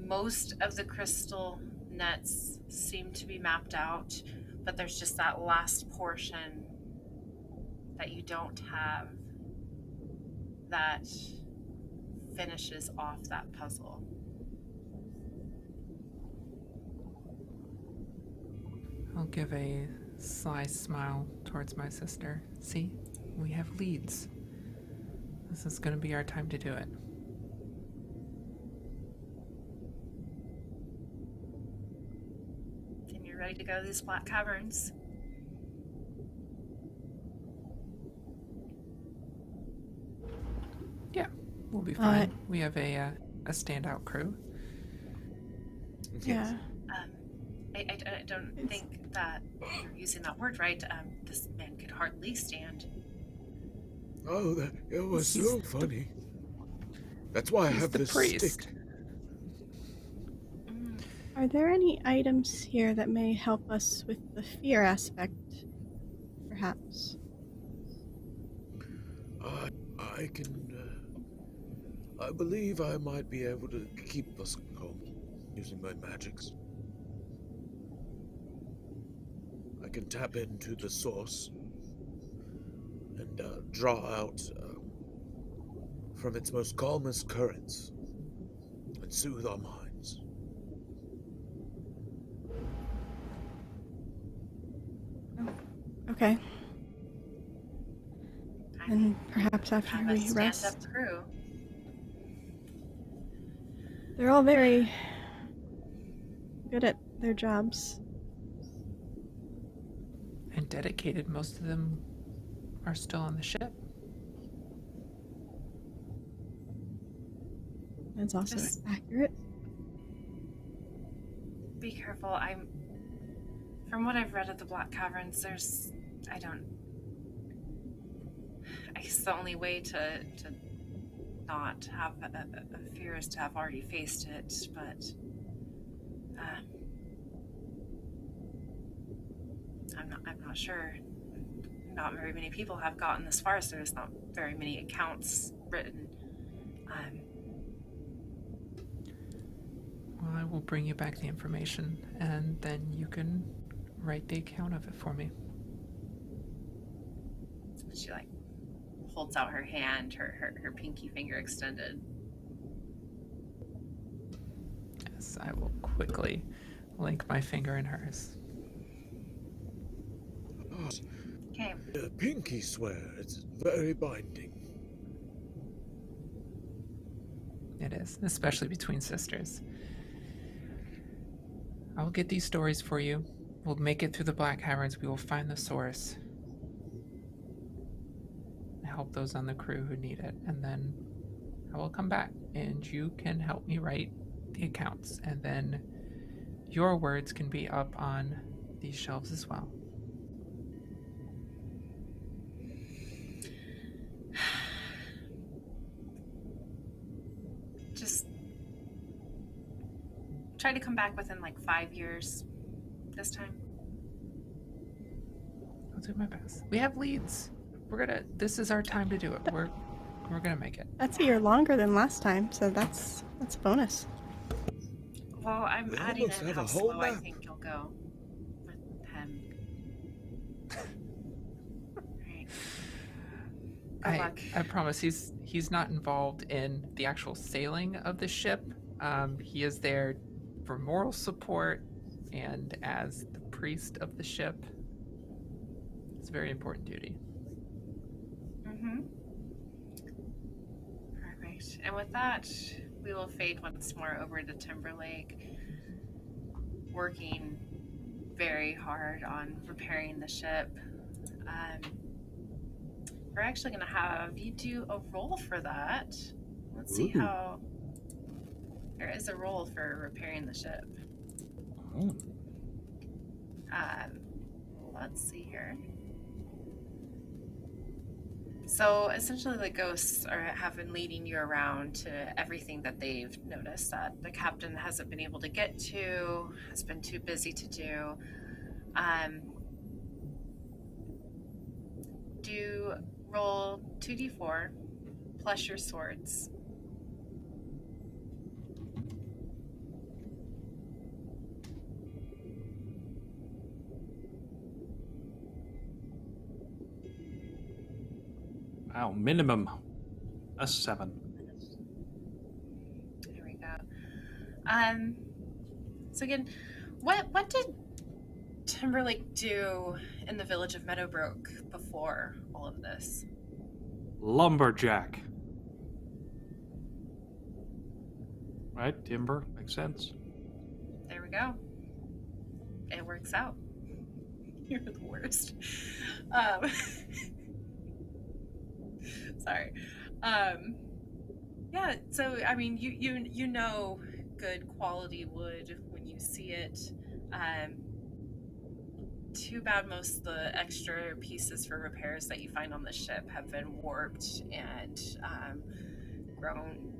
most of the crystal nets seem to be mapped out, but there's just that last portion that you don't have that finishes off that puzzle. I'll give a sly smile towards my sister. See, we have leads. This is going to be our time to do it. And you're ready to go to these Black Caverns. Yeah, we'll be fine. We have a standout crew. Yeah. I don't think that you're using that word right. This man could hardly stand. Oh, that was so funny. That's why I have the this priest. stick. Are there any items here that may help us with the fear aspect, perhaps? I can. I believe I might be able to keep us calm using my magics. I can tap into the source and draw out from its most calmest currents and soothe our minds. Okay. And perhaps after Have a we stand-up rest. crew. They're all very good at their jobs. And dedicated. Most of them are still on the ship. That's also Just- accurate. Be careful. From what I've read of the Black Caverns, I guess the only way to not have a fear is to have already faced it, but I'm not sure. Not very many people have gotten this far, so there's not very many accounts written. Well, I will bring you back the information, and then you can write the account of it for me. She holds out her hand, her pinky finger extended. Yes, I will quickly link my finger in hers. Okay. Pinky swear, it's very binding. It is, especially between sisters. I will get these stories for you. We'll make it through the Black Caverns. We will find the source. Help those on the crew who need it. And then I will come back and you can help me write the accounts. And then your words can be up on these shelves as well. Just try to come back within 5 years this time. I'll do my best. We have leads. This is our time to do it. We're gonna make it. That's a year longer than last time, so that's a bonus. Well, I'm We adding almost in have how a whole slow I map. think you'll go with him. Right. Good luck. I promise he's not involved in the actual sailing of the ship. He is there for moral support and as the priest of the ship. It's a very important duty. Mm-hmm. Perfect. And with that, we will fade once more over to Timberlake, working very hard on repairing the ship. We're actually going to have you do a roll for that. Let's see how... There is a roll for repairing the ship. Oh. Let's see here. So essentially the ghosts have been leading you around to everything that they've noticed that the captain hasn't been able to get to, has been too busy to do. Do roll 2d4 plus your swords. Wow, minimum. That's 7. There we go. So again, what did Timberlake do in the village of Meadowbrook before all of this? Lumberjack. Right? Timber. Makes sense. There we go. It works out. You're the worst. Sorry. Yeah, so I mean you know good quality wood when you see it. Too bad most of the extra pieces for repairs that you find on the ship have been warped and grown,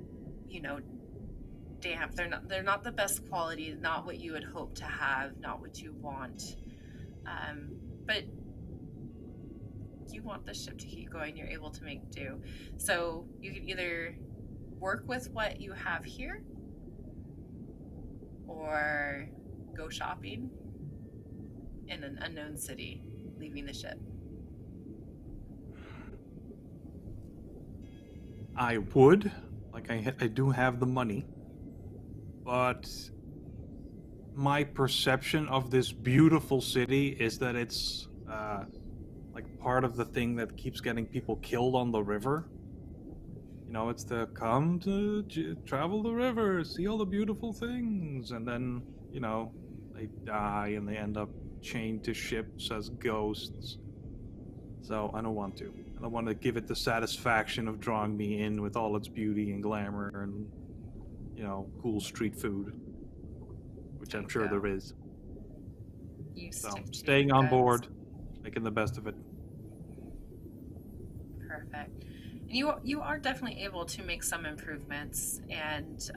damp. They're not the best quality, not what you would hope to have, not what you want. But you want the ship to keep going, you're able to make do. So you can either work with what you have here or go shopping in an unknown city, leaving the ship. I would. Like, I do have the money. But my perception of this beautiful city is that it's like part of the thing that keeps getting people killed on the river. You know, it's the come to travel the river, see all the beautiful things, and then, you know, they die and they end up chained to ships as ghosts. So I don't want to. I don't want to give it the satisfaction of drawing me in with all its beauty and glamour and, you know, cool street food, which I'm sure there is. So staying on board, making the best of it. Perfect. And you are definitely able to make some improvements. And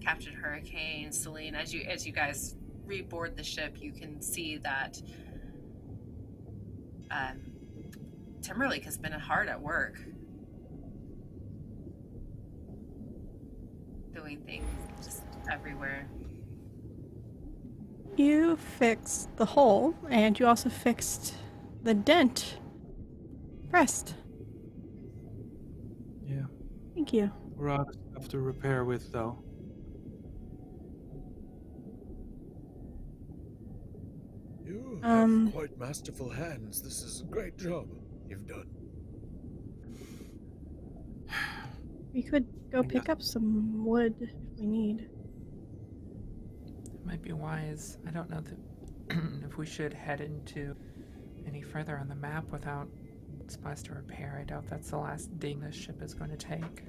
Captain Hurricane, Seline, as you guys reboard the ship, you can see that Timberlake has been hard at work doing things just everywhere. You fixed the hole, and you also fixed the dent. Pressed. Yeah. Thank you. We're out of stuff to repair with, though. You have quite masterful hands. This is a great job you've done. We could go pick up some wood if we need. It might be wise. I don't know that if we should head into any further on the map without supplies to repair. I doubt that's the last ding this ship is going to take.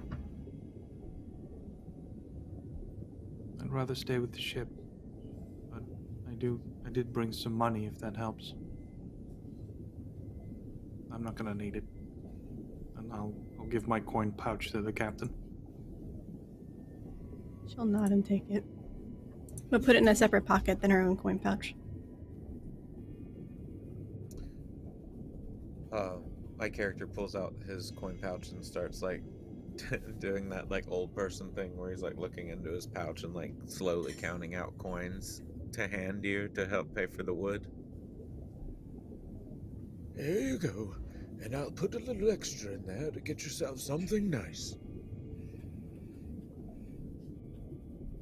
I'd rather stay with the ship. But I did bring some money, if that helps. I'm not gonna need it. And I'll give my coin pouch to the captain. She'll nod and take it. But put it in a separate pocket than her own coin pouch. My character pulls out his coin pouch and starts like doing that like old person thing where he's like looking into his pouch and like slowly counting out coins to hand you to help pay for the wood. There you go. And I'll put a little extra in there to get yourself something nice.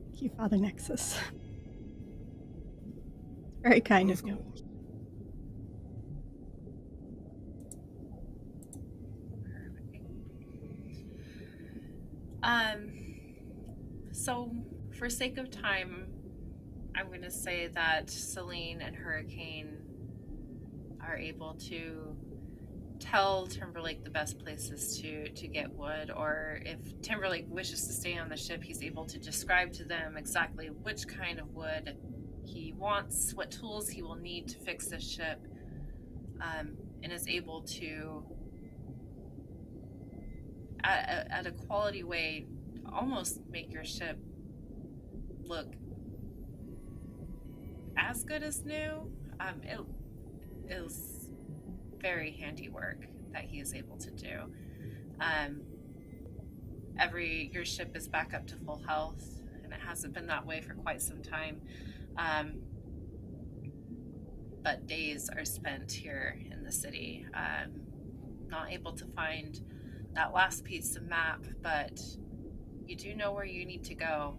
Thank you, Father Nexus. Very kind of you. Course. So for sake of time, I'm going to say that Seline and Hurricane are able to tell Timberlake the best places to get wood, or if Timberlake wishes to stay on the ship, he's able to describe to them exactly which kind of wood he wants, what tools he will need to fix the ship, and is able to, at a quality way, almost make your ship look as good as new. It was very handy work that he is able to do. Your ship is back up to full health, and it hasn't been that way for quite some time. But days are spent here in the city, not able to find that last piece of map, but you do know where you need to go.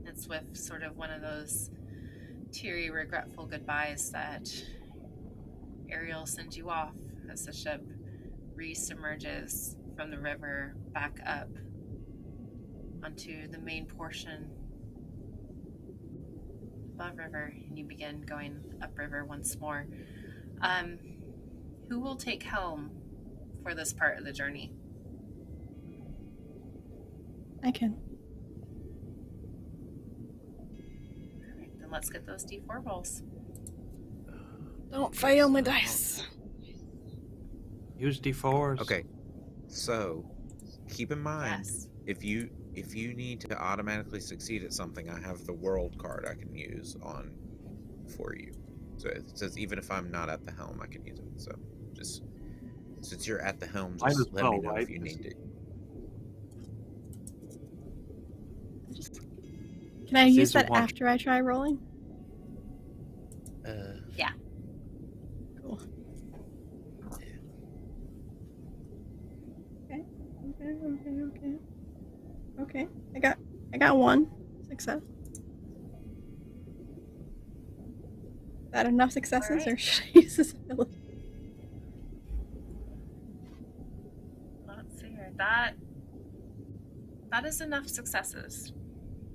It's with sort of one of those teary, regretful goodbyes that Ariel sends you off as the ship re-submerges from the river back up onto the main portion above river, and you begin going upriver once more. Who will take helm for this part of the journey? I can. All right, then let's get those D4 rolls. Don't fail my dice. Use D4s. Okay, so keep in mind, Yes. if you need to automatically succeed at something, I have the world card I can use on for you. So it says even if I'm not at the helm, I can use it. So just since you're at the helm, Might as just let me well, know right? if you need it. Can I This use is a that one. after I try rolling? Yeah. Cool. Okay. I got one success. Is that enough successes, or should I use this ability? Let's see here. That is enough successes.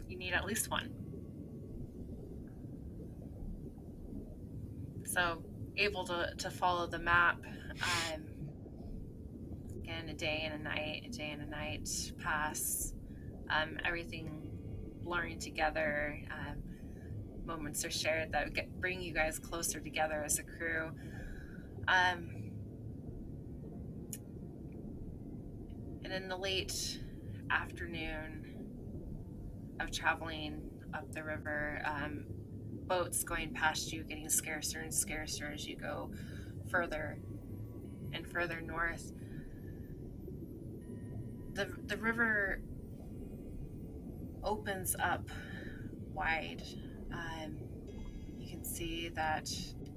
You need at least one. So able to follow the map. Again, a day and a night pass. Everything blurring together. Moments are shared that bring you guys closer together as a crew. And in the late afternoon of traveling up the river, boats going past you getting scarcer and scarcer as you go further and further north. The river opens up wide. You can see that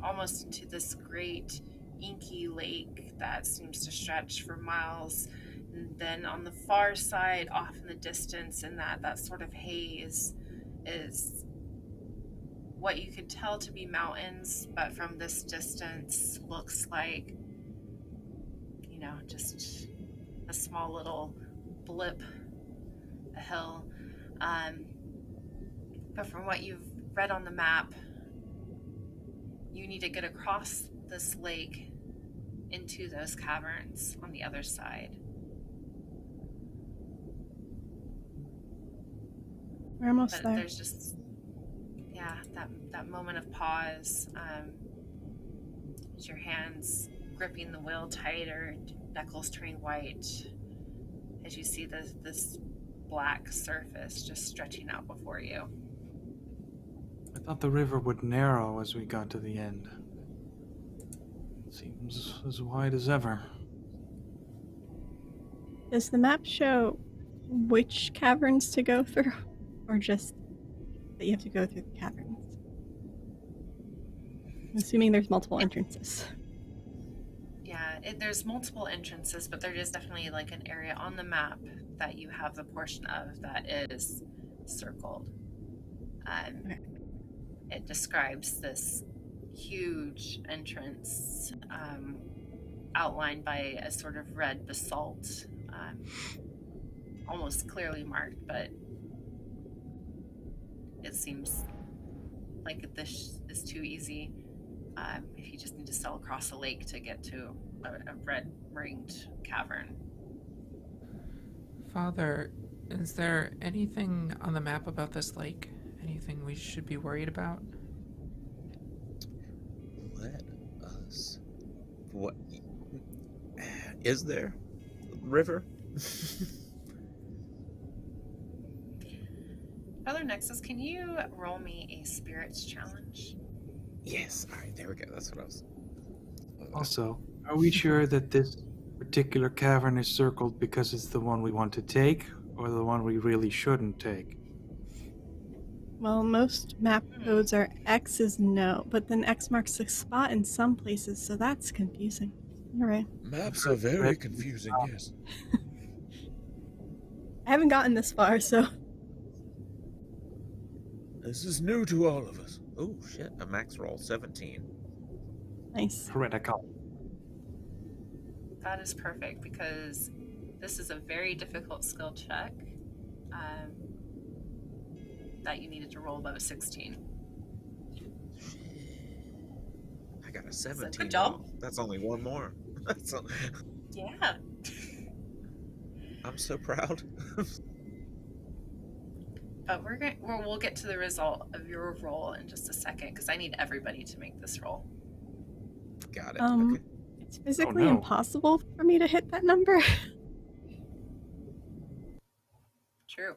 almost into this great inky lake that seems to stretch for miles. And then on the far side, off in the distance, in that sort of haze, is what you could tell to be mountains, but from this distance looks like, just a small little blip, a hill. But from what you've read on the map, you need to get across this lake into those caverns on the other side. We're almost But there. there's just, that moment of pause. As your hands gripping the wheel tighter, knuckles turning white, as you see this black surface just stretching out before you. I thought the river would narrow as we got to the end. It seems as wide as ever. Does the map show which caverns to go through, or just that you have to go through the caverns? I'm assuming there's multiple entrances. Yeah, there's multiple entrances, but there is definitely like an area on the map that you have the portion of that is circled. Okay. It describes this huge entrance outlined by a sort of red basalt, almost clearly marked, but it seems like this is too easy. If you just need to sail across a lake to get to a red ringed cavern. Father, is there anything on the map about this lake? Anything we should be worried about? Let us. What is there? River? Brother Nexus, can you roll me a spirits challenge? Yes. All right. There we go. That's what I was. Also, are we sure that this particular cavern is circled because it's the one we want to take, or the one we really shouldn't take? Well, most map codes are X is no, but then X marks the spot in some places, so that's confusing. You're right. Maps are very confusing, yes. I haven't gotten this far, so... This is new to all of us. Oh shit! A max roll 17. Nice. Heretical. That is perfect because this is a very difficult skill check that you needed to roll above a 16. I got a 17. Good job. roll. That's only one more. Yeah. I'm so proud. But we'll get to the result of your roll in just a second because I need everybody to make this roll. Got it. Okay. It's physically impossible for me to hit that number. True.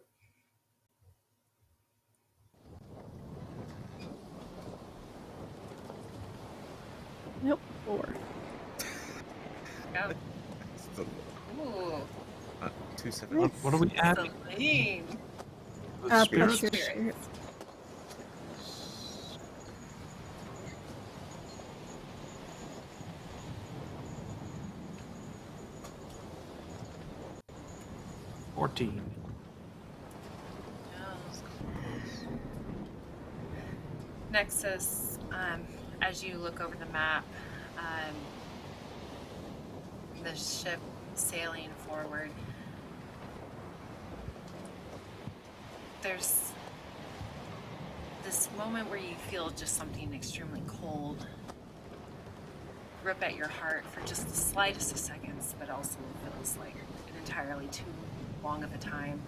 Nope, 4. Go. It's a- Ooh. 2 7. Nice. What are we at? Celine. The Plus spirits? your spirits. $14. Nexus, as you look over the map, the ship sailing forward, there's this moment where you feel just something extremely cold grip at your heart for just the slightest of seconds, but also feels like an entirely too long of a time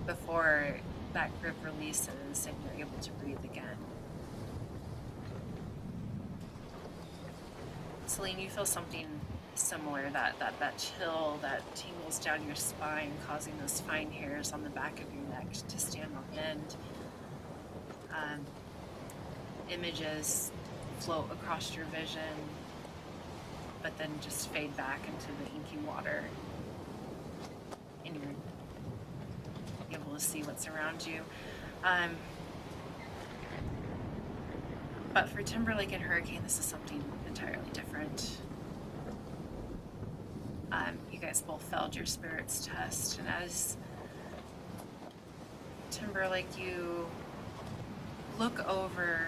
before that grip releases and you're able to breathe again. Seline, you feel something similar, that chill that tingles down your spine, causing those fine hairs on the back of your neck to stand on end. Images float across your vision, but then just fade back into the inky water, and you're able to see what's around you. But for Timberlake and Hurricane, this is something entirely different. You guys both failed your spirits test, and as Timberlake, you look over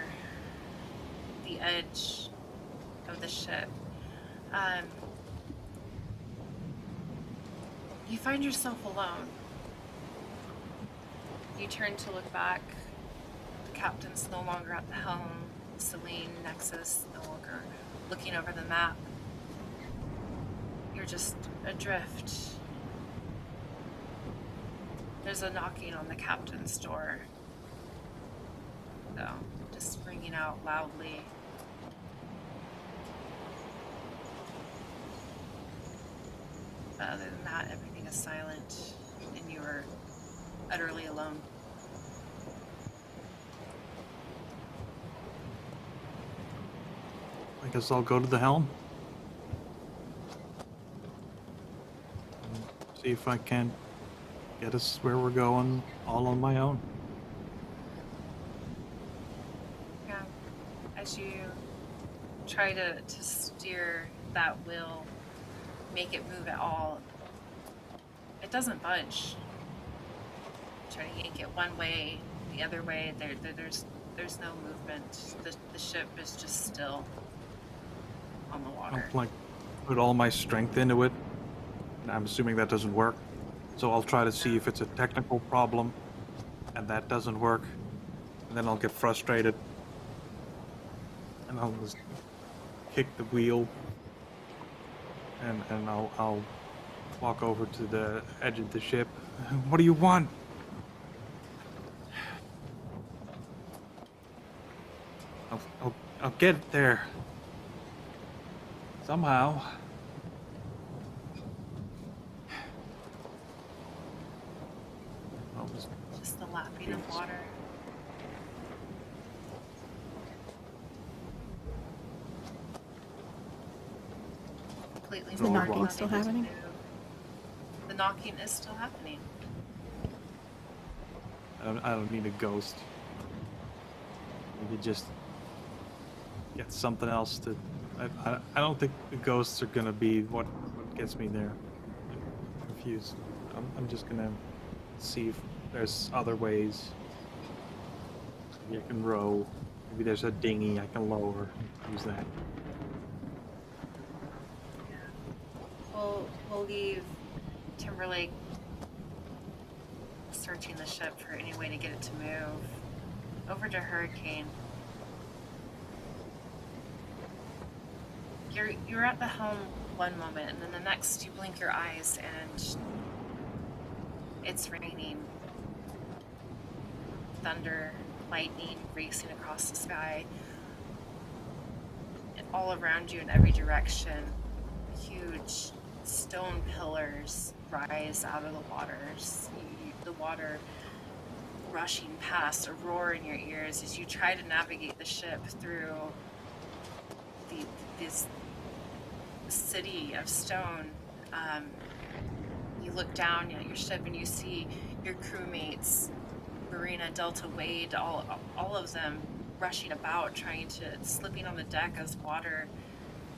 the edge of the ship. You find yourself alone. You turn to look back. The captain's no longer at the helm. Seline, Nexus, no longer looking over the map. You're just adrift. There's a knocking on the captain's door. So, just ringing out loudly. But other than that, everything is silent, and you are utterly alone. I guess I'll go to the helm. See if I can get us where we're going all on my own. Yeah. As you try to steer that wheel, make it move at all, it doesn't budge. Try to yank it one way, the other way, there's no movement. The ship is just still on the water. I'll put all my strength into it. And I'm assuming that doesn't work. So I'll try to see if it's a technical problem, and that doesn't work. And then I'll get frustrated. And I'll just kick the wheel. And I'll walk over to the edge of the ship. What do you want? I'll get there. Somehow. Just the lapping of water. Completely The knocking unable still to happening? move. The knocking is still happening. I don't need a ghost. We could just get something else to. I don't think the ghosts are gonna be what gets me there. I'm confused. I'm just gonna see if there's other ways. Maybe I can row. Maybe there's a dinghy I can lower. Use that. We'll leave Timberlake searching the ship for any way to get it to move. Over to Hurricane. You're at the helm one moment, and then the next you blink your eyes and it's raining. Thunder, lightning racing across the sky. And all around you in every direction, huge stone pillars rise out of the waters. The water rushing past, a roar in your ears as you try to navigate the ship through this city of stone. You look down at your ship and you see your crewmates, Marina, Delta, Wade, all of them rushing about, slipping on the deck as water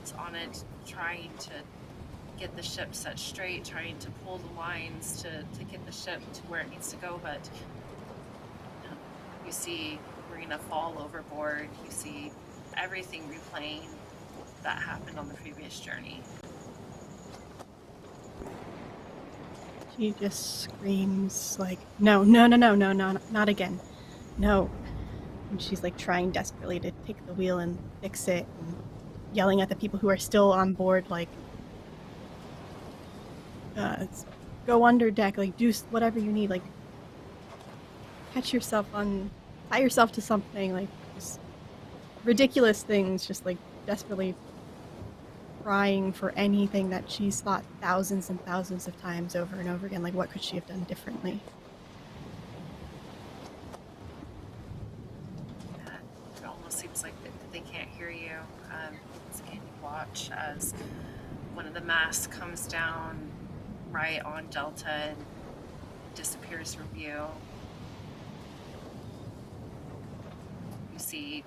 is on it, trying to get the ship set straight, trying to pull the lines to get the ship to where it needs to go, but you see Marina fall overboard. You see everything replaying that happened on the previous journey. She just screams like, no, not again. No. And she's like trying desperately to take the wheel and fix it, and yelling at the people who are still on board, like, go under deck, like, do whatever you need, like, tie yourself to something, like, just ridiculous things, just like desperately crying for anything that she's thought thousands and thousands of times over and over again. Like, what could she have done differently? It almost seems like they can't hear you. Can you watch as one of the masts comes down right on Delta and disappears from view? You see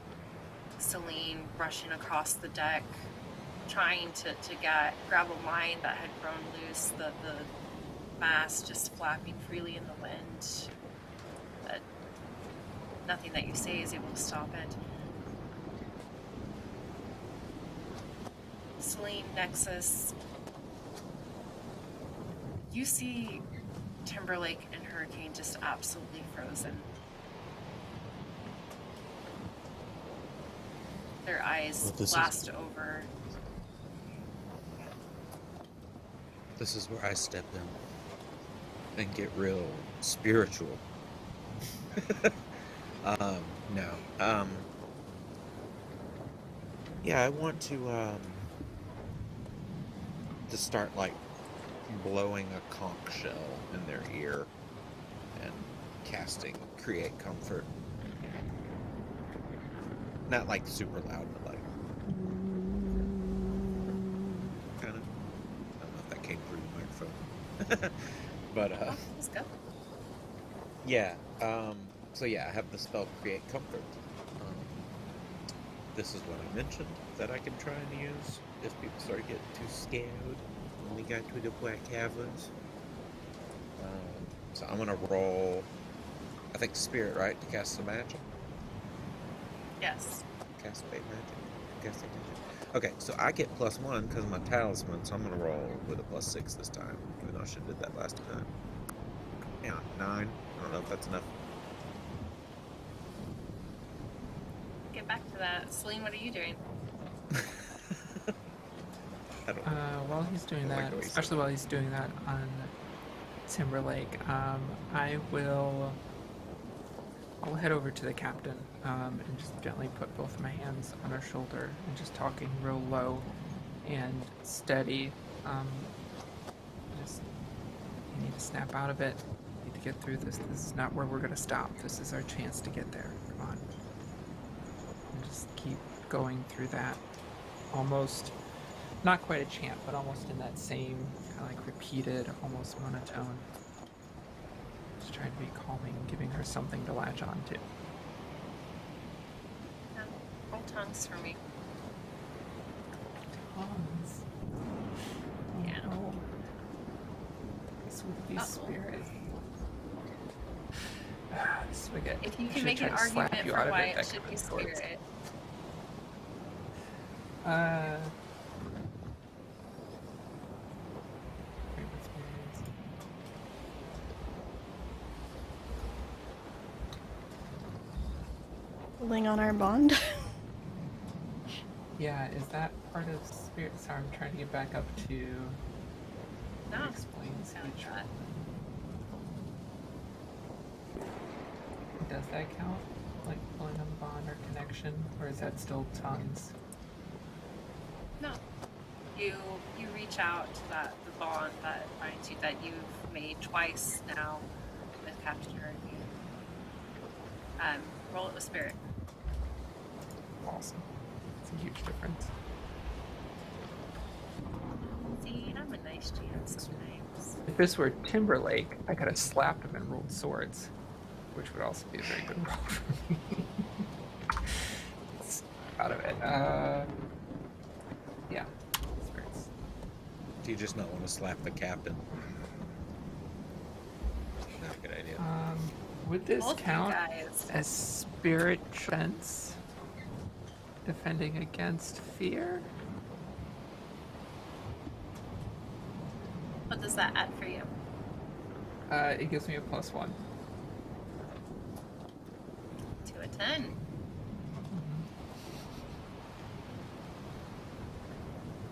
Seline rushing across the deck, trying to grab a line that had grown loose, the mast just flapping freely in the wind. But nothing that you say is able to stop it. Seline, Nexus, you see Timberlake and Hurricane just absolutely frozen. Their eyes blast over. This is where I step in and get real spiritual. Yeah, I want to start like blowing a conch shell in their ear and casting Create Comfort. Not like super loud, but like kind of. I don't know if that came through the microphone. But Let's go. yeah. So yeah, I have the spell Create Comfort. This is what I mentioned that I can try and use if people start getting too scared when we got to the Black Caverns. So I'm gonna roll, I think Spirit, right, to cast the magic. Yes. Cast Fate magic. Cast Fate magic. Okay, so I get +1 because of my talisman, so I'm gonna roll with a +6 this time, even though I should have did that last time. Yeah, 9. I don't know if that's enough. Get back to that. Seline, what are you doing? I don't know. While he's doing I like that, the way you said especially while he's doing that on Timberlake, I'll head over to the captain and just gently put both of my hands on her shoulder and just talking real low and steady. Just, you need to snap out of it. You need to get through this. This is not where we're going to stop. This is our chance to get there. Come on. And just keep going through that. Almost, not quite a chant, but almost in that same kind of like repeated, almost monotone. Just trying to be calming, giving her something to latch on to. Yeah. Roll tongues for me. Tongues. Yeah. Oh. Sweet spirit. Spaghetti. If you I can should make try an to slap argument you for out of why it, it that should could be towards- spirit. Pulling on our bond. Yeah, is that part of spirit? Sorry, I'm trying to get back up to No. explains Sound each that. one. Does that count? Like pulling on the bond or connection? Or is that still tongues? No. You reach out to the bond that binds you, that you've made twice now with Captain Hurricane. Roll it with spirit. Awesome. It's a huge difference. See, I'm a nice GM sometimes. If this were Timberlake, I could have slapped him and rolled swords, which would also be a very good roll for me. It's out of it. Yeah. Spirits. Do you just not want to slap the captain? Not a good idea. Would this Both you count guys. as spirit defense? Defending against fear? What does that add for you? It gives me a +1. To a 10.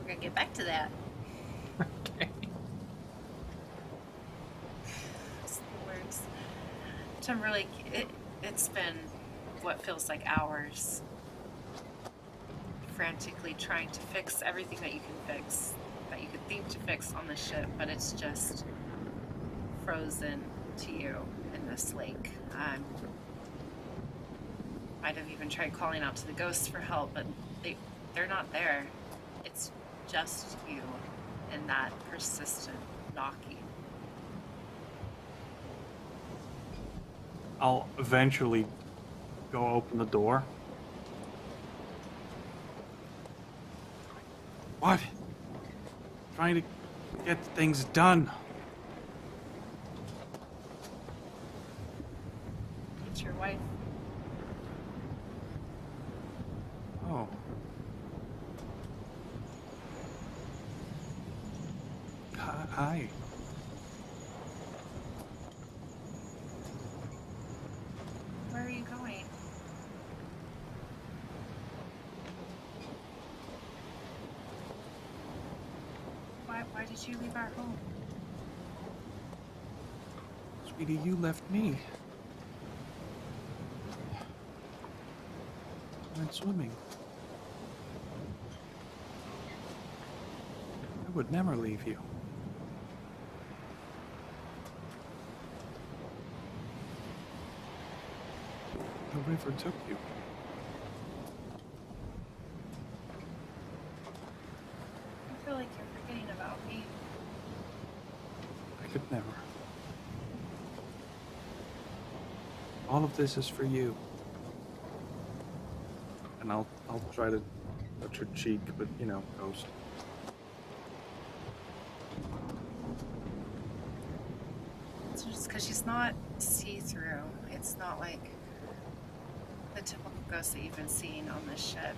We're gonna get back to that. Okay. It's the words. Timberlake, it's been what feels like hours frantically trying to fix everything that you can fix, that you could think to fix on the ship, but it's just frozen to you in this lake. Might have even tried calling out to the ghosts for help, but they're not there. It's just you and that persistent knocking. I'll eventually go open the door. What? Trying to get things done. It's your wife. Oh. Hi. Where are you going? Why did you leave our home? Sweetie, you left me. I went swimming. I would never leave you. The river took you. I feel like you're forgetting about me. I could never. All of this is for you. And I'll try to touch her cheek, but ghost. It's just because she's not see-through. It's not like the typical ghost that you've been seeing on this ship.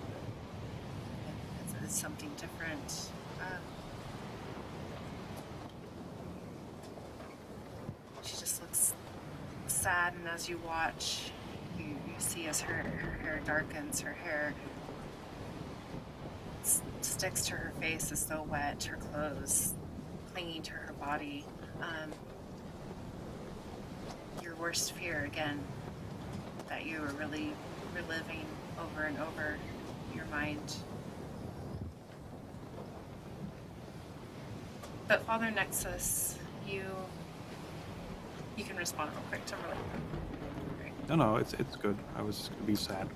It's something different. She just looks sad, and as you watch, you see as her hair darkens, her hair sticks to her face as though wet, her clothes clinging to her body. Your worst fear again, that you were really reliving over and over in your mind. But Father Nexus, you can respond real quick to Timberlake. Right. No, it's good. I was just gonna be sad.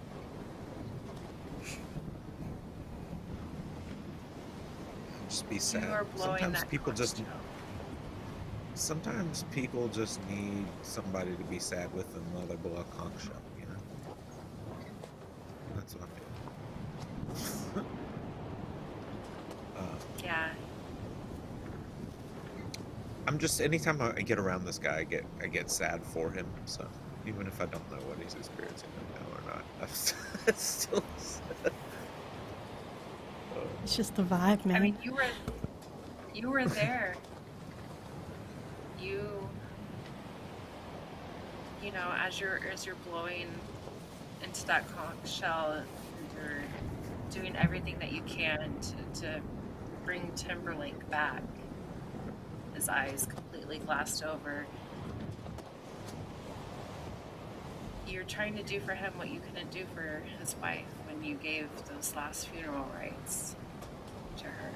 Just be You sad. are blowing Sometimes that people conch shell. Sometimes people just need somebody to be sad with them while they blow a conch shell, you know? That's what I'm doing. Yeah. I'm just, anytime I get around this guy, I get sad for him, so even if I don't know what he's experiencing right now or not, I'm still sad. It's just the vibe, man. I mean, you were there. You know, as you're blowing into that conch shell, you're doing everything that you can to bring Timberlake back. His eyes completely glassed over. You're trying to do for him what you couldn't do for his wife when you gave those last funeral rites to her.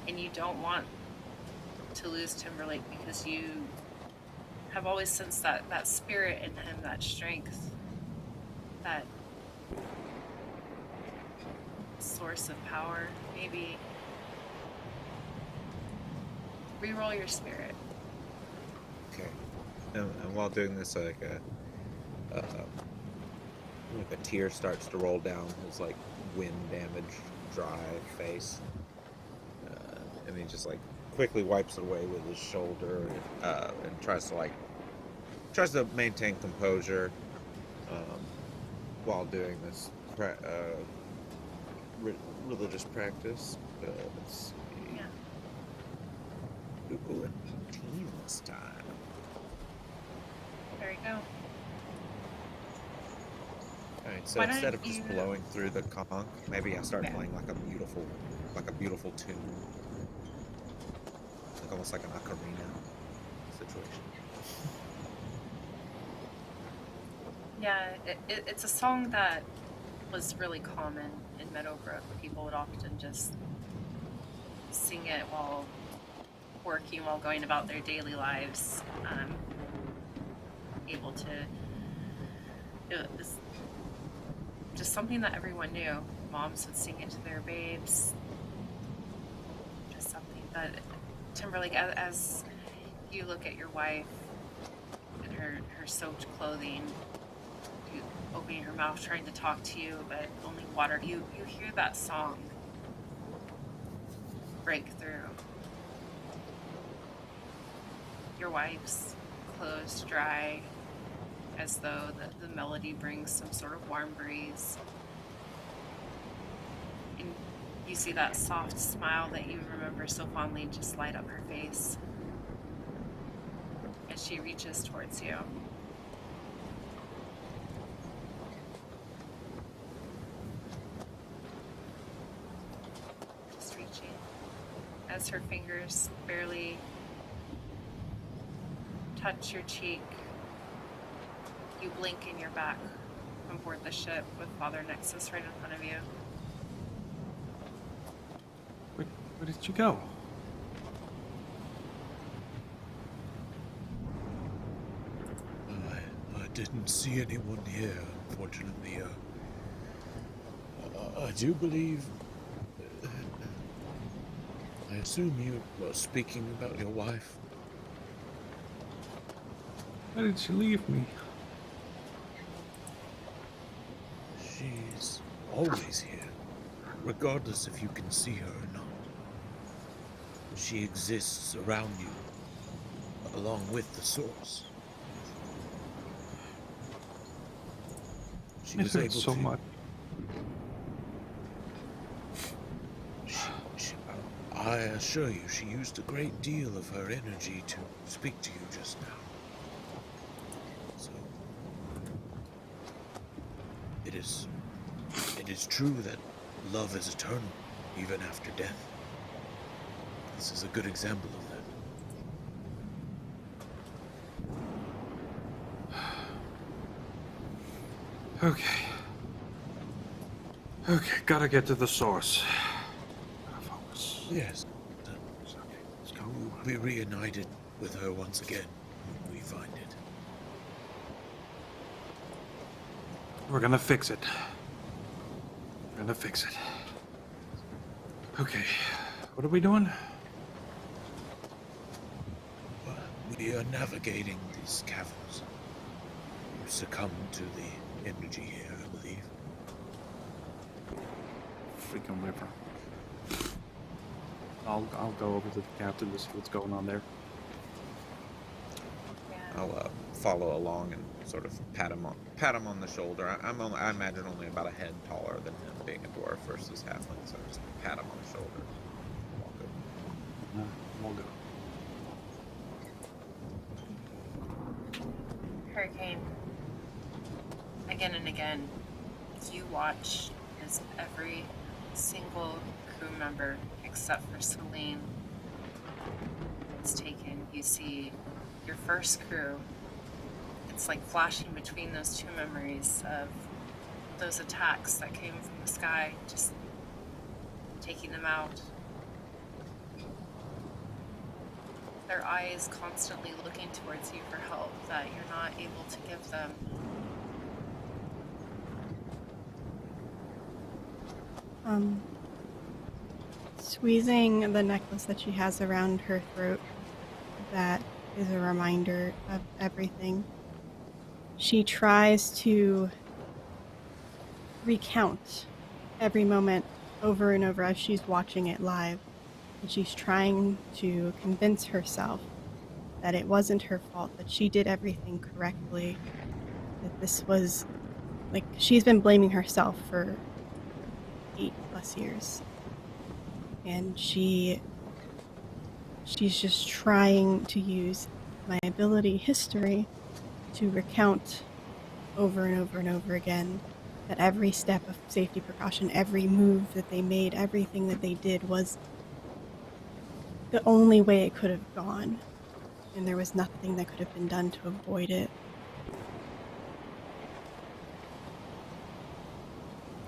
and you don't want to lose Timberlake because you have always sensed that spirit in him, that strength, that source of power. Maybe reroll your spirit. Okay. And while doing this, like a tear starts to roll down his like wind damaged, dry face, and he just like quickly wipes it away with his shoulder, and tries to maintain composure while doing this religious practice. Let's see. Yeah. Ooh, and 18 this time. There you go. Alright, so Why instead don't of just you- blowing through the conch, maybe I start Yeah. playing like a beautiful tune. Like almost like an ocarina situation. Yeah, it's a song that was really common in Meadowbrook. People would often just sing it while working, while going about their daily lives. Able to, it was just something that everyone knew. Moms would sing it to their babes. Just something that Timberlake, as you look at your wife and her soaked clothing, you opening her mouth trying to talk to you, but only water. You hear that song break through. Your wife's clothes dry, as though the melody brings some sort of warm breeze. And you see that soft smile that you remember so fondly just light up her face as she reaches towards you. Just reaching as her fingers barely touch your cheek. You blink and you're back on board the ship with Father Nexus right in front of you. Where did you go? I didn't see anyone here, unfortunately. I do believe... I assume you were speaking about your wife. Why did she leave me? She's always here, regardless if you can see her or not. She exists around you, along with the source. She was It able hurts so to... much. I assure you, she used a great deal of her energy to speak to you just now. So, it is true that love is eternal, even after death. This is a good example of that. Okay, gotta get to the source. Gotta focus. Yes, It's okay. Let's go. we'll be reunited with her once again when we find it. We're gonna fix it. We're gonna fix it. Okay, what are we doing? We are navigating these caverns. You succumbed to the energy here, I believe. Freaking river. I'll go over to the captain to see what's going on there. Yeah. I'll follow along and sort of pat him on the shoulder. I imagine only about a head taller than him, being a dwarf versus halfling, so just pat him on the shoulder. Walk over. We'll go. Hurricane. Again and again, you watch as every single crew member except for Seline is taken. You see your first crew. It's like flashing between those two memories of those attacks that came from the sky, just taking them out. their eyes constantly looking towards you for help that you're not able to give them. Squeezing the necklace that she has around her throat, that is a reminder of everything. She tries to recount every moment over and over as she's watching it live. And she's trying to convince herself that it wasn't her fault, that she did everything correctly, that this was, like, she's been blaming herself for 8+ years. And she's just trying to use my ability history to recount over and over and over again that every step of safety precaution, every move that they made, everything that they did was the only way it could have gone. And there was nothing that could have been done to avoid it.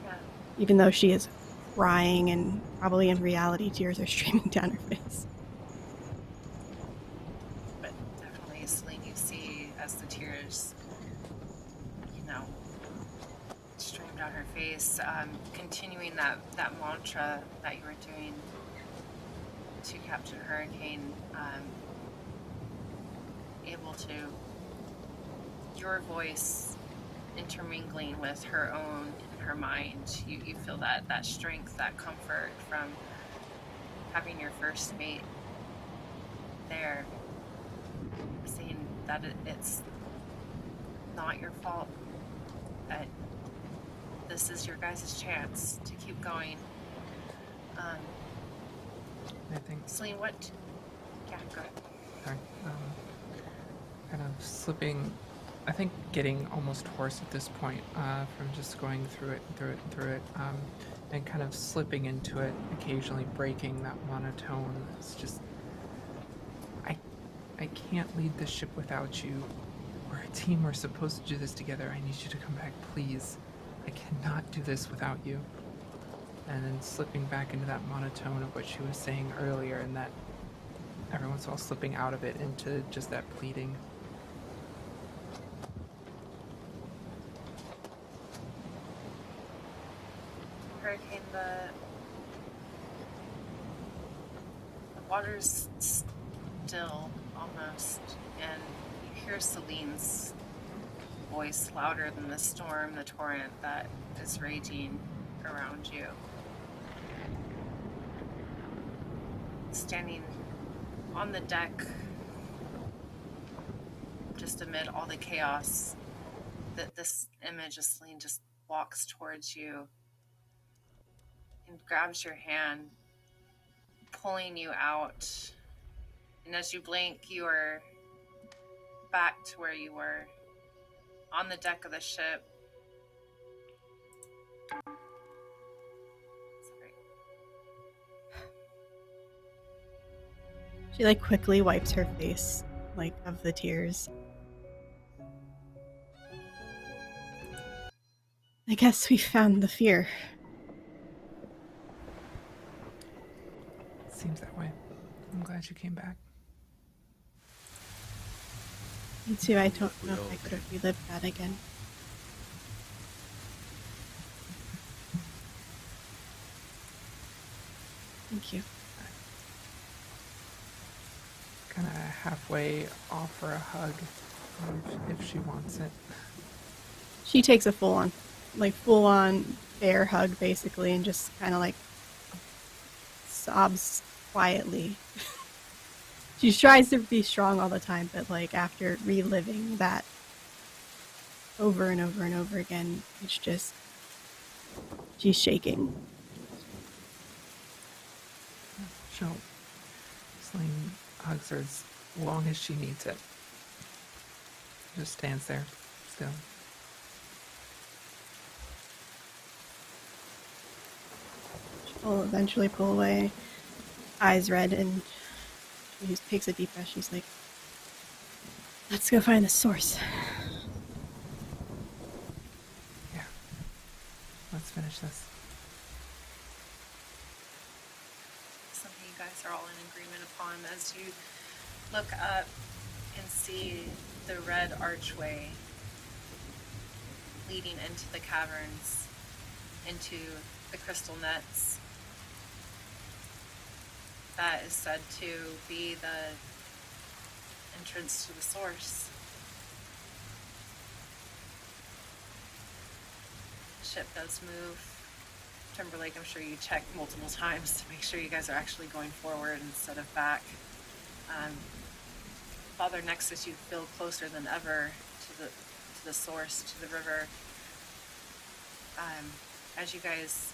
Yeah. Even though she is crying and probably in reality tears are streaming down her face. But definitely, Seline, you see as the tears, stream down her face, continuing that mantra that you were doing to Captain Hurricane, able to, your voice intermingling with her own in her mind. You feel that strength, that comfort from having your first mate there, saying that it's not your fault, that this is your guys' chance to keep going. I think. Seline, what? Yeah, go ahead. Sorry. Kind of slipping. I think getting almost hoarse at this point from just going through it, and kind of slipping into it, occasionally breaking that monotone. It's just, I can't lead this ship without you. We're a team. We're supposed to do this together. I need you to come back, please. I cannot do this without you. And then slipping back into that monotone of what she was saying earlier, and that every once in a while slipping out of it into just that pleading. Hurricane, the water's still almost, and you hear Celine's voice louder than the storm, the torrent that is raging around you. Standing on the deck, just amid all the chaos, that this image of Seline just walks towards you and grabs your hand, pulling you out. And as you blink, you are back to where you were, on the deck of the ship. Sorry. She quickly wipes her face, of the tears. I guess we found the fear. Seems that way. I'm glad you came back. Me too. I don't know if I could have relived that again. Thank you. Kind of halfway offer a hug if she wants it. She takes a full-on bear hug, basically, and just kind of sobs quietly. She tries to be strong all the time, but after reliving that over and over and over again, it's just, she's shaking. Seline hugs her as long as she needs it. Just stands there still. She'll eventually pull away, eyes red, and she takes a deep breath. She's like, let's go find the source. Yeah. Let's finish this. Something you guys are all in agreement upon as you look up and see the red archway leading into the caverns, into the crystal nets. That is said to be the entrance to the source. The ship does move. Timberlake, I'm sure you check multiple times to make sure you guys are actually going forward instead of back. Father Nexus, you feel closer than ever to the source, to the river. As you guys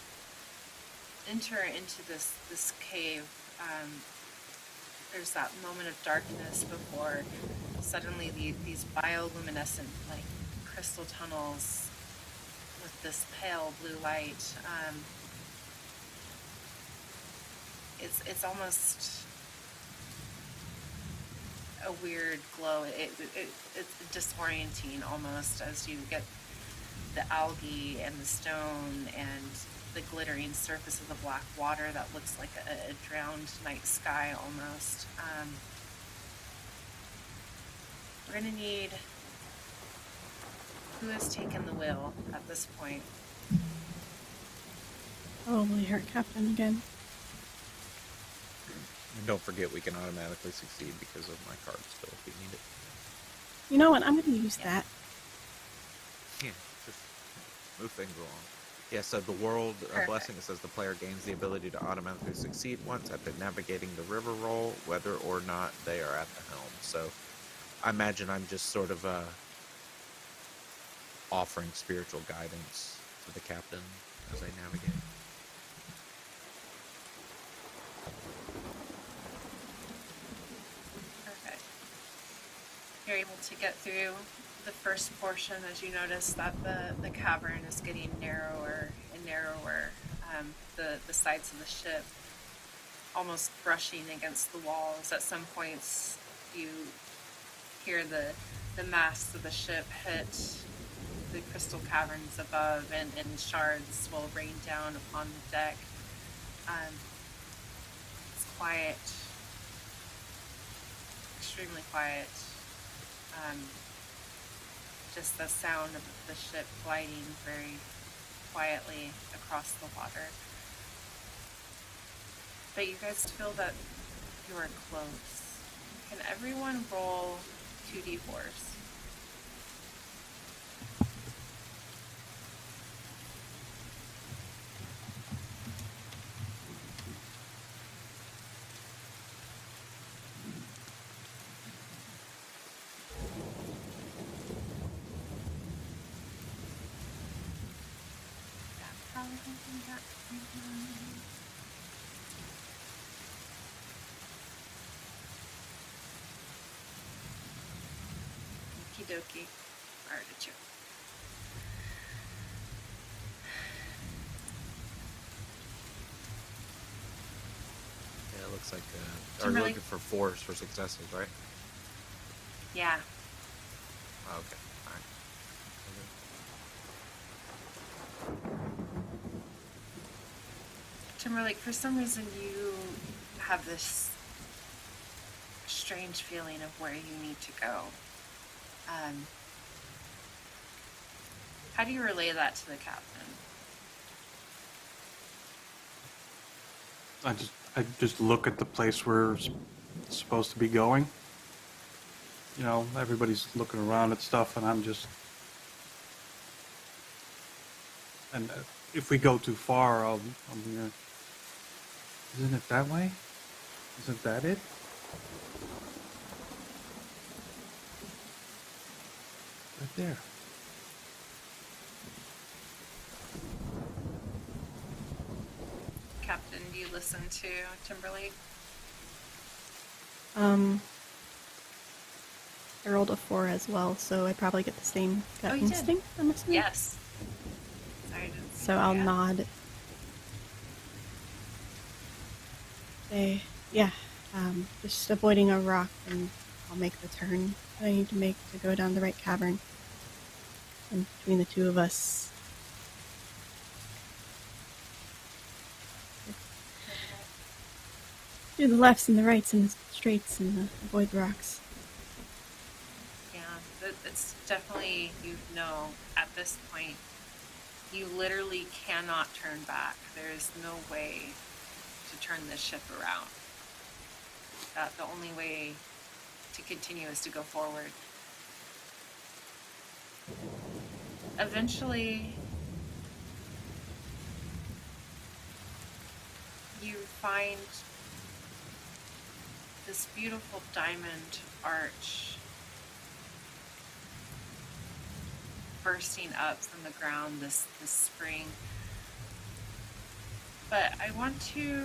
enter into this cave, there's that moment of darkness before suddenly these bioluminescent, like, crystal tunnels with this pale blue light. It's almost a weird glow. It's disorienting almost as you get the algae and the stone and the glittering surface of the black water that looks like a drowned night sky almost. We're gonna need, who has taken the wheel at this point? Probably hurt Captain again. And don't forget, we can automatically succeed because of my card skill if we need it. You know what? I'm going to use that. Yeah, just move things along. Yeah, so the world blessing, it says the player gains the ability to automatically succeed once after navigating the river roll, whether or not they are at the helm. So I imagine I'm just sort of offering spiritual guidance to the captain as I navigate. Perfect. You're able to get through the first portion as you notice that the cavern is getting narrower and narrower. The sides of the ship almost brushing against the walls. At some points you hear the masts of the ship hit the crystal caverns above, and shards will rain down upon the deck. It's quiet, extremely quiet. Just the sound of the ship gliding very quietly across the water. But you guys feel that you are close. Can everyone roll 2d4s? Okie dokie. Artichoke. Yeah, it looks like are you looking for 4s for successes, right? Yeah. Oh, okay. Timberlake, for some reason you have this strange feeling of where you need to go. How do you relay that to the captain? I just look at the place we're supposed to be going. You know, everybody's looking around at stuff, and I'm just. And if we go too far, I'm gonna. Isn't it that way? Isn't that it? Right there. Captain, do you listen to Timberlake? I rolled a 4 as well, so I probably get the same gut you did. instinct, I'm assuming. Yes. Sorry, I didn't see So that I'll yet. nod. Say, yeah, just avoiding a rock, and I'll make the turn that I need to make to go down the right cavern. And between the two of us, do the lefts and the rights in the straits and avoid the rocks. Yeah, it's definitely, at this point, you literally cannot turn back. There is no way to turn this ship around. The only way to continue is to go forward. Eventually, you find this beautiful diamond arch bursting up from the ground, this spring. But I want to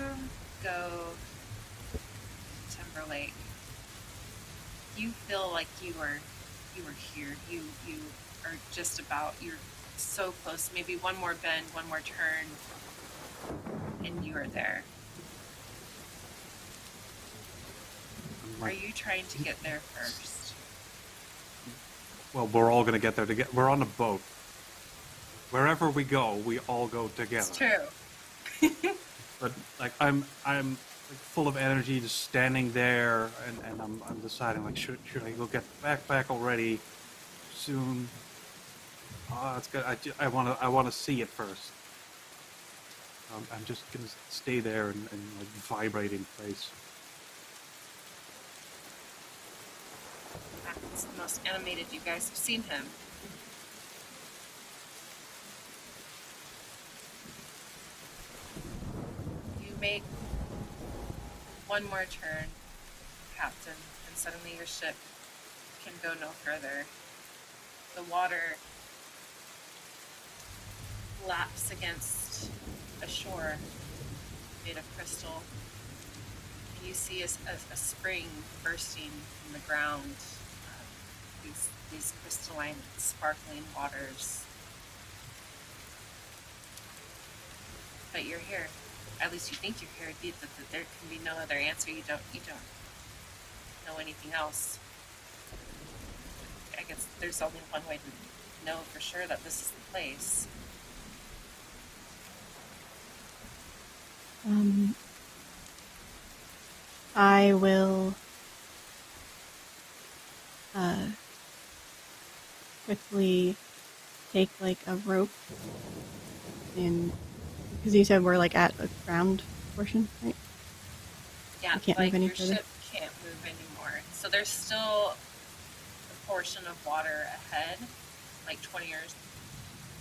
go to Timberlake. You feel like you were here. You are just about, you're so close. Maybe one more bend, one more turn, and you are there. Are you trying to get there first? Well, we're all gonna get there together. We're on a boat. Wherever we go, we all go together. It's true. But like I'm like full of energy, just standing there, and I'm deciding like should I go get the backpack already soon? Oh, it's good. I wanna see it first. I'm just gonna stay there and like vibrate in place. It's the most animated you guys have seen him. You make one more turn, Captain, and suddenly your ship can go no further. The water laps against a shore made of crystal. And you see a spring bursting from the ground. These crystalline, sparkling waters. But you're here. At least you think you're here. There can be no other answer. You don't know anything else. I guess there's only one way to know for sure that this is the place. I will quickly take like a rope, and because you said we're like at a ground portion, right? Yeah, I can't like move any your further. ship can't move anymore. So there's still a portion of water ahead, like 20 or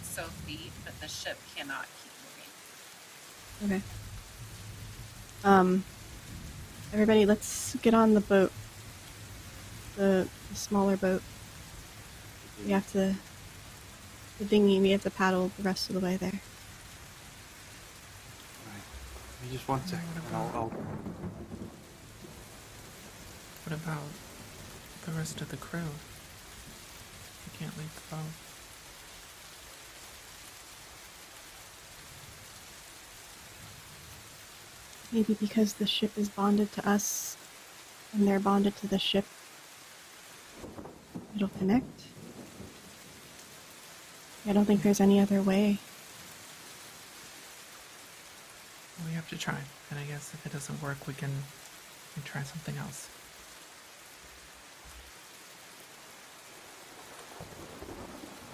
so feet, but the ship cannot keep moving. Okay. Everybody, let's get on the boat. The smaller boat. We have to. The dinghy. We have to paddle the rest of the way there. Right. Give me just 1 second, and I'll What about the rest of the crew? You can't leave the boat. Maybe because the ship is bonded to us, and they're bonded to the ship, it'll connect. I don't think there's any other way. We have to try, and I guess if it doesn't work, we can try something else.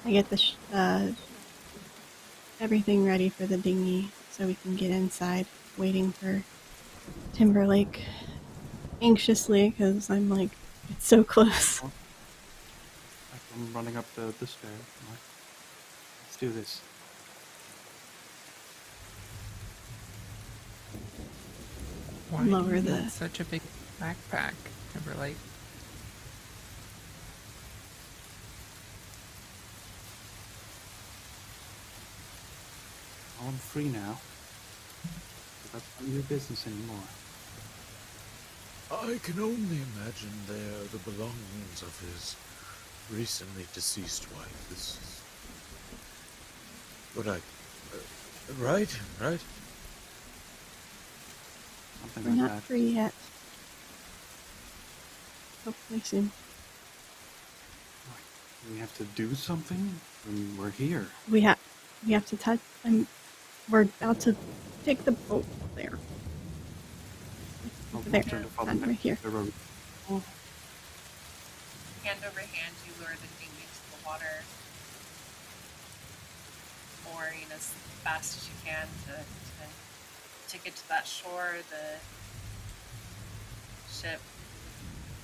I get the everything ready for the dinghy so we can get inside, waiting for Timberlake anxiously because I'm like, it's so close. I'm running up the stairs. I'm like, let's do this. Why do Lower you the- need such a big backpack, Timberlake? I'm free now. But that's not your business anymore. I can only imagine they're the belongings of his recently deceased wife. This is what I... right? Something We're like not that. free yet. Hopefully soon. We have to do something when we're here. We have to touch. We're about to take the boat there. I'll There. turn to Father Right here. the road. Hand over hand, you lure the thing into the water, mooring as fast as you can to get to that shore. The ship,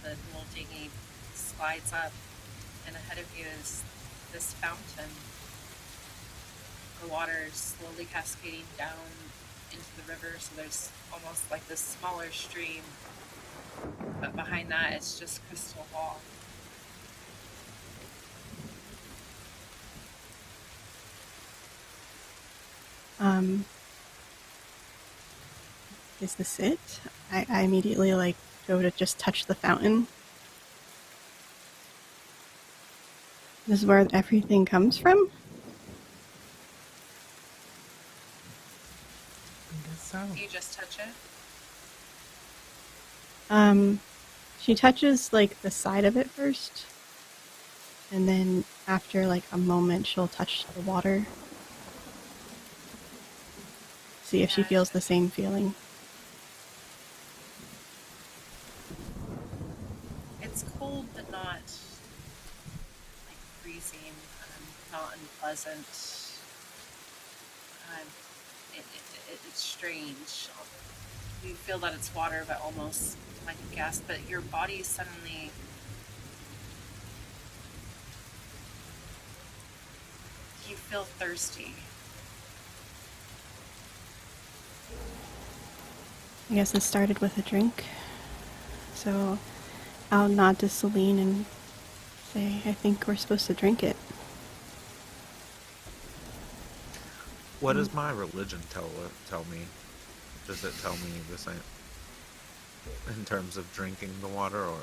the little dinghy, slides up, and ahead of you is this fountain. The water is slowly cascading down into the river, so there's almost like this smaller stream, but behind that it's just crystal wall. Is this it? I immediately like go to just touch the fountain. This is where everything comes from? I guess so. You just touch it. She touches like the side of it first, and then after like a moment she'll touch the water. See if she feels the same feeling. It's cold, but not like freezing, not unpleasant. It's strange. You feel that it's water, but almost like a gas. But your body suddenly you feel thirsty. I guess it started with a drink. So I'll nod to Seline and say, I think we're supposed to drink it. What does my religion tell me? Does it tell me the same in terms of drinking the water or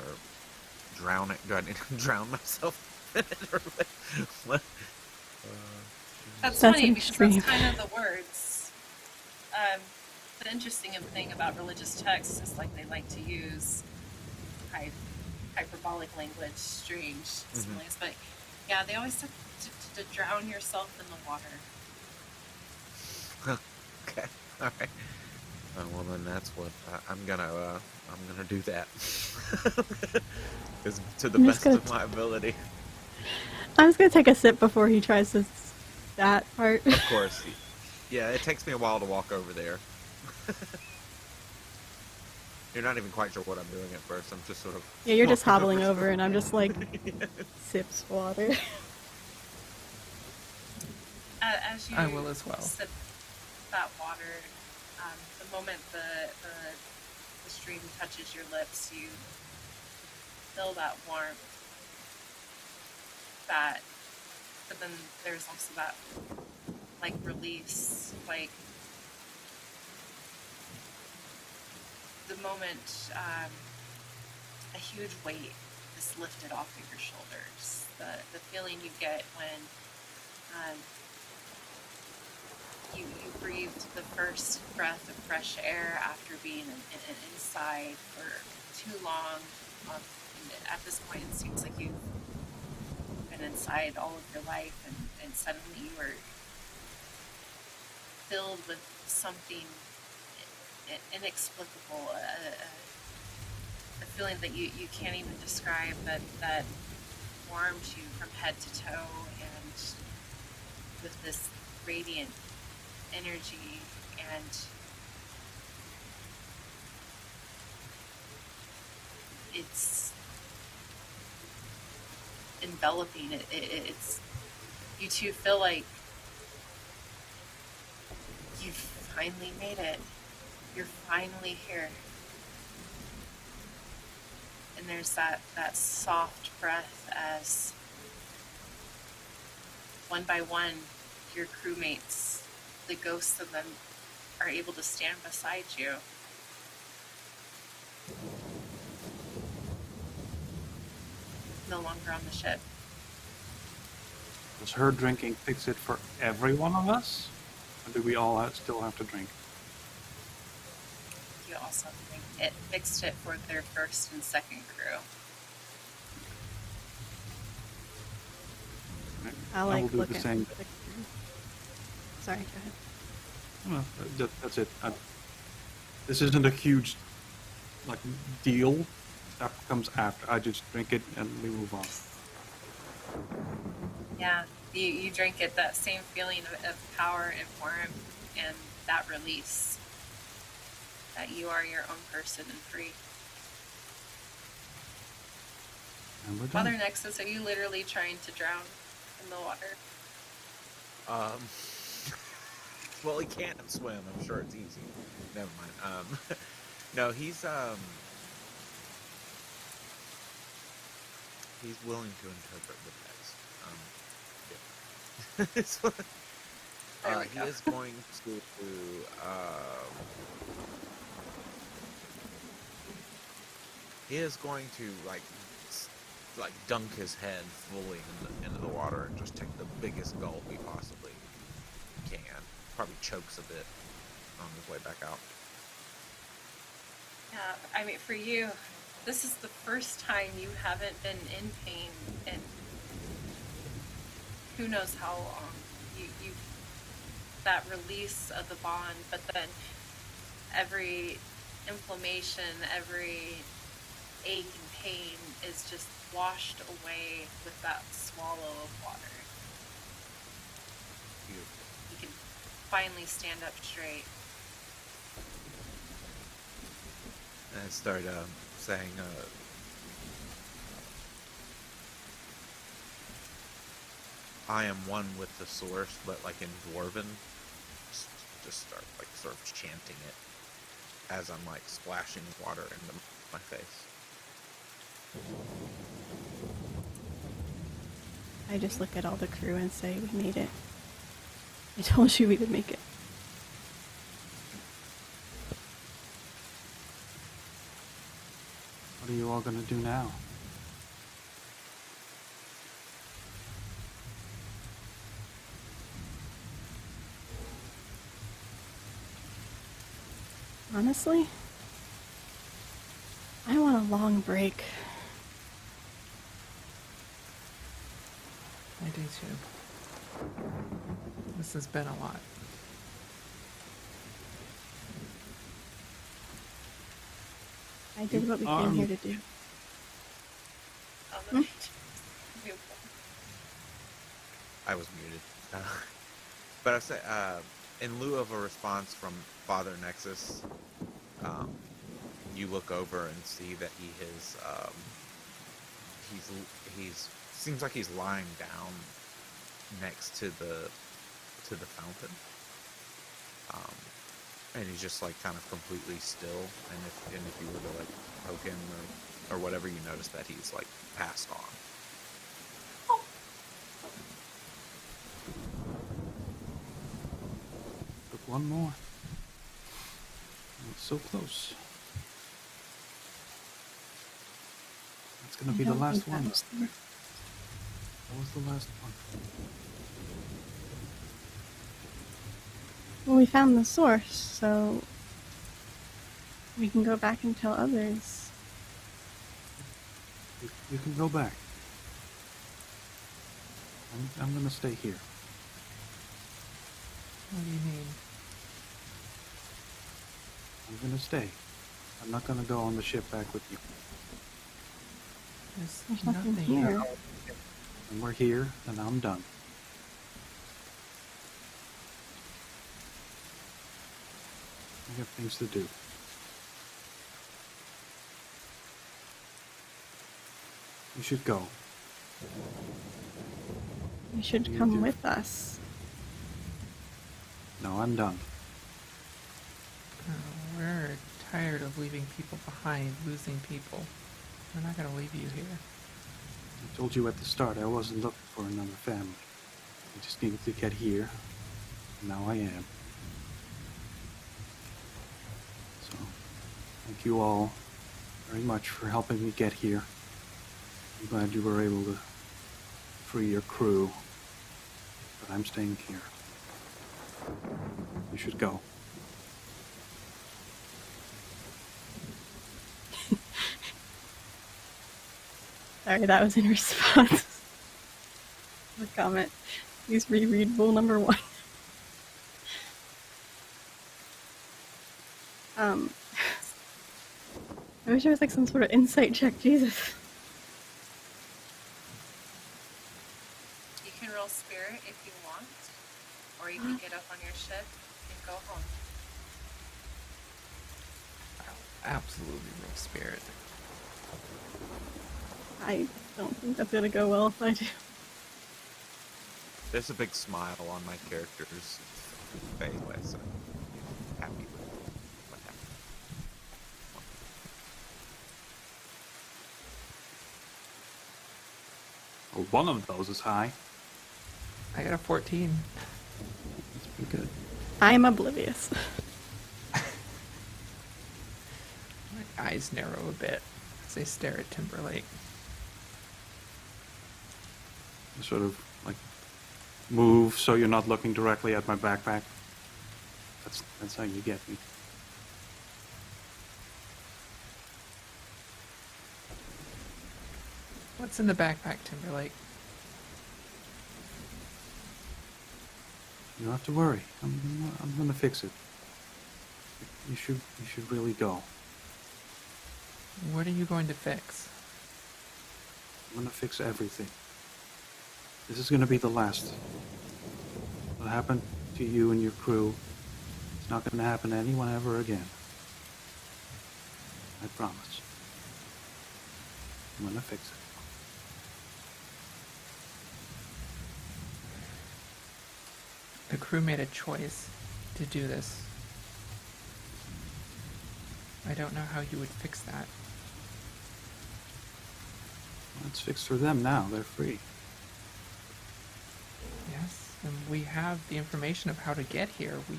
drown it? Do I need to drown myself in it or what? That's That's funny extreme. because that's kind of the words. The interesting thing about religious texts is like they like to use hyperbolic language, strange similes, but yeah, they always say to drown yourself in the water. Okay, all right. Well, then that's what I'm gonna do that. Because to the best of my ability. I'm just gonna take a sip before he tries that part. Of course. Yeah, it takes me a while to walk over there. You're not even quite sure what I'm doing at first. I'm just sort of... Yeah, you're just hobbling over and I'm just like, sips water. As you I will as well. sip that water, the moment the stream touches your lips, you feel that warmth. But then there's also that like release, like the moment a huge weight is lifted off of your shoulders. The feeling you get when you breathed the first breath of fresh air after being inside for too long. At this point, it seems like you've been inside all of your life, and suddenly you were filled with something inexplicable, a feeling that you can't even describe, that warmed you from head to toe, and with this radiant energy, and it's enveloping. It's you two feel like you've finally made it. You're finally here. And there's that soft breath as one by one your crewmates, the ghosts of them, are able to stand beside you. No longer on the ship. Does her drinking fix it for every one of us? Or do we all still have to drink? You also think it fixed it for their first and second crew. I will like do look the at same. Sorry, go ahead. Well, that's it. This isn't a huge like deal. That comes after. I just drink it and we move on. Yeah, you drink it, that same feeling of power and warmth and that release, that you are your own person and free. And we're done. Father Nexus, are you literally trying to drown in the water? Well, he can't swim. I'm sure it's easy. Never mind. No, he's willing to interpret the text. There we He go. is going to like dunk his head fully into the water and just take the biggest gulp he possibly can. Probably chokes a bit on his way back out. Yeah, I mean, for you, this is the first time you haven't been in pain in who knows how long. You that release of the bond, but then every inflammation, every ache and pain is just washed away with that swallow of water. Beautiful. You can finally stand up straight. And I start saying, I am one with the source, but like in Dwarven, just start like sort of chanting it as I'm like splashing water into my face. I just look at all the crew and say, we made it. I told you we would make it. What are you all gonna do now? Honestly, I want a long break. I do too. This has been a lot. I did what we came here to do. I was muted. But I say, in lieu of a response from Father Nexus, you look over and see that he has, he's seems like he's lying down next to the fountain, and he's just like kind of completely still. And if you were to like poke him or whatever, you notice that he's like passed on. Took one more. It's so close. That's gonna be the last one. That was the last one. Well, we found the source, so we can go back and tell others. You can go back. I'm gonna stay here. What do you mean? I'm gonna stay. I'm not gonna go on the ship back with you. There's nothing here. When we're here, then I'm done. I have things to do. You should go. You should You come do. with us. No, I'm done. We're tired of leaving people behind, losing people. We're not gonna leave you here. I told you at the start I wasn't looking for another family. I just needed to get here. And now I am. So, thank you all very much for helping me get here. I'm glad you were able to free your crew. But I'm staying here. You should go. Sorry, that was in response to the comment. Please reread rule number 1. I wish there was like some sort of insight check, Jesus. You can roll spirit if you want, or you can get up on your ship and go home. I'll absolutely roll spirit. I don't think that's gonna go well if I do. There's a big smile on my character's face, so happy with what happened. Well, one of those is high. I got a 14. That's pretty good. I'm oblivious. My eyes narrow a bit as I stare at Timberlake. I sort of like move so you're not looking directly at my backpack. That's how you get me. What's in the backpack, Timberlake? You don't have to worry. I'm gonna fix it. You should really go. What are you going to fix? I'm gonna fix everything. This is gonna be the last. What happened to you and your crew, it's not gonna happen to anyone ever again. I promise. I'm gonna fix it. The crew made a choice to do this. I don't know how you would fix that. Well, it's fixed for them now. They're free. Yes, and we have the information of how to get here. We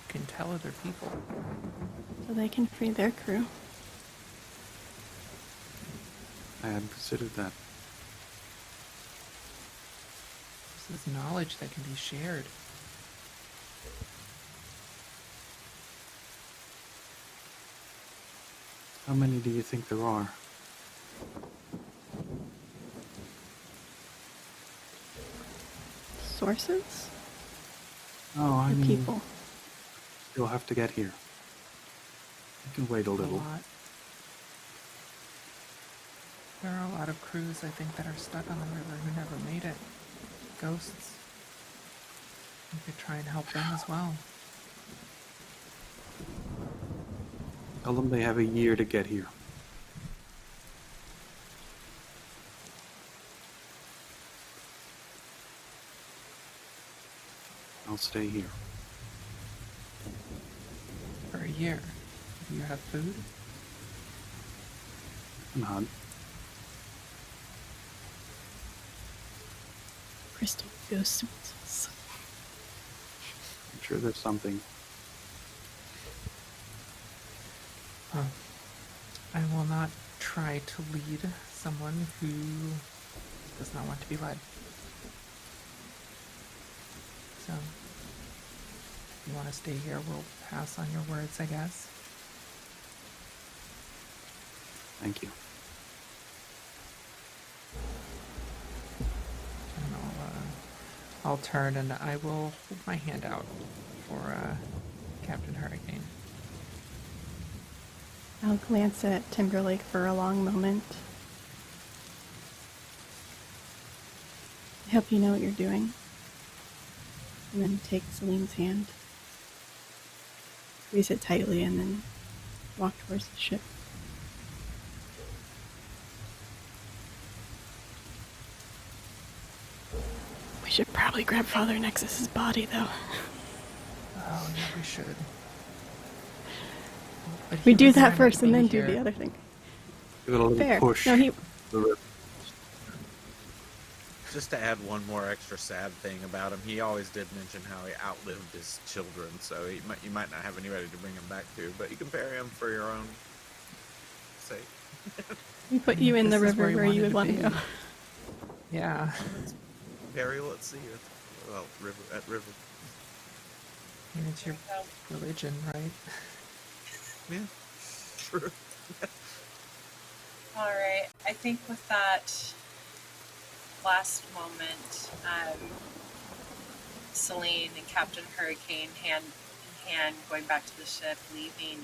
can tell other people. So they can free their crew. I hadn't considered that. This is knowledge that can be shared. How many do you think there are? Sources? Oh, I Or mean, people? you'll have to get here. You can wait a A little. lot. There are a lot of crews, I think, that are stuck on the river who never made it. Ghosts. We could try and help them as well. Tell them they have a year to get here. I'll stay here. For a year. Do you have food? And hunt. Crystal ghost whistles. I'm sure there's something. I will not try to lead someone who does not want to be led. So, if you want to stay here, we'll pass on your words, I guess. Thank you. And I'll turn and I will hold my hand out for Captain Hurricane. I'll glance at Timberlake for a long moment. I hope you know what you're doing. And then take Seline's hand. Squeeze it tightly and then walk towards the ship. We should probably grab Father Nexus's body, though. Oh, yeah, we should. But We he do was that meant to first and be then do here. the other thing. Give it a little Fair. push. No, he. The river. Just to add one more extra sad thing about him, he always did mention how he outlived his children, so you might not have anybody to bring him back to, but you can bury him for your own sake. We put you in the This is river he where you would wanted want to be. go. Yeah. Burial at sea. Well, at river. I mean, it's your religion, right? Yeah, true. All right. I think with that last moment, Seline and Captain Hurricane, hand in hand, going back to the ship, leaving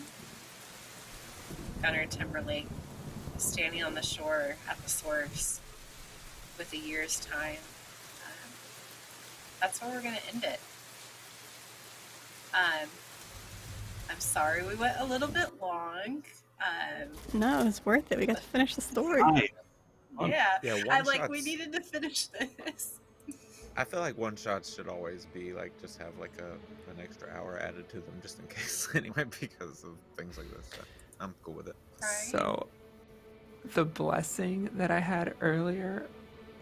Gunner Timberlake, standing on the shore at the source with a year's time. That's where we're going to end it. I'm sorry we went a little bit long. No, it's worth it. We got to finish the story. Yeah, Yeah, we one-shots. needed to finish this. I feel like one shots should always be like just have like an extra hour added to them just in case anyway because of things like this. So I'm cool with it. Right. So, the blessing that I had earlier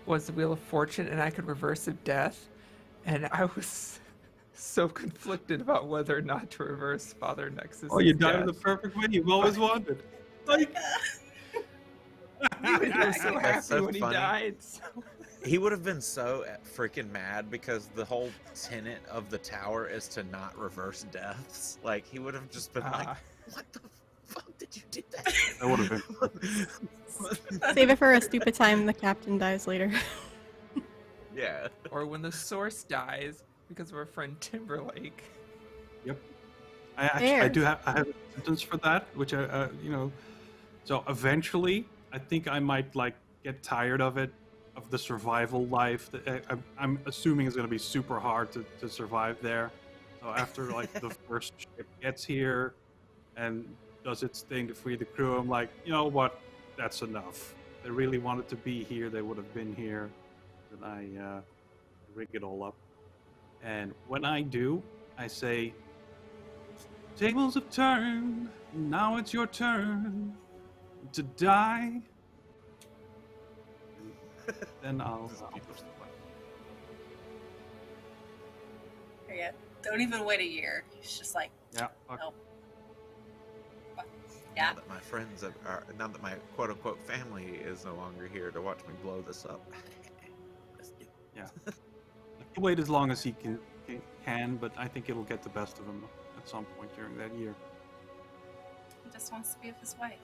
was the Wheel of Fortune, and I could reverse a death, and I was so conflicted about whether or not to reverse Father Nexus. Oh, you died in the perfect way you've always wanted. Like, I was so happy That's so when he funny. died. He would have been so freaking mad because the whole tenet of the tower is to not reverse deaths. Like he would have just been like, "What the fuck did you do that?" that would have been. Save it for a stupid time the captain dies later. Yeah. Or when the source dies because of our friend Timberlake. Yep. I have a sentence for that, which so eventually I think I might like get tired of it, of the survival life. I'm assuming it's going to be super hard to survive there. So after like the first ship gets here and does its thing to free the crew, I'm like, you know what, that's enough. If they really wanted to be here, they would have been here. Then I rig it all up. And when I do, I say, tables have turned, now it's your turn to die. And then I'll push the button. Yeah, don't even wait a year. He's just like, Yeah. Okay. nope. Yeah. Now that my friends are, now that my quote unquote family is no longer here to watch me blow this up. Let's do it. Yeah. He'll wait as long as he can, but I think it'll get the best of him at some point during that year. He just wants to be with his wife.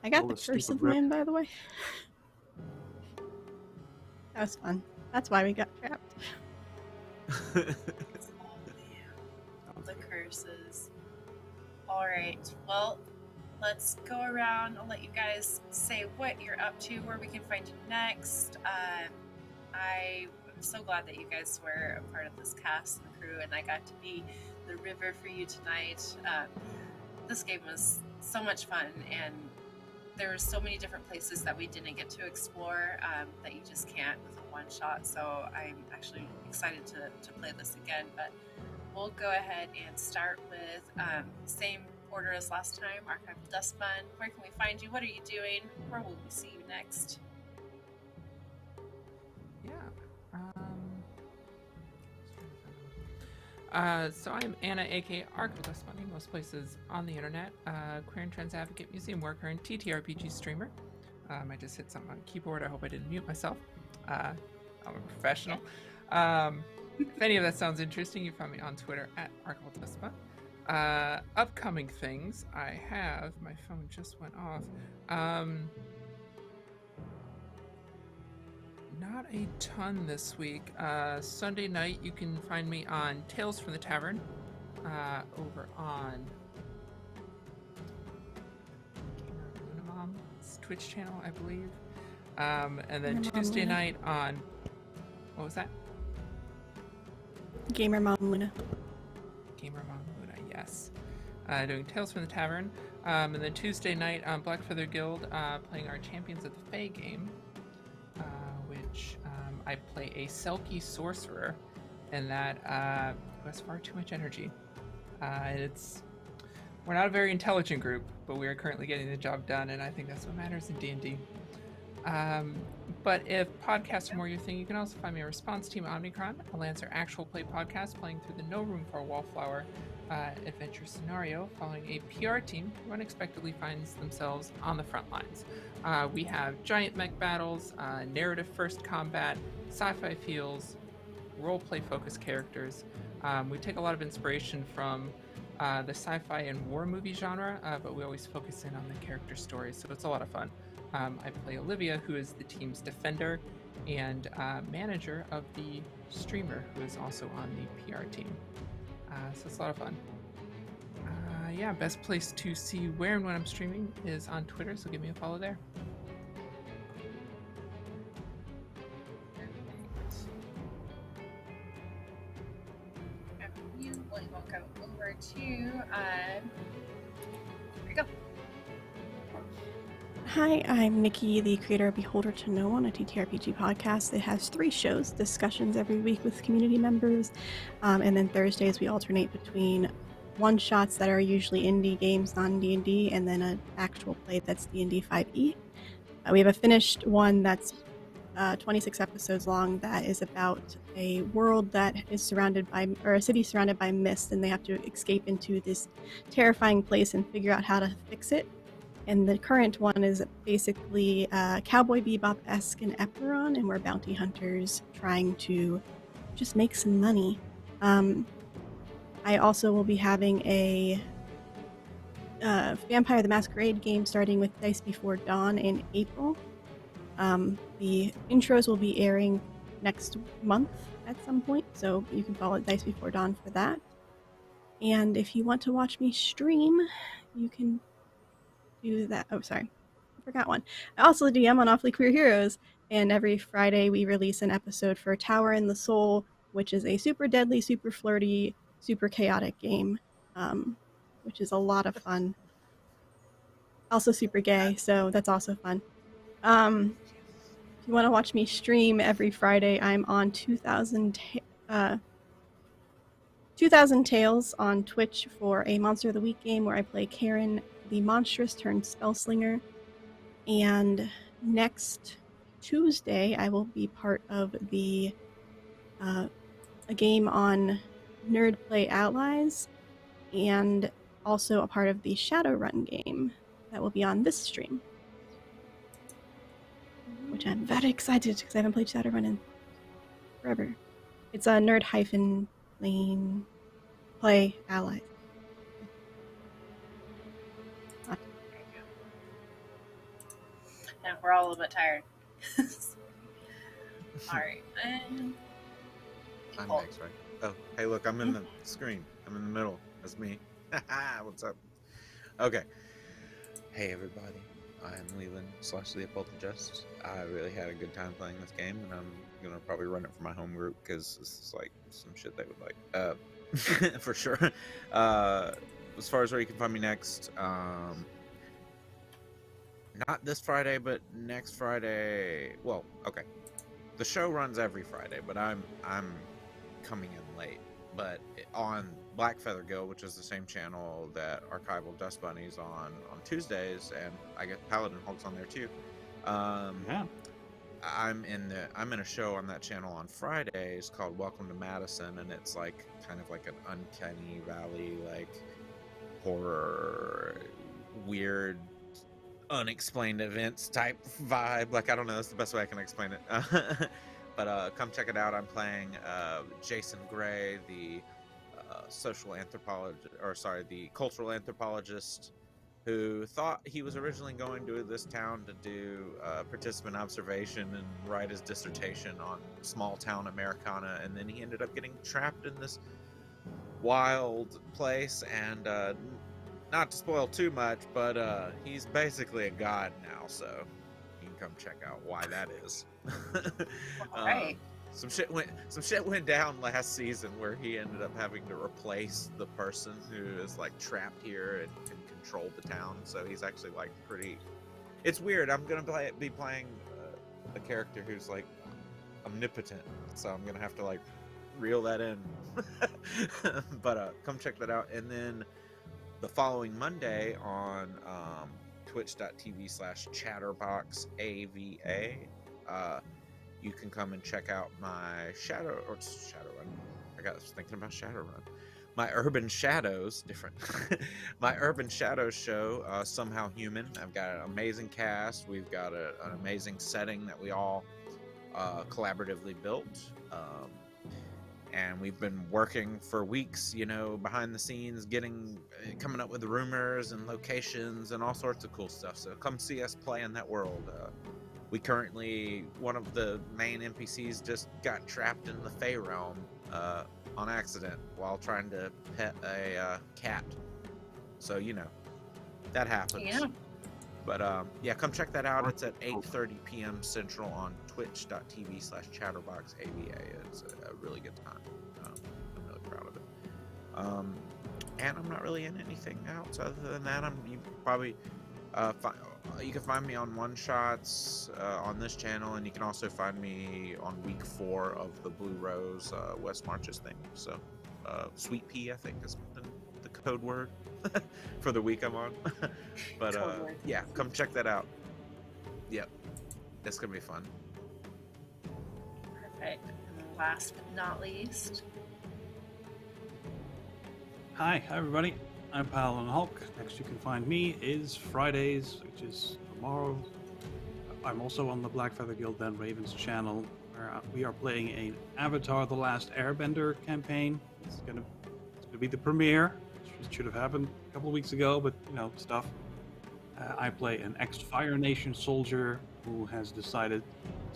I got All the the curse stupid of wind, by the way. That was fun. That's why we got trapped. It's all the curses. All right. Well, let's go around. I'll let you guys say what you're up to, where we can find you next. I'm so glad that you guys were a part of this cast and crew, and I got to be the river for you tonight. This game was so much fun, and there were so many different places that we didn't get to explore that you just can't with a one-shot. So I'm actually excited to play this again. But we'll go ahead and start with same order as last time. Archivaldustbun. Where can we find you? What are you doing? Where will we see you next? Yeah. So I'm Anna, aka Archivaldustbun, most places on the internet. Queer and trans advocate, museum worker, and TTRPG streamer. I just hit something on the keyboard. I hope I didn't mute myself. I'm a professional. If any of that sounds interesting, you can find me on Twitter at Archivaldustbun. Upcoming things I have. My phone just went off. Not a ton this week. Sunday night, you can find me on Tales from the Tavern over on Mom's Twitch channel, I believe. And then Tuesday night on... What was that? Gamer Mom Luna. Gamer Mom Luna, yes. Doing Tales from the Tavern. And then Tuesday night on Blackfeather Guild, playing our Champions of the Fae game. Which I play a Selkie sorcerer, and that who has far too much energy. We're not a very intelligent group, but we are currently getting the job done, and I think that's what matters in D&D. But if podcasts are more your thing, you can also find me a response team Omnicron, a Lancer actual play podcast playing through the No Room for a Wallflower adventure scenario, following a PR team who unexpectedly finds themselves on the front lines. We have giant mech battles, narrative first combat, sci-fi feels, role-play focused characters. We take a lot of inspiration from the sci-fi and war movie genre, but we always focus in on the character stories, so it's a lot of fun. I play Olivia, who is the team's defender and manager of the streamer, who is also on the PR team. So it's a lot of fun. yeah, best place to see where and when I'm streaming is on Twitter, so give me a follow there. You will go over to there you go. Hi, I'm Nikki, the creator of Beholdertonoone, a TTRPG podcast. It has 3 shows, discussions every week with community members, and then Thursdays we alternate between one-shots that are usually indie games, non-D&D, and then an actual play that's D&D 5e. We have a finished one that's 26 episodes long that is about a world that is surrounded by, or a city surrounded by mist, and they have to escape into this terrifying place and figure out how to fix it. And the current one is basically Cowboy Bebop-esque in Eperon, and we're bounty hunters trying to just make some money. I also will be having a Vampire the Masquerade game starting with Dice Before Dawn in April. The intros will be airing next month at some point, so you can follow Dice Before Dawn for that. And if you want to watch me stream, you can do that. Oh, sorry. I forgot one. I also DM on Awfully Queer Heroes, and every Friday we release an episode for Tower in the Soul, which is a super deadly, super flirty, super chaotic game, which is a lot of fun. Also super gay, so that's also fun. If you want to watch me stream every Friday, I'm on 2000 Tales on Twitch for a Monster of the Week game where I play Karen, the monstrous turned spellslinger. And next Tuesday, I will be part of the a game on Nerd Play Allies, and also a part of the Shadowrun game that will be on this stream, which I'm very excited because I haven't played Shadowrun in forever. It's a nerd-lane play allies. Yeah, we're all a little bit tired. All right. I'm next, right? Oh, hey, look, I'm in the screen. I'm in the middle. That's me. What's up? Okay. Hey, everybody. I'm Leland/Leopoldthejust. I really had a good time playing this game, and I'm going to probably run it for my home group because this is like some shit they would like. For sure. As far as where you can find me next, not this Friday, but next Friday. Well, okay. The show runs every Friday, but I'm coming in late. But on Black Feather Guild, which is the same channel that Archivaldustbun is on Tuesdays, and I guess Paladin Hulk's on there too. Yeah. I'm in a show on that channel on Fridays called Welcome to Madison, and it's like kind of like an uncanny valley, like horror, weird, unexplained events type vibe. Like, I don't know, that's the best way I can explain it. But come check it out. I'm playing Jason Gray, the social anthropologist, or sorry, the cultural anthropologist who thought he was originally going to this town to do participant observation and write his dissertation on small town Americana, and then he ended up getting trapped in this wild place, and not to spoil too much, but he's basically a god now, so you can come check out why that is. Right. Some shit went down last season where he ended up having to replace the person who is like trapped here and can control the town. So he's actually like pretty. It's weird. I'm gonna be playing a character who's like omnipotent, so I'm gonna have to like reel that in. But come check that out, and then the following Monday on twitch.tv/chatterboxava, you can come and check out my Shadowrun. I was thinking about Shadowrun. My Urban Shadows, different. My Urban Shadows show, Somehow Human. I've got an amazing cast. We've got an amazing setting that we all collaboratively built. And we've been working for weeks, behind the scenes, coming up with rumors and locations and all sorts of cool stuff. So come see us play in that world. We currently, one of the main NPCs just got trapped in the Fae realm on accident while trying to pet a cat. So that happens. Yeah. But yeah, come check that out. It's at 8:30 p.m. Central on twitch.tv/chatterboxava. It's a really good time. I'm really proud of it. And I'm not really in anything else other than that. You can find me on one shots on this channel, and you can also find me on week 4 of the Blue Rose West Marches thing. So Sweet Pea, I think, is the code word for the week I'm on. But yeah, come check that out. Yep, it's gonna be fun. Perfect. And then last but not least, Hi everybody. I'm Paladin Hulk. Next you can find me is Fridays, which is tomorrow. I'm also on the Black Feather Guild Dan Ravens channel, where we are playing an Avatar: The Last Airbender campaign. It's gonna be the premiere, which should have happened a couple of weeks ago, but stuff. I play an ex-Fire Nation soldier who has decided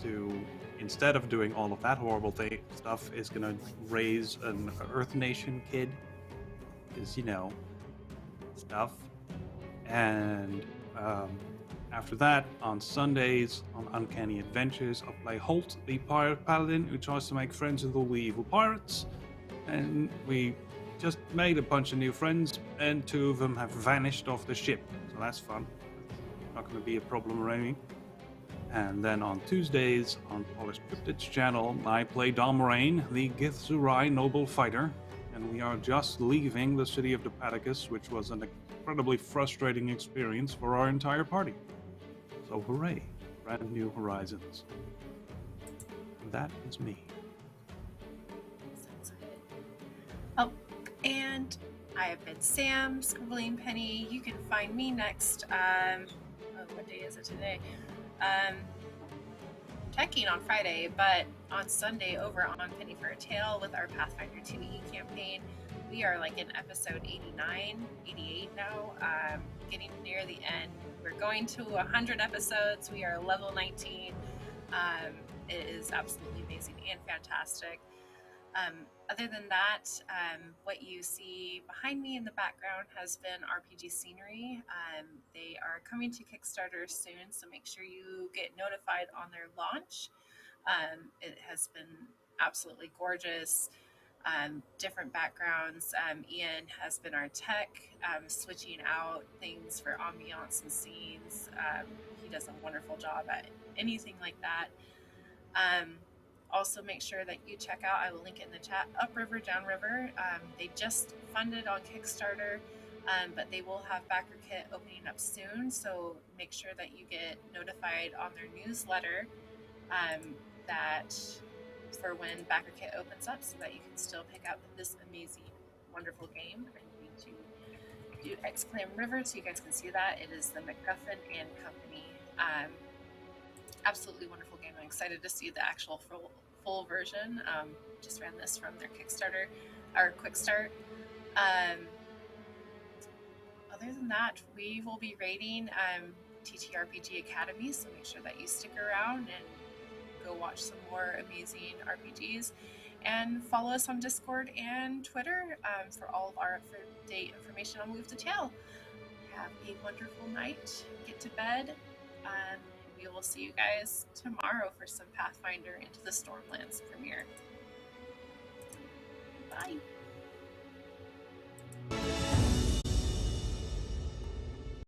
to, instead of doing all of that horrible stuff, is gonna raise an Earth Nation kid. Is stuff. And after that, on Sundays on Uncanny Adventures, I play Holt, the pirate paladin who tries to make friends with all the evil pirates. And we just made a bunch of new friends, and 2 of them have vanished off the ship, so that's fun. Not going to be a problem or anything. And then on Tuesdays on Polished Cryptid's channel, I play Domrain, the Githzerai noble fighter. And we are just leaving the city of Depaticus, which was an incredibly frustrating experience for our entire party. So hooray, brand new horizons. And that is me. sounds good. Oh, and I have been Sam, Scribblingpenny. You can find me next. What day is it today? Teching on Friday, but on Sunday over on Penny for a Tale with our Pathfinder 2E campaign. We are like in episode 89, 88 now, getting near the end. We're going to 100 episodes. We are level 19. It is absolutely amazing and fantastic. Other than that, what you see behind me in the background has been RPG scenery. They are coming to Kickstarter soon, so make sure you get notified on their launch. It has been absolutely gorgeous. Different backgrounds. Ian has been our tech, switching out things for ambiance and scenes. He does a wonderful job at anything like that. Also, make sure that you check out, I will link it in the chat, Upriver, Downriver. They just funded on Kickstarter, but they will have backer kit opening up soon. So make sure that you get notified on their newsletter that for when backer kit opens up, so that you can still pick up this amazing, wonderful game. I'm going to do Exclaim River so you guys can see that. It is the MacGuffin and Company. Absolutely wonderful game. I'm excited to see the actual full version. Just ran this from their Kickstarter or Quick Start. Other than that, we will be rating TTRPG Academy, so make sure that you stick around and go watch some more amazing RPGs, and follow us on Discord and Twitter for all of our up-to-date information on Move to Tail. Have a wonderful night. Get to bed. We will see you guys tomorrow for some Pathfinder Into the Stormlands premiere. Bye.